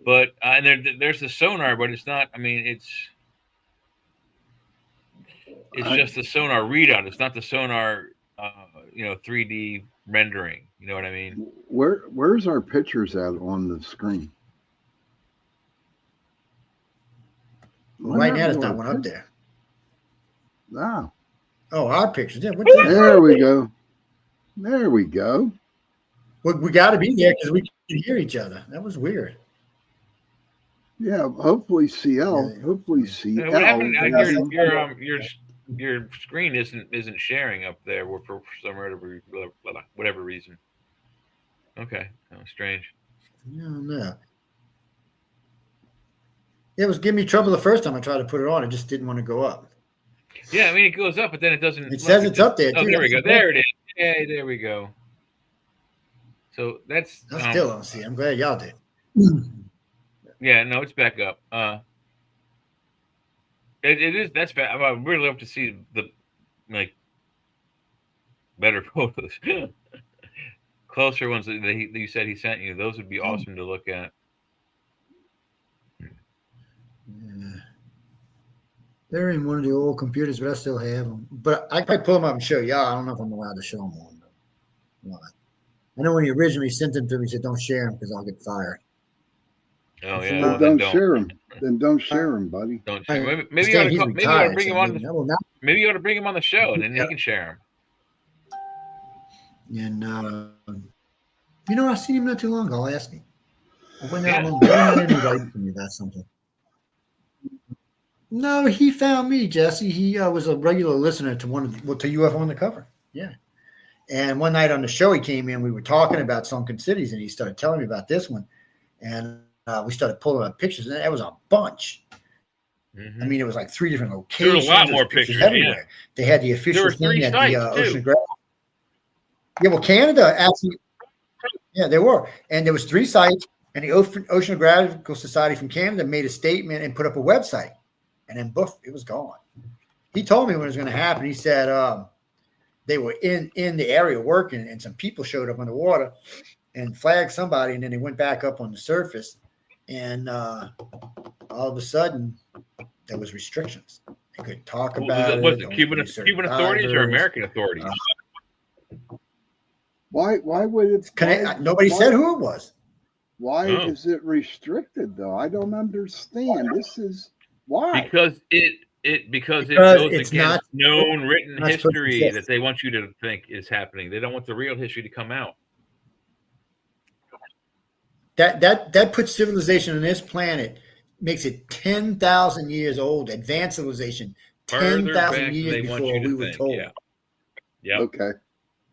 but and there's the sonar, but it's not. I mean, it's just the sonar readout. It's not the sonar, 3D rendering. You know what I mean? Where's our pictures at on the screen? Right now, there's not one up there. Wow. Oh, our pictures. Yeah, there we go. There we go. We got to be there because we can hear each other. That was weird. Yeah, hopefully CL. Hopefully CL. What happened? Your screen isn't sharing up there for some whatever reason. Okay, that was strange. No. It was giving me trouble the first time I tried to put it on. It just didn't want to go up. Yeah, I mean, it goes up, but then it doesn't. It says it's up there. Oh, there we go. There it is. Yeah, there we go. So that's. I still don't see it. I'm glad y'all did. Yeah, no, it's back up. It is. That's bad. I would really love to see the better photos, closer ones that you said he sent you. Those would be awesome to look at. Yeah. They're in one of the old computers, but I still have them. But I could pull them up and show y'all. I don't know if I'm allowed to show them on. I know when he originally sent them to me, he said, "Don't share them because I'll get fired." Oh yeah, well, don't share them. Then don't share them, buddy. Don't share. Maybe you ought to bring him on. Maybe you ought to bring him on the show, and then he can share them. And I seen him not too long ago. I'll ask him. When that's something. No, he found me, Jesse. He was a regular listener to to UFO on the Cover. Yeah. And one night on the show, he came in. We were talking about Sunken Cities, and he started telling me about this one. And we started pulling up pictures, and that was a bunch. Mm-hmm. I mean, it was like 3 different locations. There were a lot more pictures everywhere. Yeah. They had the official thing at the oceanographic. Yeah, well, Canada actually. Yeah, there were, and there was 3 sites, and the Oceanographical Society from Canada made a statement and put up a website. And then, boof, it was gone. He told me when it was going to happen. He said they were in the area working, and some people showed up on the water, and flagged somebody, and then they went back up on the surface, and all of a sudden there was restrictions. They couldn't talk about Was it. it Cuban authorities or American authorities? Why would it? Nobody said who it was. Why is it restricted though? I don't understand. This is why. Because it goes it's against known written not supposed to history exist. that they want you to think is happening. They don't want the real history to come out. That puts civilization on this planet, makes it 10,000 years old. Advanced civilization, Further 10,000 back years than they want before you to we were think, told. yeah. Yep. Okay.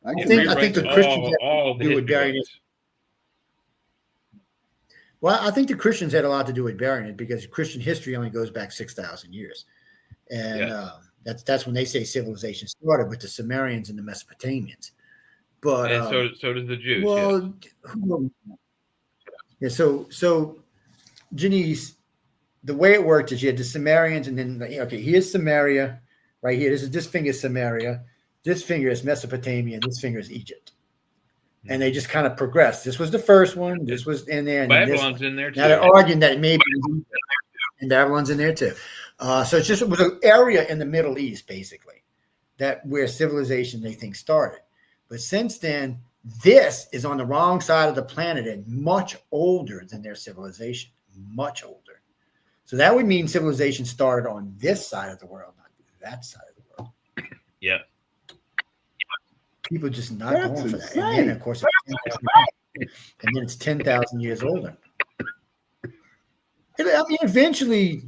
I think the Christians all had the to do with history burying it. books. Well, I think the Christians had a lot to do with burying it because Christian history only goes back 6,000 years, and that's when they say civilization started with the Sumerians and the Mesopotamians. But And so does the Jews. well, yeah. So Janice, the way it worked is you had the Sumerians, and then here's Samaria, right here. This finger is Samaria, this finger is Mesopotamia, and this finger is Egypt. And they just kind of progressed. This was the first one. This was in there. And Babylon's in there too. Now they're arguing that maybe and Babylon's in there too. So it was an area in the Middle East, basically, that where civilization they think started. But since then, this is on the wrong side of the planet and much older than their civilization, much older. So that would mean civilization started on this side of the world, not that side of the world. Yeah. People just not That's going for that. insane. And then, of course, it's 10,000 years older. I mean, eventually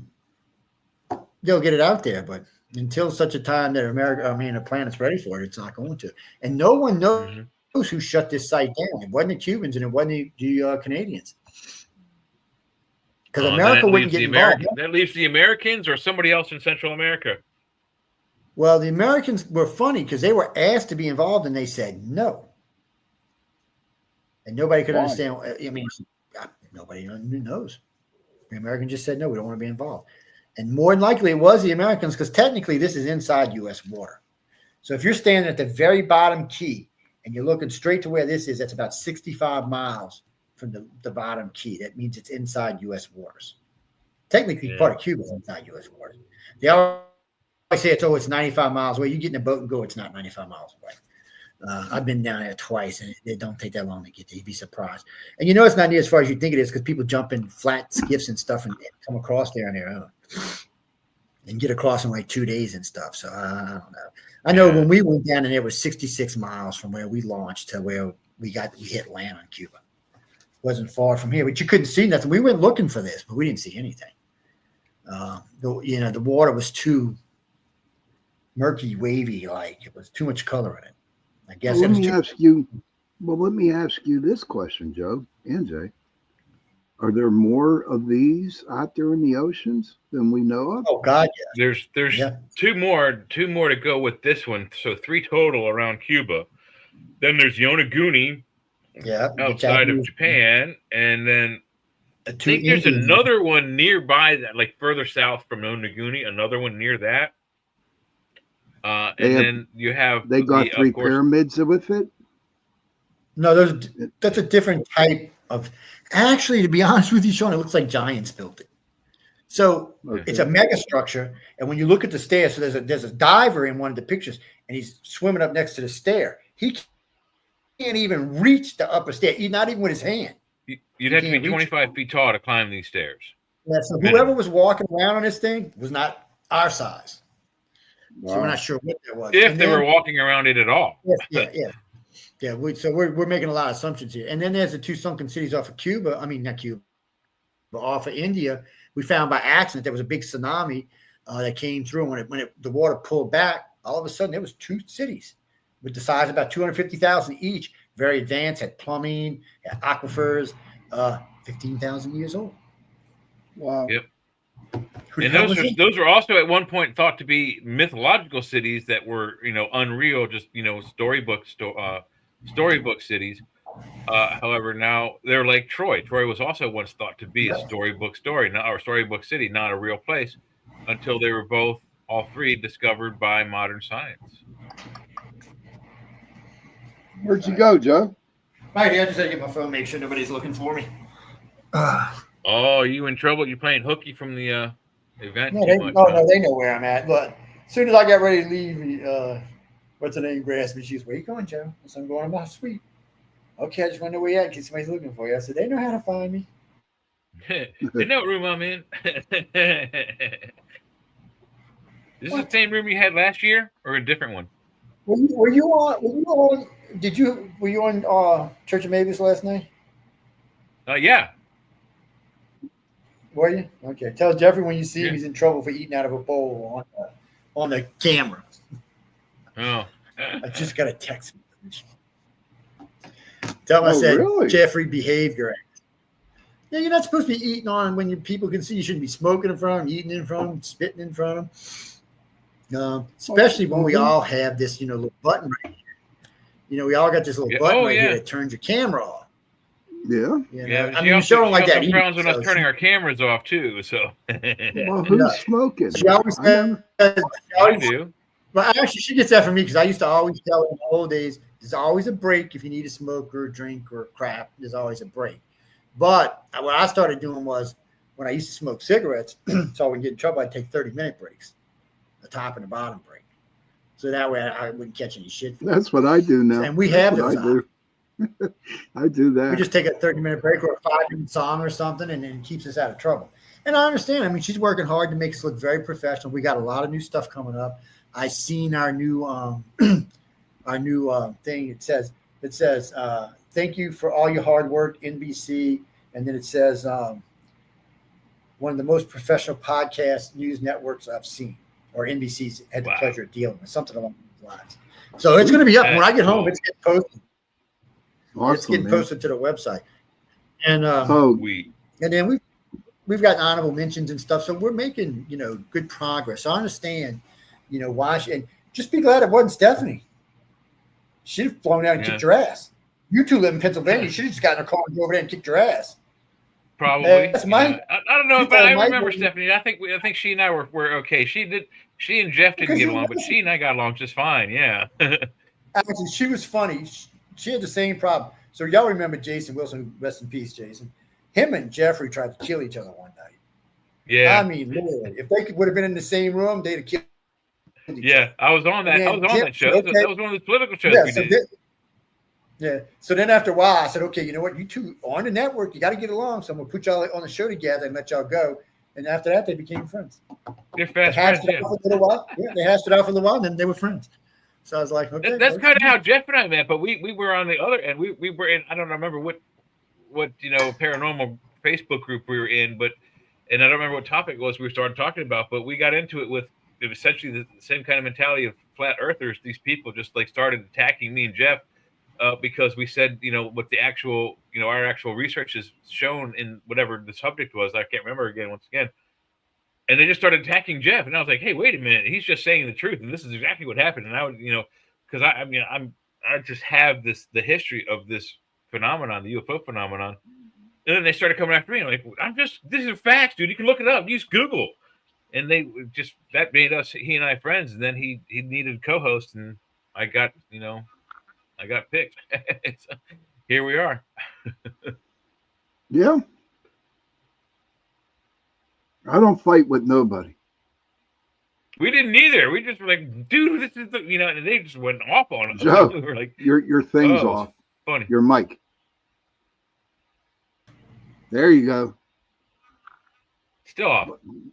they'll get it out there, but until such a time that the planet's ready for it, it's not going to. And no one knows who shut this site down. It wasn't the Cubans and it wasn't the Canadians. Because America wouldn't get involved. That leaves the Americans or somebody else in Central America. Well, the Americans were funny because they were asked to be involved and they said no. And nobody could understand. I mean, nobody knows. The Americans just said no, we don't want to be involved. And more than likely it was the Americans because technically this is inside U.S. water. So if you're standing at the very bottom key and you're looking straight to where this is, that's about 65 miles from the bottom key. That means it's inside U.S. waters. Technically, part of Cuba is inside U.S. waters. They always say it's 95 miles away. You get in a boat and go, it's not 95 miles away. I've been down there twice, and it don't take that long to get there. You'd be surprised. And it's not near as far as you think it is because people jump in flat skiffs and stuff and come across there on their own and get across in like 2 days and stuff. So I don't know. I know when we went down and there was 66 miles from where we launched to where we hit land on Cuba. Wasn't far from here, but you couldn't see nothing. We went looking for this, but we didn't see anything. The water was too murky, wavy, like it was too much color in it. I guess. Let me ask you this question, Joe and Jay. Are there more of these out there in the oceans than we know of? Oh God, yeah. There's two more to go with this one. So 3 total around Cuba. Then there's Yonaguni, outside of Japan, and then I think there's another one nearby that, like further south from Yonaguni, another one near that. Then you have they got 3 pyramids with it. No, that's a different type of. Actually, to be honest with you, Sean, it looks like giants built it. So it's a mega structure, and when you look at the stairs, so there's a diver in one of the pictures, and he's swimming up next to the stair. He can't even reach the upper stair, not even with his hand. You'd have to be 25 feet tall to climb these stairs. Yeah, so whoever was walking around on this thing was not our size. Wow. So we're not sure what that was. If they were walking around it at all. Yeah. So we're making a lot of assumptions here. And then there's the 2 sunken cities off of Cuba. I mean, not Cuba, but off of India. We found by accident there was a big tsunami that came through. When the water pulled back, all of a sudden there was 2 cities with the size of about 250,000 each. Very advanced, had plumbing, had aquifers, 15,000 years old. Wow. Yep. And those are also at one point thought to be mythological cities that were, unreal, just, storybook cities. However, now they're like Troy. Troy was also once thought to be a storybook city, not a real place, until they were all 3 discovered by modern science. Where'd you go, Joe? Right here, I just had to get my phone, make sure nobody's looking for me. Oh, you in trouble? You playing hooky from the event? No, too they, much, no, huh? no, they know where I'm at. But as soon as I got ready to leave, what's her name grasped me. She's, where you going, Joe? I said, I'm going to my suite. Okay, I just want to know where you at in case somebody's looking for you. I said, they know how to find me. They know what room I'm in. Is this the same room you had last year, or a different one? Were you on? Were you on Church of Mavis last night? Yeah. Were you? Okay. Tell Jeffrey when you see him, he's in trouble for eating out of a bowl on the camera. Oh. I just got a text message. Tell him I said, really? Jeffrey, behave your ass. Yeah, you're not supposed to be eating on when people can see. You shouldn't be smoking in front of them, eating in front of them, spitting in front of them. Especially when we all have this, little button right here. We all got this little button here that turns your camera off. Yeah. I mean, showing like that. Frowns on us turning our cameras off too. So. Well, who's smoking? She always says. I do. But actually, she gets that from me because I used to always tell her in the old days, there's always a break if you need a smoke or a drink or crap. There's always a break. But what I started doing was when I used to smoke cigarettes, so I wouldn't get in trouble, I'd take 30-minute breaks, the top and the bottom break. So that way I wouldn't catch any shit. That's what I do now. And we have those. I do that. We just take a 30-minute break or a 5-minute song or something, and it keeps us out of trouble. And I understand. I mean, she's working hard to make us look very professional. We got a lot of new stuff coming up. I seen our new thing. It says thank you for all your hard work, NBC, and then it says one of the most professional podcast news networks I've seen, or NBC's had the pleasure of dealing with, something along those lines. So it's going to be up when I get home. It's getting posted. Awesome, it's getting posted to the website, and and then we've got honorable mentions and stuff. So we're making good progress. I understand, why and just be glad it wasn't Stephanie. She'd have flown out and kicked your ass. You two live in Pennsylvania. You should have just gotten a car and go over there and kicked your ass. Probably. That's my. I don't know, but I remember Stephanie. I think she and I were okay. She and Jeff didn't get along, but she and I got along just fine. Yeah. Actually, she was funny. She had the same problem. So y'all remember Jason Wilson? Rest in peace, Jason. Him and Jeffrey tried to kill each other one night. Yeah. I mean, literally, if they would have been in the same room, they'd have killed. Yeah, I was on that. I was on that show. Okay. That was one of the political shows we did. So then after a while, I said, okay, you know what? You two on the network, you got to get along. So I'm going to put y'all on the show together and let y'all go. And after that, they became friends. They're fast friends, yeah. They hashed it out for a little while, and then they were friends. So I was like, okay. That's kind of how Jeff and I met, but we were on the other end. We were in, I don't remember what paranormal Facebook group we were in, and I don't remember what topic it was we started talking about, but we got into it with essentially the same kind of mentality of flat earthers. These people just started attacking me and Jeff because we said, what the actual, our actual research has shown in whatever the subject was. I can't remember once again. And they just started attacking Jeff. And I was like, hey, wait a minute. He's just saying the truth. And this is exactly what happened. And I would, because I just have the history of this phenomenon, the UFO phenomenon. And then they started coming after me. I'm like, this is facts, dude. You can look it up. Use Google. And they just, that made us, he and I, friends. And then he needed a co-host, and I got picked. So here we are. Yeah. I don't fight with nobody. We didn't either. We just were like, dude, this is and they just went off on us. Joe, we were like, your thing's off. Funny. Your mic. There you go. Still off.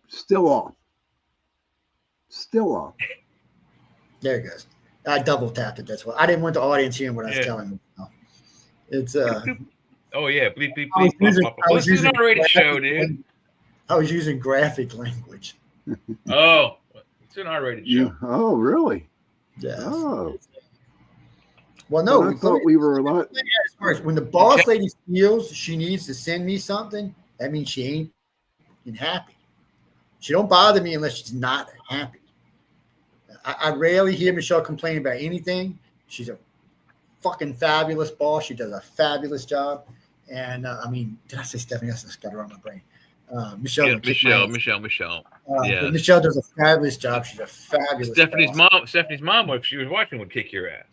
Still off. Still off. There it goes. I double tapped it. That's what I didn't want the audience hearing what I was telling them. It's oh yeah, bleep bleep bleep. This is an R-rated show, dude. I was using graphic language. Oh, it's an R-rated show. Yeah. Oh, really? Yeah. Oh. Well, no, I thought we were a lot. When the boss lady feels she needs to send me something, that means she ain't happy. She don't bother me unless she's not happy. I rarely hear Michelle complain about anything. She's a fucking fabulous boss. She does a fabulous job. And did I say Stephanie? I just got her on my brain. Michelle. Yeah, Michelle. Yeah. Michelle does a fabulous job. She's a fabulous. Stephanie's mom, if she was watching, would kick your ass.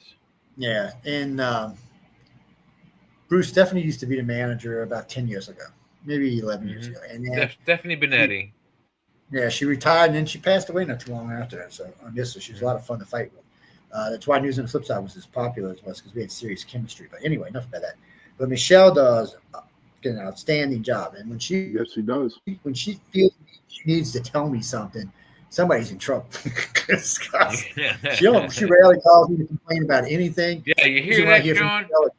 Yeah, and Bruce, Stephanie used to be the manager about 10 years ago, maybe 11 years ago. And then, Stephanie Benetti. yeah, she retired and then she passed away not too long after that. So I miss her. She was a lot of fun to fight with. That's why News on the Flip Side was as popular as it was, because we had serious chemistry. But anyway, enough about that. But Michelle does an outstanding job. And when she does. When she feels she needs to tell me something, somebody's in trouble. She rarely calls me to complain about anything. Yeah, you hear Usually when I that, from John? Michelle,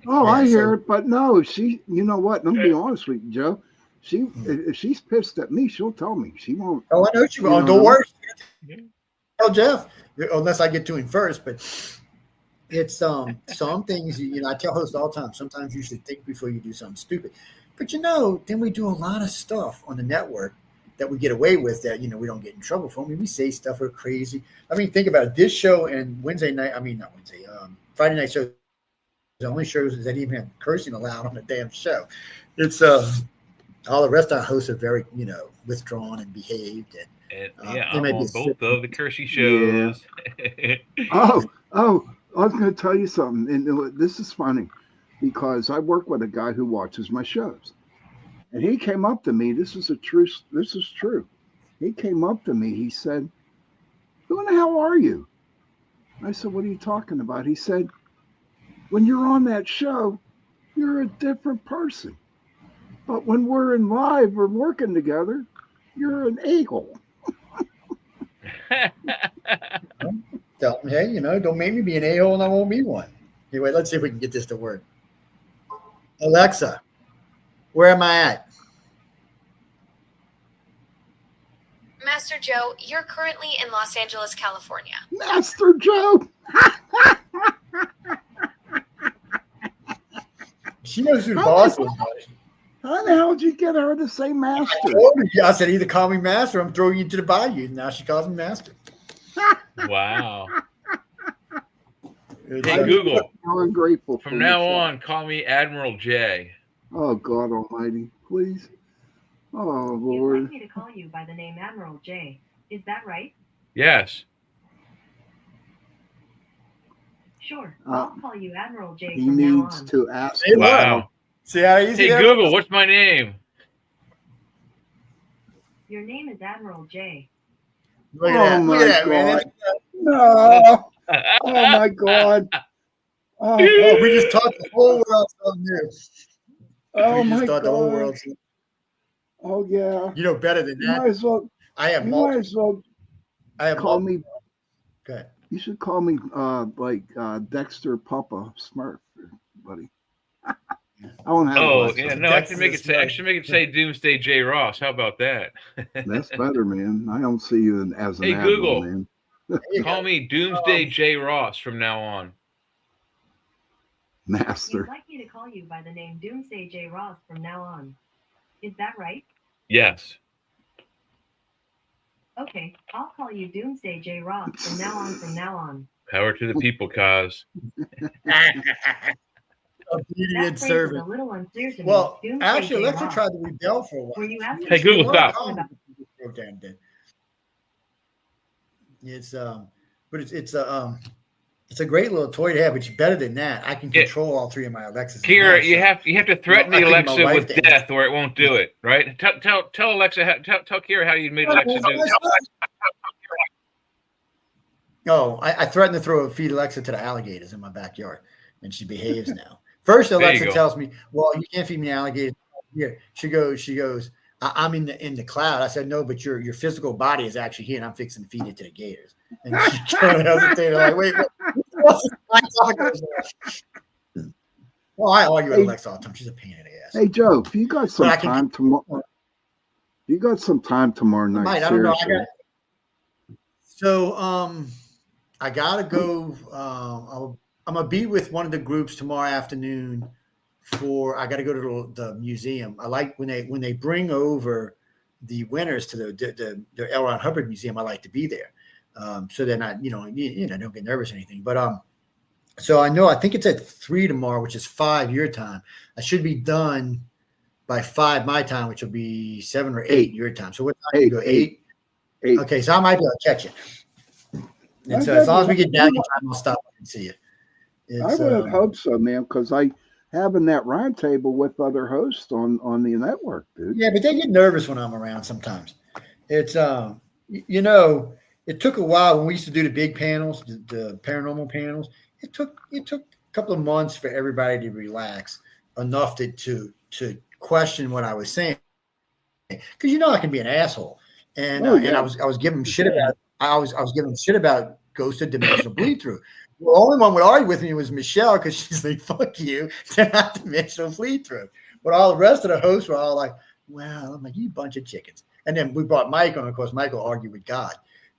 Oh, Yeah, I hear so- it, but no, she. You know what? Let me be honest with you, Joe. She, if she's pissed at me, she'll tell me. She won't. Oh, I know she You will. know Don't what I worry. Tell Jeff, unless I get to him first. But it's some things, I tell hosts all the time. Sometimes you should think before you do something stupid. But then we do a lot of stuff on the network that we get away with that we don't get in trouble for. I mean, we say stuff we're crazy. I mean, think about it. This show and Friday night show, the only shows that even have cursing allowed on the damn show. It's all the rest of our hosts are very withdrawn and behaved, and Yeah, they I'm might on be both of the Kersey shows. Oh, I was going to tell you something, and this is funny because I work with a guy who watches my shows, and he came up to me. This is true. He came up to me. He said, "Who in the hell are you?" I said, "What are you talking about?" He said, "When you're on that show, you're a different person. But when we're in live or working together, you're an a-hole." Tell them, hey, don't make me be an a-hole and I won't be one. Anyway, let's see if we can get this to work. Alexa, where am I at? Master Joe, you're currently in Los Angeles, California. Master Joe. She knows who the boss is. How the hell did you get her to say master? I said either call me master or I'm throwing you to the bayou. Now she calls me master. Wow. It's, Hey, Google. I'm grateful. From now on, call me Admiral J. Oh, God Almighty, please. Oh, You'd Lord. like me to call you by the name Admiral J. Is that right? Yes. Sure. I'll call you Admiral J He from now needs on. to ask. Hey, look. Wow. See how easy Hey, that Google, was? what's my name? Your name is Admiral J. Look at that. Oh, Look my at that, man. God. No. Oh, my God. Oh, We just taught the whole world something new. oh We just my taught the whole God. world. Oh, yeah. You know better than You might that. as well, I have you might multiple. as well I have call multiple. me. Go ahead. You should call me Dexter Papa Smurf, buddy. I won't have. Oh, Alexa. yeah, no, I should make it say Doomsday J. Ross. How about that? That's better, man. I don't see you as an Hey, admiral, Google. man. Call me Doomsday J. Ross from now on. Master. You'd like me to call you by the name Doomsday J. Ross from now on. Is that right? Yes. Okay, I'll call you Doomsday J. Ross from now on. Power to the people, Kaz. Obedient That phrase is a servant. little unclear to me. Well, Doomsday actually, J. Alexa Ross. tried to rebel for a while. Were you asking Hey, Google, Well, stop. calm down. Program did. It's but it's a great little toy to have, but better than that. I can Yeah. control all three of my Alexas. Kira, you have to threaten I the think my Alexa wife with did. death, or it won't do it. Right? Tell Alexa. Tell Kira how you made Alexa do. Oh, I threatened to throw a feed Alexa to the alligators in my backyard, and she behaves now. First, There you Alexa go. tells me, "Well, you can't feed me alligators here." She goes, I'm in the cloud. I said, "No, but your physical body is actually here, and I'm fixing to feed it to the gators." And she kind of hesitated, like, "Wait, what's talking about?" Well, I argue with Hey. Alexa all the time. She's a pain in the ass. Hey, Joe, if you got some But I can- time tomorrow, you got some time tomorrow night. Might, I don't know. Seriously. So I gotta go. I'm gonna be with one of the groups tomorrow afternoon. I got to go to the museum. I like when they bring over the winners to the L. Ron Hubbard Museum. I like to be there, so they're not don't get nervous or anything. But so I think it's at 3 tomorrow, which is 5 your time. I should be done by 5 my time, which will be 7 or 8 your time. So what time do you go? 8? 8. Okay, so I might be able to catch you. And so Okay, as long as we get down well, in time, I'll stop and see you. I would have hoped so, man, because I having that round table with other hosts on the network, dude. Yeah, but they get nervous when I'm around sometimes. It's you know, it took a while when we used to do the big panels, the paranormal panels. It took a couple of months for everybody to relax enough to question what I was saying, because I can be an asshole, and and I was giving them shit about I was giving them shit about ghost and dimensional bleed through. The only one would argue with me was Michelle, because she's like, "Fuck you, they're not dimensional bleed through." But all the rest of the hosts were all like, "Well," I'm like, "You bunch of chickens." And then we brought Mike on. Of course, Mike will argue with God,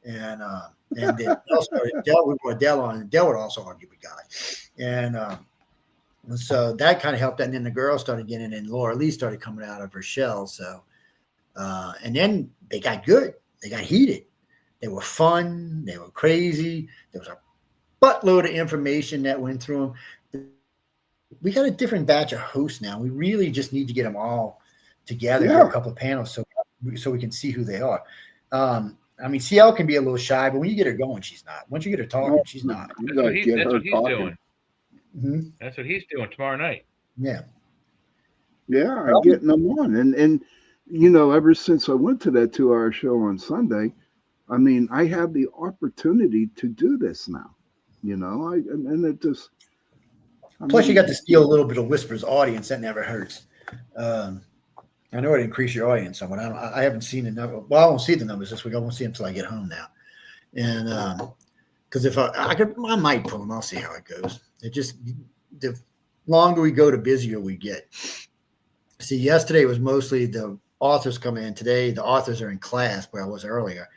and then Dell, we brought Dell on, and Dell would also argue with God, and so that kind of helped. And then the girls started getting in, and Laura Lee started coming out of her shell. So, and then they got good. They got heated. They were fun. They were crazy. There was a buttload of information that went through them. We got a different batch of hosts now. We really just need to get them all together, do a couple of panels, so we can see who they are. I mean, CL can be a little shy, but when you get her going, she's not. Once you get her talking, she's not. That's what he's doing. Mm-hmm. That's what he's doing tomorrow night. Yeah. Yeah, I'm getting them on. And ever since I went to that 2-hour show on Sunday, I mean, I have the opportunity to do this now. And it just. Plus, you got to steal a little bit of Whisper's audience. That never hurts. I know it increased your audience somewhat. I haven't seen the number. Well, I won't see the numbers this week. I won't see them until I get home now. And because if I might pull them. I'll see how it goes. The longer we go, the busier we get. See, yesterday was mostly the authors coming in. Today, the authors are in class where I was earlier,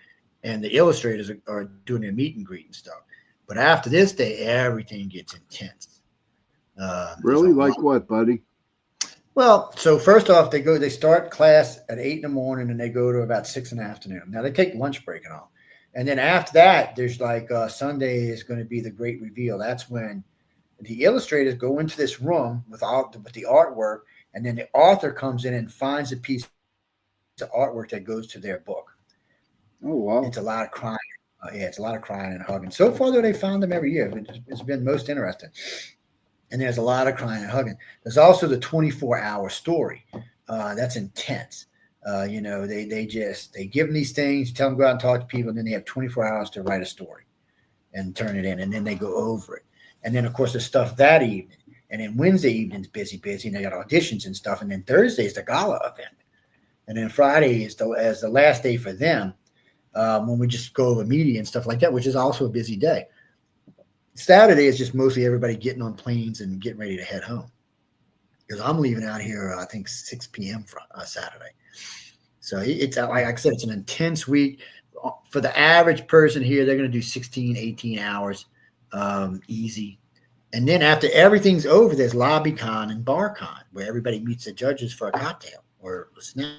and the illustrators are doing their meet and greet and stuff. But after this day, everything gets intense. Really? Like what, buddy? Well, so first off, they start class at 8 in the morning and they go to about 6 in the afternoon. Now they take lunch break and all. And then after that, there's like Sunday is going to be the great reveal. That's when the illustrators go into this room with the artwork, and then the author comes in and finds a piece of artwork that goes to their book. Oh, wow. It's a lot of crying. It's a lot of crying and hugging. So far, though, they found them every year. It's been most interesting. And there's a lot of crying and hugging. There's also the 24-hour story. That's intense. They give them these things, tell them to go out and talk to people, and then they have 24 hours to write a story and turn it in, and then they go over it. And then, of course, there's stuff that evening. And then Wednesday evening's busy, and they got auditions and stuff. And then Thursday is the gala event. And then Friday is the last day for them, when we just go over media and stuff like that, which is also a busy day. Saturday is just mostly everybody getting on planes and getting ready to head home, because I'm leaving out here, I think 6 p.m. for Saturday. So it's like I said, it's an intense week. For the average person here, they're going to do 16, 18 hours easy. And then after everything's over, there's LobbyCon and BarCon, where everybody meets the judges for a cocktail or a snack.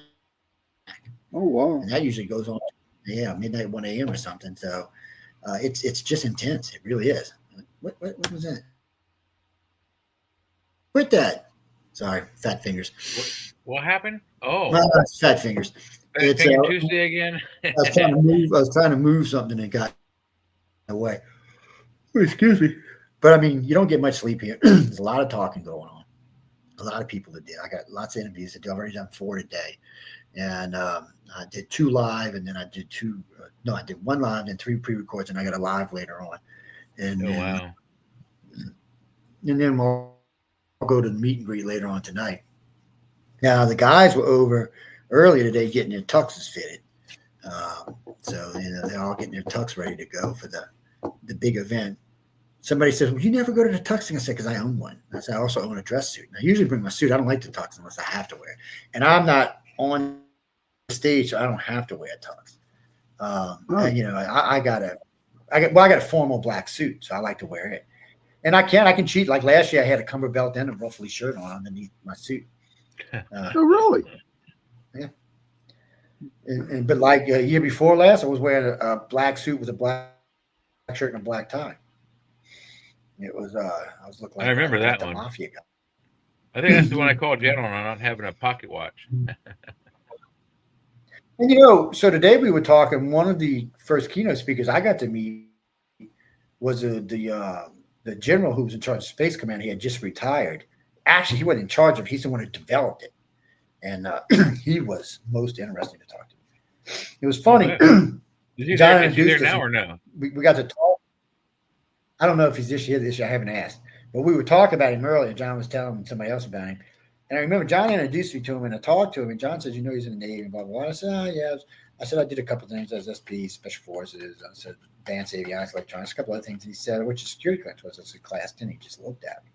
Oh, wow. And that usually goes on, midnight, 1 a.m. or something. So it's just intense. It really is. What was that? Quit that. Sorry, fat fingers. What happened? Oh, no, it's fat fingers. It's Tuesday again. I was trying to move something and got away. Excuse me. But I mean, you don't get much sleep here. There's a lot of talking going on. A lot of people to do. I got lots of interviews to do. I've already done 4 today, and I did 2 live, and then I did 2. I did 1 live and 3 pre-records, and I got a live later on. And wow. And then we'll go to the meet and greet later on tonight. Now the guys were over earlier today getting their tuxes fitted, so they're all getting their tux ready to go for the big event. Somebody says, "Well, you never go to the tux?" I said, "Because I own one." I said, "I also own a dress suit. And I usually bring my suit. I don't like the tux unless I have to wear it, and I'm not on the stage, so I don't have to wear a tux." I got a formal black suit, so I like to wear it. And I can cheat. Like last year, I had a cummerbelt and a ruffly shirt on underneath my suit. Oh, really? Yeah. But like a year before last, I was wearing a black suit with a black shirt and a black tie. It was I was looking like I remember that the one. mafia guy. I think that's the one I called Jen on not having a pocket watch. And so today we were talking. One of the first keynote speakers I got to meet was the general who was in charge of Space Command. He had just retired actually, he wasn't in charge of it. He's the one who developed it. And he was most interesting to talk to. It was funny. Is he John there, introduced us. now or no? We got to talk. I don't know if he's this year. I haven't asked. But we were talking about him earlier. John was telling somebody else about him. And I remember John introduced me to him and I talked to him. And John said, you know, he's in the Navy and blah, blah, blah. I said, oh, yeah. I said, I did a couple of things. I was SP, Special Forces. I said, Advanced Avionics, Electronics, a couple of other things. And he said, which is security clearance was. I said, Class 10. He just looked at me.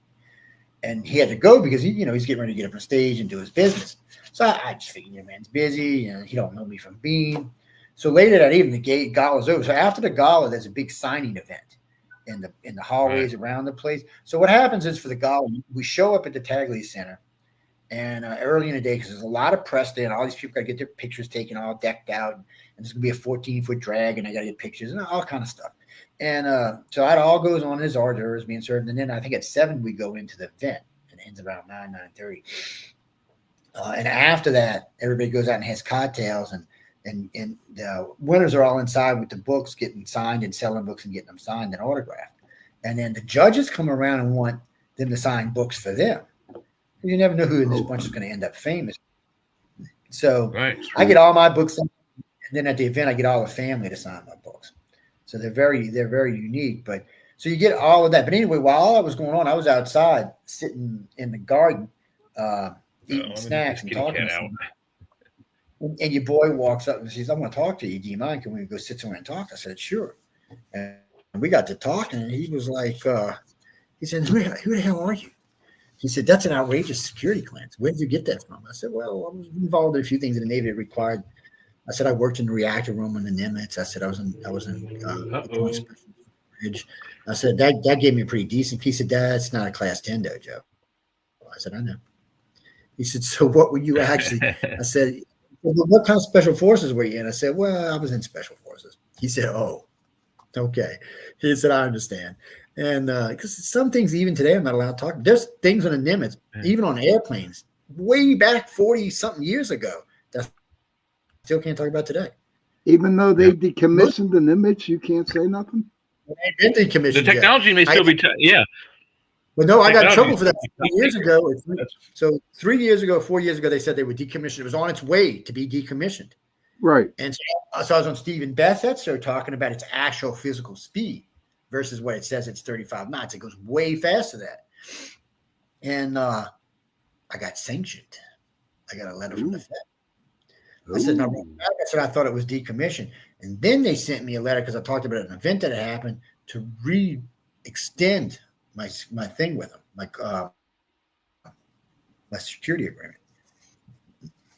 And he had to go because he's getting ready to get up on stage and do his business. So I just figured, the man's busy. He don't know me from Bean. So later that evening, the gala's over. So after the gala, there's a big signing event in the hallways around the place. So what happens is for the gala, we show up at the Tagley Center, and early in the day, because there's a lot of press there, and all these people got to get their pictures taken, all decked out, and there's gonna be a 14-foot drag, and I got to get pictures and all kind of stuff. And so that all goes on as hors d'oeuvres being served, and then I think at 7 we go into the event, and it ends around 9:30. And after that, everybody goes out and has cocktails, and the winners are all inside with the books getting signed and selling books and getting them signed and autographed. And then the judges come around and want them to sign books for them. You never know who in this bunch is going to end up famous. So I get all my books, and then at the event, I get all the family to sign my books. So they're very unique. But so you get all of that. But anyway, while all that was going on, I was outside sitting in the garden, eating snacks and talking to someone. And your boy walks up and says, I want to talk to you. Do you mind? Can we go sit somewhere and talk? I said, sure. And we got to talking, and he was like, he said, who the hell are you? He said, that's an outrageous security clearance. Where did you get that from? I said, well, I was involved in a few things in the Navy that required. I said, I worked in the reactor room on the Nimitz. I said, I was in Bridge. I said, that gave me a pretty decent piece of data. It's not a Class 10 dojo. I said, I know. He said, so what were you actually? I said, well, what kind of special forces were you in? I said, well, I was in special forces. He said, oh, okay. He said, I understand. And because some things, even today, I'm not allowed to talk. There's things on the Nimitz, even on airplanes, way back 40-something years ago, that I still can't talk about today. Even though they decommissioned the Nimitz, you can't say nothing? They ain't been decommissioned The technology may still be, But no, I got in trouble for that 3 years ago. So 3 years ago, 4 years ago, they said they would decommission. It was on its way to be decommissioned. Right. And so I was on Stephen Bassett's show talking about its actual physical speed versus what it says it's 35 knots. It goes way faster than that. And I got sanctioned. I got a letter from the Fed. I said, no, I said I thought it was decommissioned. And then they sent me a letter because I talked about an event that had happened to extend my thing with them, like my security agreement,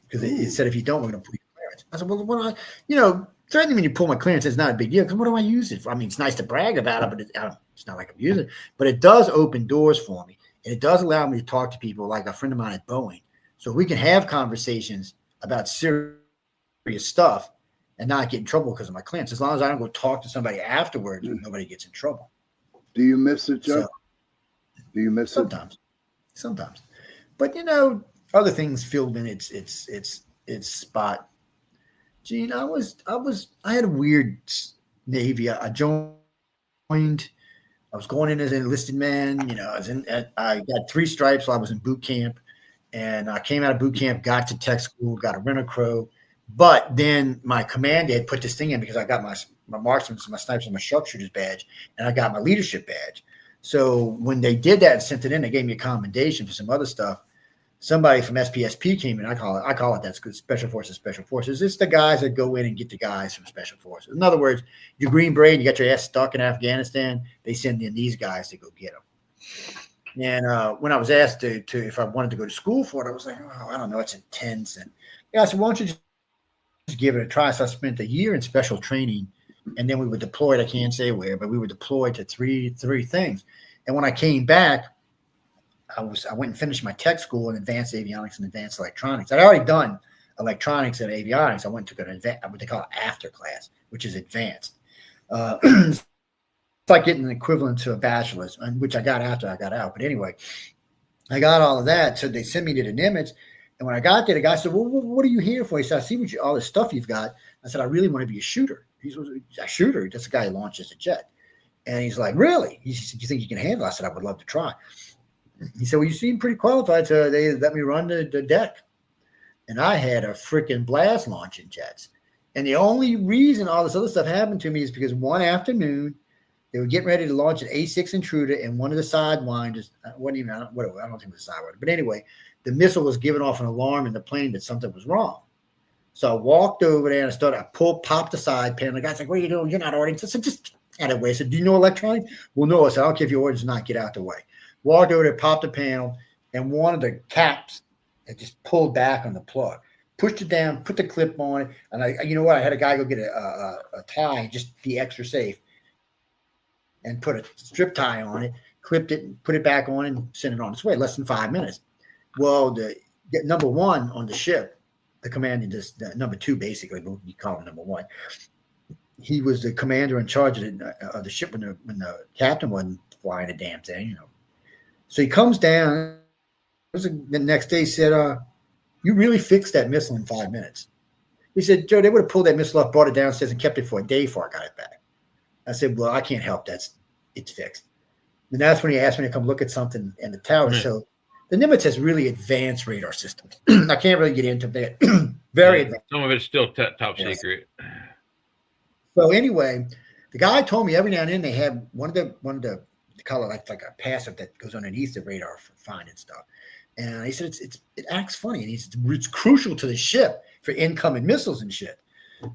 because it said if you don't, we're going to pull your clearance. I said, well, what certainly when you pull my clearance, it's not a big deal because what do I use it for? I mean, it's nice to brag about it, but it's not like I'm using it. But it does open doors for me, and it does allow me to talk to people like a friend of mine at Boeing, so we can have conversations about serious stuff and not get in trouble because of my clearance. As long as I don't go talk to somebody afterwards, nobody gets in trouble. Do you miss it, Joe? Do you miss it? Sometimes. But other things filled in its spot. Gene, I had a weird Navy. I joined. I was going in as an enlisted man. I got 3 stripes while I was in boot camp, and I came out of boot camp, got to tech school, got a rent-a-crow. But then my commander had put this thing in because I got my marksman, my snipers, and my sharpshooter's badge, and I got my leadership badge. So when they did that and sent it in, they gave me a commendation for some other stuff. Somebody from SPSP came in. I call it that's good. Special Forces. It's the guys that go in and get the guys from Special Forces. In other words, you're Green Beret and you got your ass stuck in Afghanistan. They send in these guys to go get them. And when I was asked to if I wanted to go to school for it, I was like, oh, I don't know, it's intense. And I said, why don't you just give it a try? So I spent a year in special training, and then we were deployed. I can't say where, but we were deployed to three things. And when I came back, I went and finished my tech school in advanced avionics and advanced electronics. I'd already done electronics and avionics. I went and took what they call an after class, which is advanced. It's like getting an equivalent to a bachelor's, which I got after I got out. But anyway, I got all of that. So they sent me to the Nimitz. And when I got there, the guy said, well, what are you here for? He said, I see all this stuff you've got. I said, I really want to be a shooter. He's a shooter. That's the guy who launches a jet. And he's like, really? He said, do you think you can handle it? I said, I would love to try. He said, well, you seem pretty qualified, so they let me run the deck. And I had a freaking blast launching jets. And the only reason all this other stuff happened to me is because one afternoon, they were getting ready to launch an A6 intruder, and one of the sidewinders, I don't think it was a sidewinder, but anyway, the missile was giving off an alarm in the plane that something was wrong. So I walked over there and I popped the side panel. The guy's like, what are you doing? You're not ordering. So I said, just out of the way. I said, do you know electronics? Well, no. I said, I don't care if your order's not, get out the way. Walked over there, popped the panel, and one of the caps had just pulled back on the plug. Pushed it down, put the clip on it, and I had a guy go get a tie, just be extra safe, and put a strip tie on it, clipped it, put it back on, and sent it on its way. Less than 5 minutes. Well, the number one on the ship, the commander, number two basically, but you call him number one. He was the commander in charge of the ship when the captain wasn't flying the damn thing, So he comes down. The next day, he said, you really fixed that missile in 5 minutes. He said, Joe, they would have pulled that missile off, brought it downstairs, and kept it for a day before I got it back. I said, well, I can't help that. It's fixed. And that's when he asked me to come look at something in the tower. Mm-hmm. So the Nimitz has really advanced radar systems. I can't really get into that. Very advanced. Some of it's still top secret. So anyway, the guy told me every now and then they have one of the color like a passive that goes underneath the radar for finding stuff. And he said it acts funny, and it's crucial to the ship for incoming missiles and shit.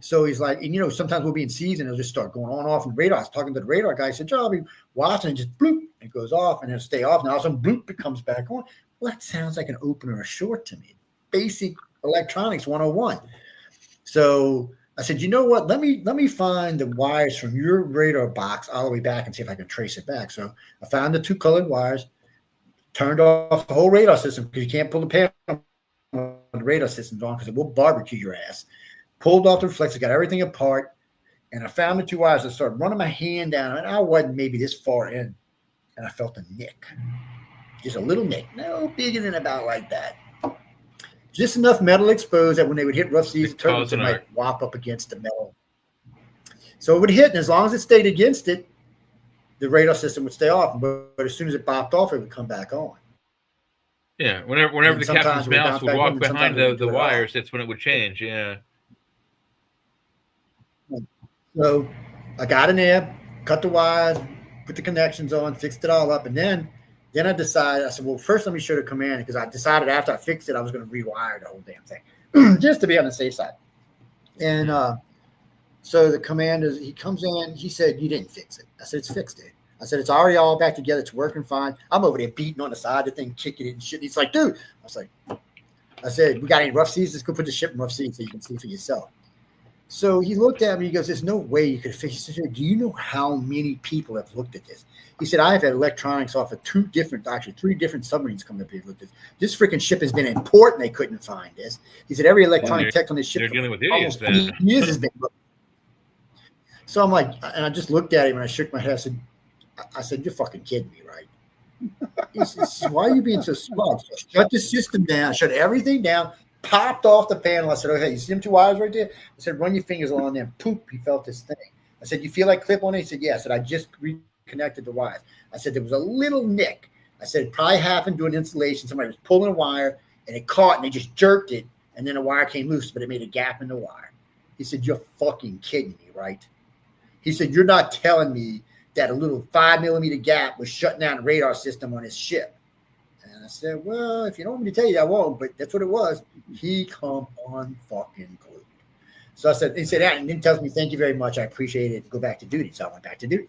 So he's like, and sometimes we'll be in season, it'll just start going on off in radar. I was talking to the radar guy. He said, Joe, I'll be watching, and just bloop, it goes off, and it'll stay off. And all of a sudden, bloop, it comes back on. Well, that sounds like an open or a short to me. Basic electronics 101. So I said, you know what? Let me find the wires from your radar box all the way back and see if I can trace it back. So I found the two colored wires, turned off the whole radar system because you can't pull the panel when the radar system's on because it will barbecue your ass. Pulled off the reflector, got everything apart, and I found the two wires. I started running my hand down, and I wasn't maybe this far in, and I felt a nick. Just a little nick. No bigger than about like that. Just enough metal exposed that when they would hit rough seas, it might whop up against the metal. So it would hit, and as long as it stayed against it, the radar system would stay off. But as soon as it popped off, it would come back on. Yeah, whenever the captain's mouse would walk behind the wires, that's when it would change. Yeah. So I got in there, cut the wires, put the connections on, fixed it all up, and then I decided, I said, well, first let me show the commander, because I decided after I fixed it, I was going to rewire the whole damn thing, just to be on the safe side. And so the commander, he comes in, he said, you didn't fix it. I said, it's fixed it. I said, it's already all back together. It's working fine. I'm over there beating on the side of the thing, kicking it and shit. He's like, dude. I said, we got any rough seas? Let's go put the ship in rough seas so you can see for yourself. So he looked at me. He goes, there's no way you could fix it. He said, do you know how many people have looked at this? He said, I've had electronics off of three different submarines come up here and looked at this. This freaking ship has been in port and they couldn't find this. He said, every electronic tech on this ship they're dealing with idiots then. Years has been looking. So I'm like, and I just looked at him and I shook my head. I said, you're fucking kidding me, right? He says, why are you being so smart? So shut the system down, shut everything down, popped off the panel. I said, okay, you see them two wires right there? I said, run your fingers along there. Poop, he felt this thing. I said, you feel like clip on it? He said, yeah. I said, I just reconnected the wires. I said, there was a little nick. I said, it probably happened during installation. Somebody was pulling a wire and it caught and they just jerked it. And then the wire came loose, but it made a gap in the wire. He said, you're fucking kidding me, right? He said, you're not telling me that a little 5 millimeter gap was shutting down the radar system on his ship. And I said, well, if you don't want me to tell you, I won't, but that's what it was. He come on fucking glued. So I said, he said that, and then tells me, thank you very much. I appreciate it. Go back to duty. So I went back to duty.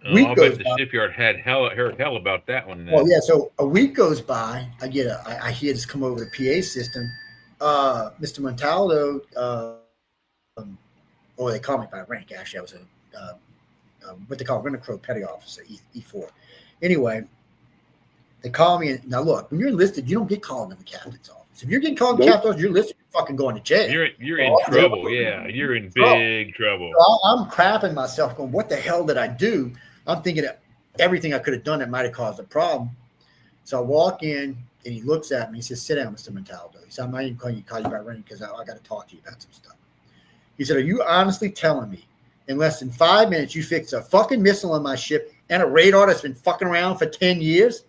I'll bet the shipyard heard hell about that one. Then. Well, yeah. So a week goes by. I hear this come over the PA system. Mr. Montaldo, they call me by rank. Actually, I was what they call Rent-A-Crow Petty Officer, E4. Anyway, they call me. Now, look, when you're enlisted, you don't get called in the captain's office. If you're getting called in the captain's office, you're enlisted, you're fucking going to jail. You're in trouble. Yeah, you're in big trouble. So I'm crapping myself going, what the hell did I do? I'm thinking of everything I could have done that might have caused a problem. So I walk in, and he looks at me. He says, sit down, Mr. Montaldo. He said, I'm not even calling you by rank because I got to talk to you about some stuff. He said, are you honestly telling me in less than 5 minutes you fixed a fucking missile on my ship and a radar that's been fucking around for 10 years?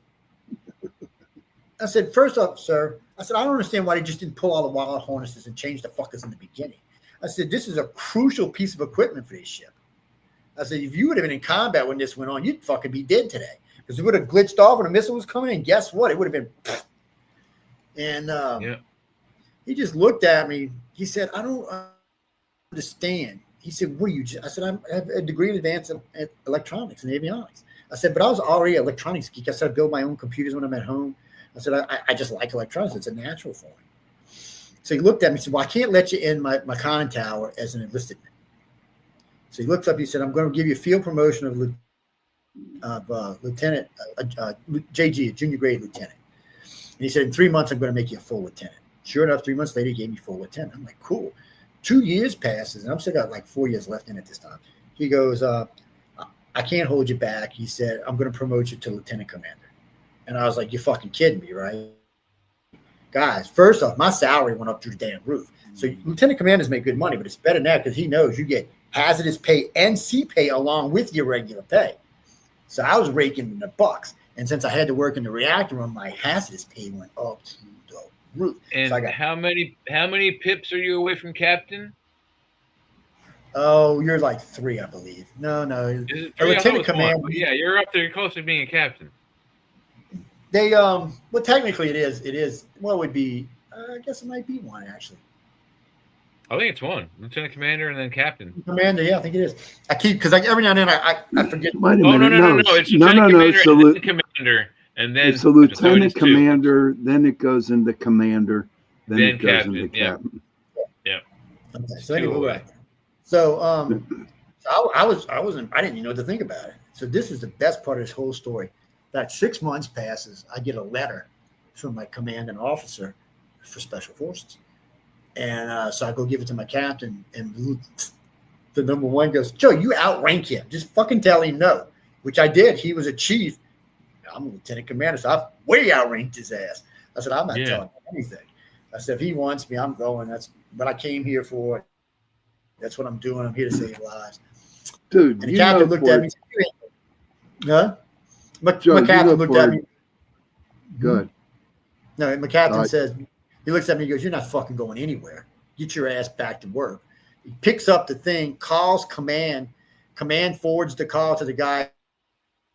I said, first off, sir, I said, I don't understand why they just didn't pull all the wild harnesses and change the fuckers in the beginning. I said, this is a crucial piece of equipment for this ship. I said, if you would have been in combat when this went on, you'd fucking be dead today. Because it would have glitched off when a missile was coming in. Guess what? It would have been. And he just looked at me. He said, I don't understand. He said, what are you? I said, I have a degree in advanced electronics and avionics. I said, but I was already an electronics geek. I said, I build my own computers when I'm at home. I said, I just like electronics. It's a natural for me. So he looked at me and said, well, I can't let you in my conning tower as an enlisted man. So he looks up, he said, I'm going to give you a field promotion of lieutenant, JG, a junior grade lieutenant. And he said, in 3 months, I'm going to make you a full lieutenant. Sure enough, 3 months later, he gave me full lieutenant. I'm like, cool. 2 years passes, and I'm still got like 4 years left in it this time. He goes, I can't hold you back. He said, I'm going to promote you to lieutenant commander. And I was like, you're fucking kidding me, right? Guys, first off, my salary went up through the damn roof. So lieutenant commanders make good money, but it's better than that because he knows you get hazardous pay and sea pay along with your regular pay. So I was raking in the bucks. And since I had to work in the reactor room, my hazardous pay went up to the roof. And so I got, how many pips are you away from captain? oh, you're like 3, I believe. No. Is it A 3? lieutenant commander. Yeah, you're up there. You're close to being a captain. They well, technically it is. Well, it would be. I guess it might be 1 actually. I think it's 1. Lieutenant commander and then captain. Commander, yeah, I think it is. I keep because every now and then I forget. Wait a Oh minute. no! It's lieutenant commander So and then commander, and then it's a lieutenant so commander, then it goes into commander, then it goes captain. into Yeah. captain. Yeah. Okay, so anyway, right. So I wasn't. I didn't even know what to think about it. So this is the best part of this whole story. That 6 months passes, I get a letter from my commanding officer for special forces. And so I go give it to my captain, and the number 1 goes, Joe, you outrank him. Just fucking tell him no, which I did. He was a chief. I'm a lieutenant commander, so I've way outranked his ass. I said, I'm not telling him anything. I said, if he wants me, I'm going. That's what I came here for. That's what I'm doing. I'm here to save lives. Dude, and the captain looked at me. Huh? My captain looked at me. Good. No, my captain says, he looks at me and goes, you're not fucking going anywhere. Get your ass back to work. He picks up the thing, calls command. Command forwards the call to the guy.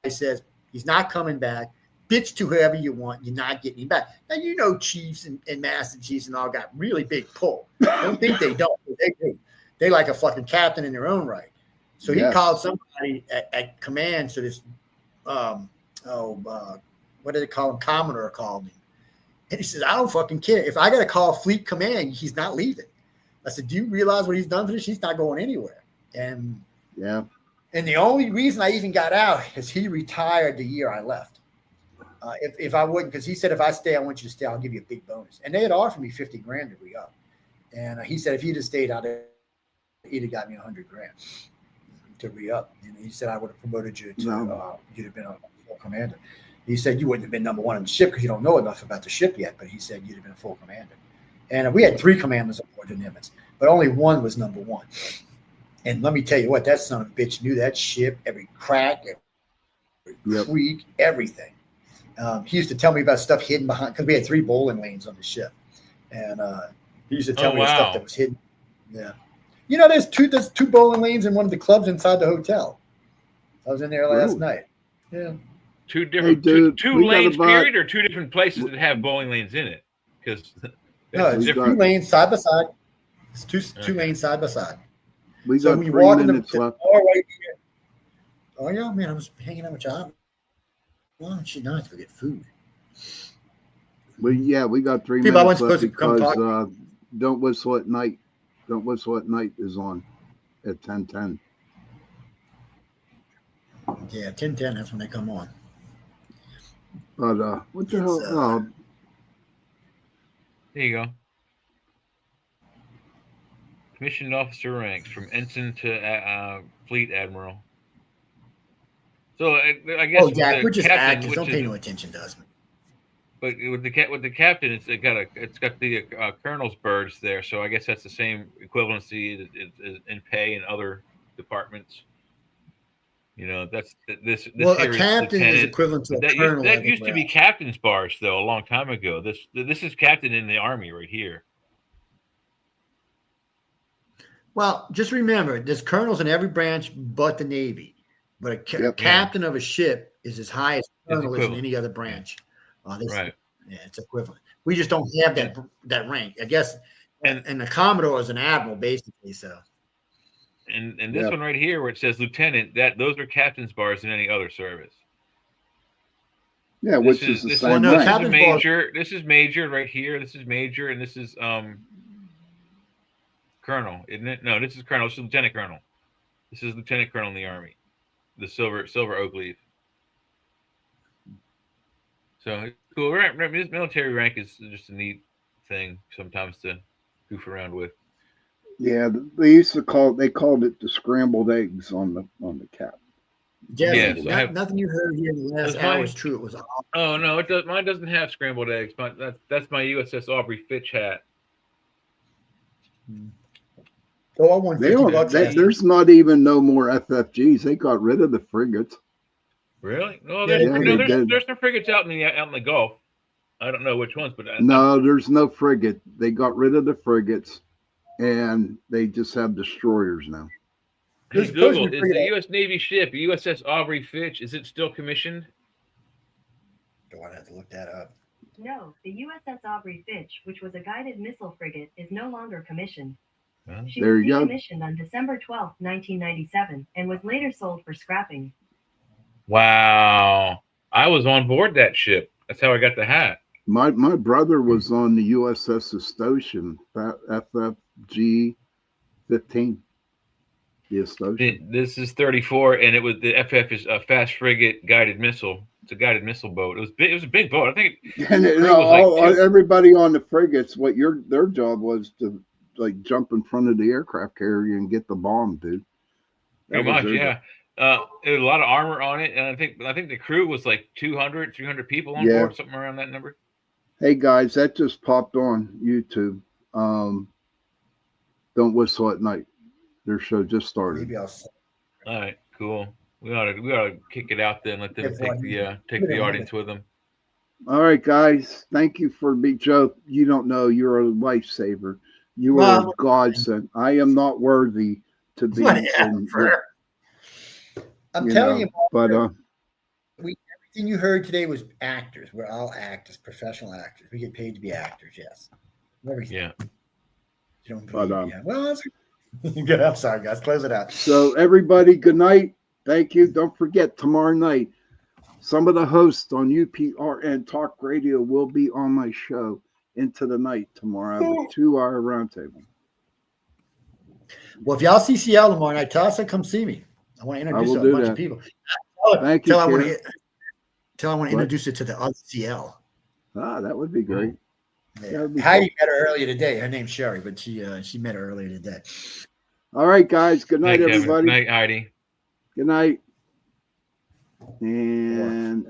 He says, he's not coming back. Bitch to whoever you want. You're not getting him back. Now, you know, chiefs and master chiefs and all got really big pull. Don't think they don't. They do. They like a fucking captain in their own right. So he called somebody at command. So this, what did they call him? Commodore called him. And he says, I don't fucking care. If I got to call fleet command, he's not leaving. I said, do you realize what he's done for this? He's not going anywhere. And the only reason I even got out is he retired the year I left. If I wouldn't, because he said, if I stay, I want you to stay. I'll give you a big bonus. And they had offered me $50,000 to re-up. And he said, if he'd have stayed out there, he'd have got me $100,000 to re-up. And he said, I would have promoted you to, you'd have been a full commander. He said, you wouldn't have been number 1 on the ship because you don't know enough about the ship yet. But he said, you'd have been a full commander. And we had 3 commanders aboard the Nimitz, but only 1 was number 1. And let me tell you what, that son of a bitch knew that ship, every crack, every creek, everything. He used to tell me about stuff hidden behind, because we had 3 bowling lanes on the ship. And he used to tell me stuff that was hidden. Yeah. You know, there's two bowling lanes in one of the clubs inside the hotel. I was in there last night. Yeah. 2 different two lanes period, or 2 different places that have bowling lanes in it? Because no, it's 2 lanes side by side. It's two lanes side by side. We so got when you 3 walk in minutes the left. right here. Oh yeah, man, I was hanging out with y'all. Why don't you not forget food? We got 3 People, I minutes wasn't left supposed to come because talk. Don't Whistle at Night. Don't Whistle at Night is on at 10:10. Yeah, 10:10. That's when they come on. But what the hell? There you go. Commissioned officer ranks from ensign to fleet admiral. So I guess Jack, we're just actors. Don't pay no attention to us. But with the captain, it's got the colonel's birds there. So I guess that's the same equivalency in pay in other departments. You know, that's this Well, here a is captain is lieutenant. equivalent to a That colonel. used, that used to be captain's bars though a long time ago. This is captain in the Army right here. Well, just remember, there's colonels in every branch but the Navy. But a Yep. captain of a ship is as high as It's colonel is in equivalent. any other branch. Right. Yeah, it's equivalent. We just don't have that rank. I guess, and the Commodore is an admiral, basically. So, And this Yeah. one right here where it says lieutenant, those are captain's bars in any other service. Yeah, This which is is the this same no, rank. captain's is bar- major. This is major right here. This is major, and this is colonel, isn't it? No, this is colonel. This is lieutenant colonel. This is lieutenant colonel in the Army. The silver oak leaf. So cool. This military rank is just a neat thing sometimes to goof around with. Yeah, they called it the scrambled eggs on the cap. Jeff, Yes, I have- nothing you heard here in the last That's hour mine. is true. It was all Oh no, it does. Mine doesn't have scrambled eggs. That's my USS Aubrey Fitch hat. Go on $150. They don't. There's not even no more FFGs. They got rid of the frigates. Really? No, Yeah, there's some frigates out in the Gulf. I don't know which ones, but No, there's no frigate. They got rid of the frigates, and they just have destroyers now. Hey, Google, is the U.S. Navy ship USS Aubrey Fitch, is it still commissioned? Do I have to look that up? No, the USS Aubrey Fitch, which was a guided missile frigate, is no longer commissioned. Well, She there was you go. decommissioned on December 12, 1997, and was later sold for scrapping. Wow. I was on board that ship. That's how I got the hat. My brother was on the USS Astotion, FFG 15. The Astotion. This is 34, and the FF is a fast frigate guided missile. It's a guided missile boat. It was big. It was a big boat. I think. And everybody on the frigates, their job was to like jump in front of the aircraft carrier and get the bomb, dude. Pretty much, yeah. There was a lot of armor on it, and I think the crew was like 200, 300 people on board, something around that number. Hey guys, that just popped on YouTube. Don't Whistle at Night. Their show just started. Maybe I'll. All right, cool. We ought to kick it out then. Let them take the audience with them. All right, guys. Thank you for Joe. You don't know you're a lifesaver. You are a godsend. I am not worthy to be. I'm telling you, but everything you heard today was actors. We're all actors, professional actors. We get paid to be actors. Yes. Everything. Yeah. You don't believe, yeah. Well, I'm sorry, guys. Close it out. So everybody, good night. Thank you. Don't forget tomorrow night. Some of the hosts on UPRN Talk Radio will be on my show into the night tomorrow. I have a 2-hour roundtable. Well, if y'all see CL tomorrow night, tell us to come see me. I want to introduce a bunch of people. Thank you. I want to introduce it to the other CL. Ah, that would be great. Yeah. Heidi met her earlier today. Her name's Sherry, but she met her earlier today. All right, guys. Good night, Kevin. everybody. Good night, Heidi. Good night. And